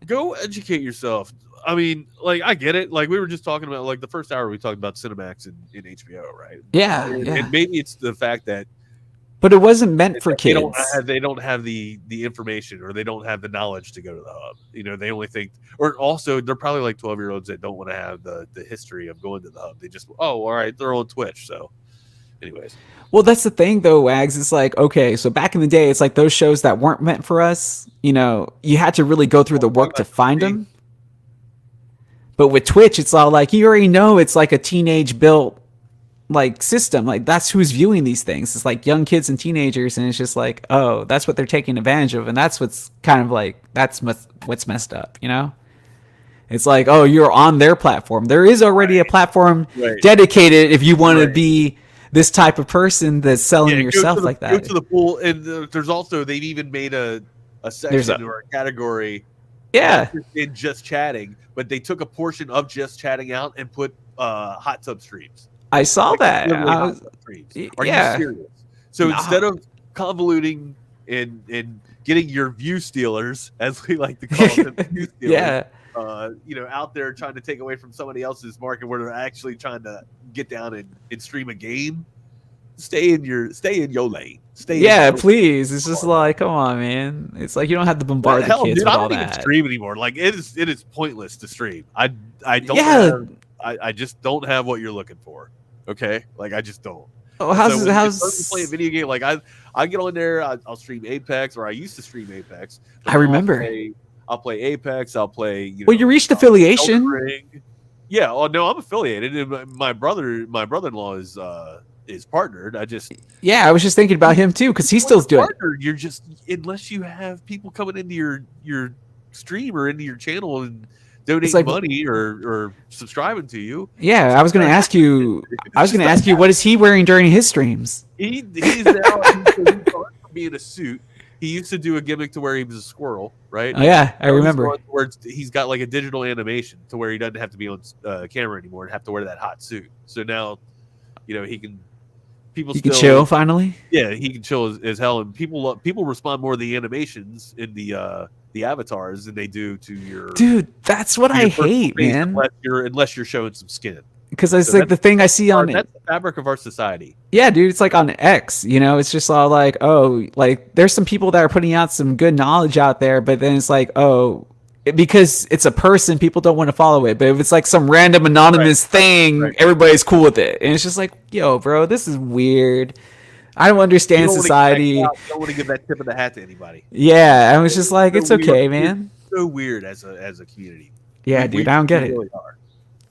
Go educate yourself. I mean, like, I get it. Like, we were just talking about, like, the first hour we talked about Cinemax in HBO, right? Yeah, and maybe it's the fact that. But it wasn't meant for kids. They don't have the information, or they don't have the knowledge to go to the hub. They only think, or also they're probably like 12-year-olds that don't want to have the history of going to the hub. They just, all right, they're on Twitch. So, anyways. Well, that's the thing, though, Wags. It's like, okay, so back in the day, it's like those shows that weren't meant for us, you had to really go through the work to find them. But with Twitch, it's all like, you already know it's like a teenage-built, like, system. Like, that's who's viewing these things. It's like young kids and teenagers, and it's just like, oh, that's what they're taking advantage of. And that's what's kind of like, that's what's messed up, It's like, oh, you're on their platform. There is already a platform dedicated if you want to be this type of person that's selling yourself like that. Go to the pool, and there's also, they've even made a section or a category in just chatting, but they took a portion of just chatting out and put hot tub streams. I saw that. Are you serious? So instead of convoluting and getting your view stealers, as we like to call them, view stealers, out there trying to take away from somebody else's market where they're actually trying to get down and stream a game, stay in your lane. Please. It's just like, come on, man. It's like you don't have to bombard the kids with all that. I don't even stream anymore. Like it is pointless to stream. I don't I just don't have what you're looking for. Okay, like I just don't. Oh, how's play a video game? Like I get on there. I'll stream Apex, or I used to stream Apex. I remember. I'll play Apex. I'll play. You reached affiliation. Yeah. Oh no, I'm affiliated. And my brother-in-law is partnered. I was just thinking about him too because he's still doing. You're just unless you have people coming into your stream or into your channel and donating money or subscribing to you. Yeah, I was going to ask you. What is he wearing during his streams? He's now from being a suit. He used to do a gimmick to where he was a squirrel, right? Oh yeah, I remember. Where he's got like a digital animation to where he doesn't have to be on camera anymore and have to wear that hot suit. So now, he can. He can chill finally. Yeah, he can chill as hell, and people respond more to the animations in the avatars than they do to your. Dude, that's what I hate, man. Unless you're showing some skin. Because it's like the thing I see on that's the fabric of our society. Yeah, dude, it's like on X, it's just all like, oh, like there's some people that are putting out some good knowledge out there, but then it's like, oh, because it's a person, people don't want to follow it. But if it's like some random anonymous thing, everybody's cool with it. And it's just like, yo, bro, this is weird. I don't understand society. You don't want to give that tip of the hat to anybody. Yeah, I was just like, it's okay, man. It's so weird as a community. Yeah, dude, I don't get it. Really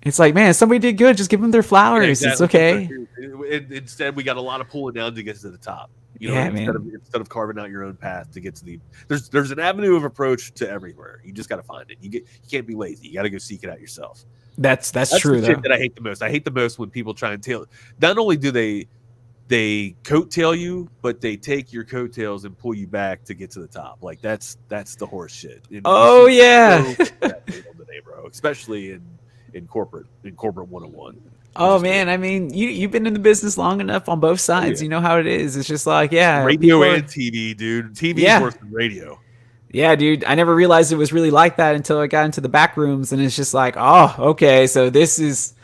it's like, man, somebody did good. Just give them their flowers. Yeah, exactly. It's okay. Instead, we got a lot of pulling down to get to the top. Instead of carving out your own path to get to the. There's an avenue of approach to everywhere. You just got to find it. You can't be lazy. You got to go seek it out yourself. That's true. The shit that I hate the most. I hate the most when people try and tail. Not only do they coattail you, but they take your coattails and pull you back to get to the top. Like that's the horse shit. Oh yeah, today, bro. Especially in corporate 101. Oh man, I mean, you've been in the business long enough on both sides. You know how it is. It's just like, yeah, radio and TV, dude. TV is worse than radio. Yeah, dude. I never realized it was really like that until I got into the back rooms, and it's just like, oh, okay, so it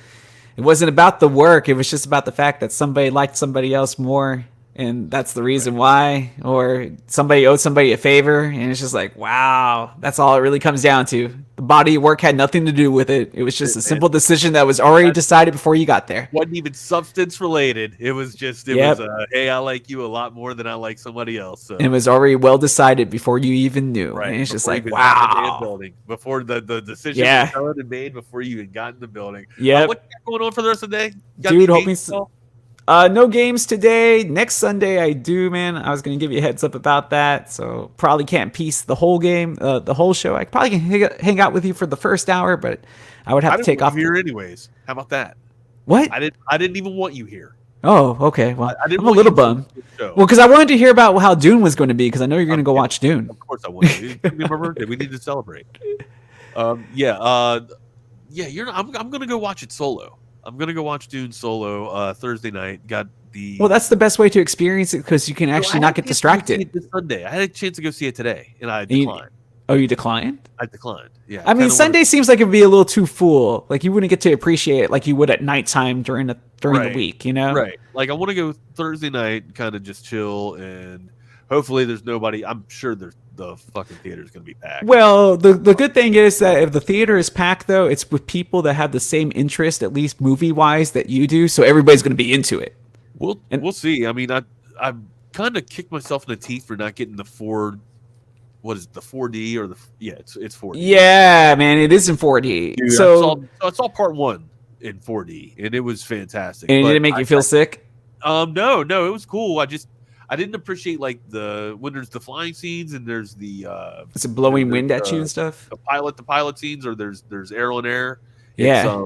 wasn't about the work. It was just about the fact that somebody liked somebody else more, and that's the reason why, or somebody owed somebody a favor, and it's just like, wow, that's all it really comes down to. The body of work had nothing to do with it. It was just a simple decision that was already decided before you got there. Wasn't even substance related. It was just, was, hey, I like you a lot more than I like somebody else. So. And it was already well decided before you even knew. Right. And it's just like, wow. Building, before the decision was done and made before you even got in the building. Yeah. What's going on for the rest of the day? Dude, hoping so. No games today. Next Sunday I do, man. I was gonna give you a heads up about that, so probably can't piece the whole game, the whole show. I probably can hang out with you for the first hour, but I would have to take off here anyways. How about that? What? I didn't even want you here. Oh, okay. Well, I'm a little bummed. Well, because I wanted to hear about how Dune was going to be, because I know you're going to go watch Dune. Of course I want to. Remember my birthday. We need to celebrate. I'm going to go watch it solo. I'm going to go watch Dune solo Thursday night. Well, that's the best way to experience it, because you can actually not get distracted. This Sunday. I had a chance to go see it today, and I declined. You declined? I declined, yeah. I mean, Sunday seems like it would be a little too full. Like, you wouldn't get to appreciate it like you would at nighttime during the week, you know? Right. Like, I want to go Thursday night, kind of just chill, and hopefully there's nobody. I'm sure the fucking theater is going to be packed. Well, the good thing is that if the theater is packed, though, it's with people that have the same interest, at least movie-wise, that you do, so everybody's going to be into it. We'll see. I mean, I kind of kicked myself in the teeth for not getting the 4D or it's 4D. Yeah, man, it is in 4D. Dude, so I saw part 1 in 4D, and it was fantastic. And did it make you feel sick? No, it was cool. I didn't appreciate when there's the flying scenes and there's the it's a blowing wind at you and stuff. The pilot scenes, or there's air on air. Yeah.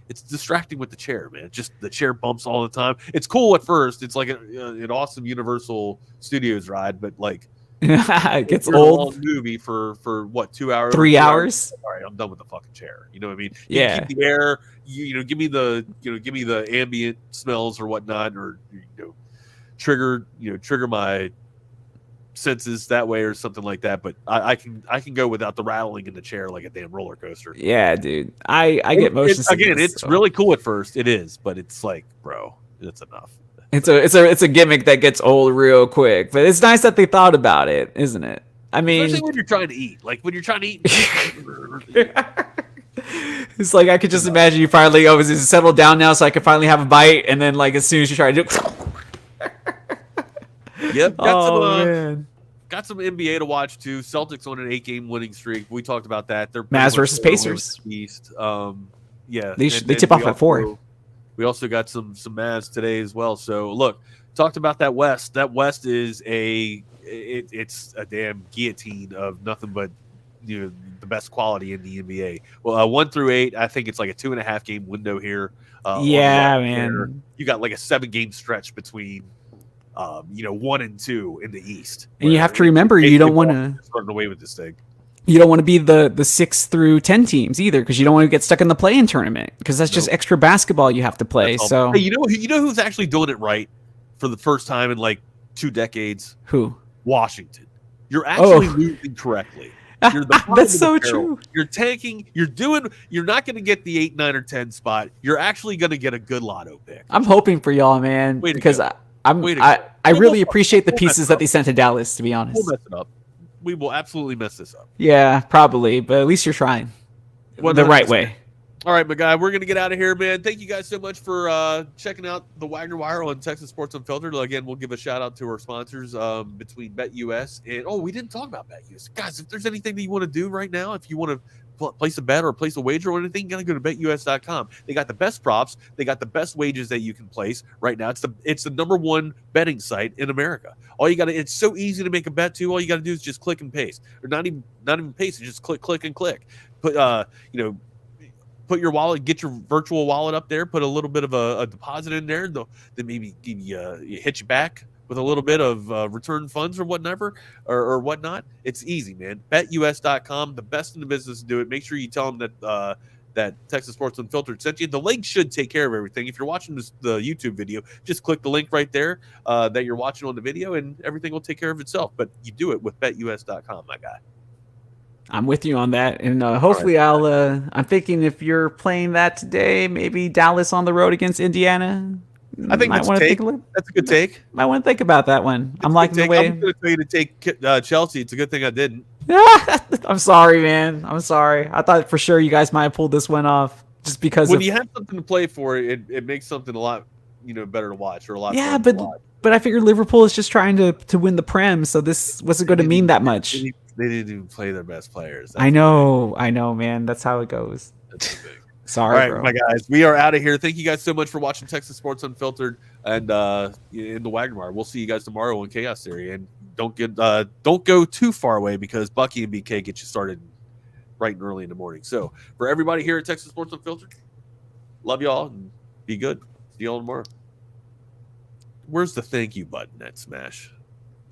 It's distracting with the chair, man. Just the chair bumps all the time. It's cool at first. It's like an awesome Universal Studios ride, but like it gets old. A movie for what, 2 hours? 3 hours? All right, I'm done with the fucking chair. You know what I mean? Yeah. Keep the air. Give me the ambient smells or whatnot, or trigger my senses that way or something like that. But I can go without the rattling in the chair like a damn roller coaster. Yeah, dude. I get motion sickness. Again, it's really cool at first. It is, but it's like, bro, it's enough. It's a gimmick that gets old real quick, but it's nice that they thought about it, isn't it? I mean, especially when you're trying to eat. Like when you're trying to eat. It's like I could just imagine you finally is it settled down now, so I can finally have a bite, and then like as soon as you try to do. Yep. Got some NBA to watch too. Celtics on an 8-game winning streak. We talked about that. They're Mavs versus Pacers. East. They tip off at 4. We also got some Mavs today as well. So look, talked about that West. That West is it's a damn guillotine of nothing but the best quality in the NBA. Well, 1 through 8, I think it's like a 2.5 game window here. Yeah, man. There. You got like a 7-game stretch between 1 and 2 in the East. And you have to remember, you don't want to starting away with this thing. You don't want to be the 6 through 10 teams either, because you don't want to get stuck in the play-in tournament, because that's just extra basketball you have to play. So hey, you know who's actually doing it right for the first time in like 2 decades? Who? Washington. You're actually losing correctly. That's so true. You're tanking. You're not going to get the 8, 9, or 10 spot. You're actually going to get a good lotto pick. I'm hoping for y'all, man, because I really appreciate the pieces that they sent to Dallas, to be honest. We'll mess it up. We will absolutely mess this up. Yeah, probably, but at least you're trying 100%. The right way. All right, my guy, we're going to get out of here, man. Thank you guys so much for checking out the Wagner Wire on Texas Sports Unfiltered. Again, we'll give a shout out to our sponsors between BetUS and we didn't talk about BetUS. Guys, if there's anything that you want to do right now, if you want to place a bet or place a wager or anything, you got to go to BetUS.com. They got the best props. They got the best wages that you can place right now. It's the #1 betting site in America. It's so easy to make a bet too. All you got to do is just click and paste, or not even paste, just click and click. Put put your wallet, get your virtual wallet up there, put a little bit of a deposit in there. Then maybe give you hit you back with a little bit of return funds or whatever or whatnot. It's easy, man. BetUS.com, the best in the business to do it. Make sure you tell them that Texas Sports Unfiltered sent you. The link should take care of everything. If you're watching the YouTube video, just click the link right there that you're watching on the video, and everything will take care of itself. But you do it with BetUS.com, my guy. I'm with you on that, and hopefully right. I'm thinking if you're playing that today, maybe Dallas on the road against Indiana. I think that's a good take. Might want to think about that one. I'm liking the way. I'm going to tell you to take Chelsea. It's a good thing I didn't. I'm sorry, man. I'm sorry. I thought for sure you guys might have pulled this one off just because when you have something to play for, it makes something a lot better to watch or a lot. Yeah, but I figure Liverpool is just trying to win the Prem, so this wasn't going to mean that much. They didn't even play their best players. I know, man. That's how it goes. Sorry, all right, bro. My guys, we are out of here. Thank you guys so much for watching Texas Sports Unfiltered and in the Wagner Wire. We'll see you guys tomorrow on Chaos Theory, and don't go too far away because Bucky and BK get you started bright and early in the morning. So for everybody here at Texas Sports Unfiltered, love y'all and be good. See y'all tomorrow. Where's the thank you button at Smash?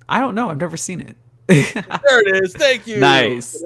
I don't know. I've never seen it. There it is. Thank you. Nice.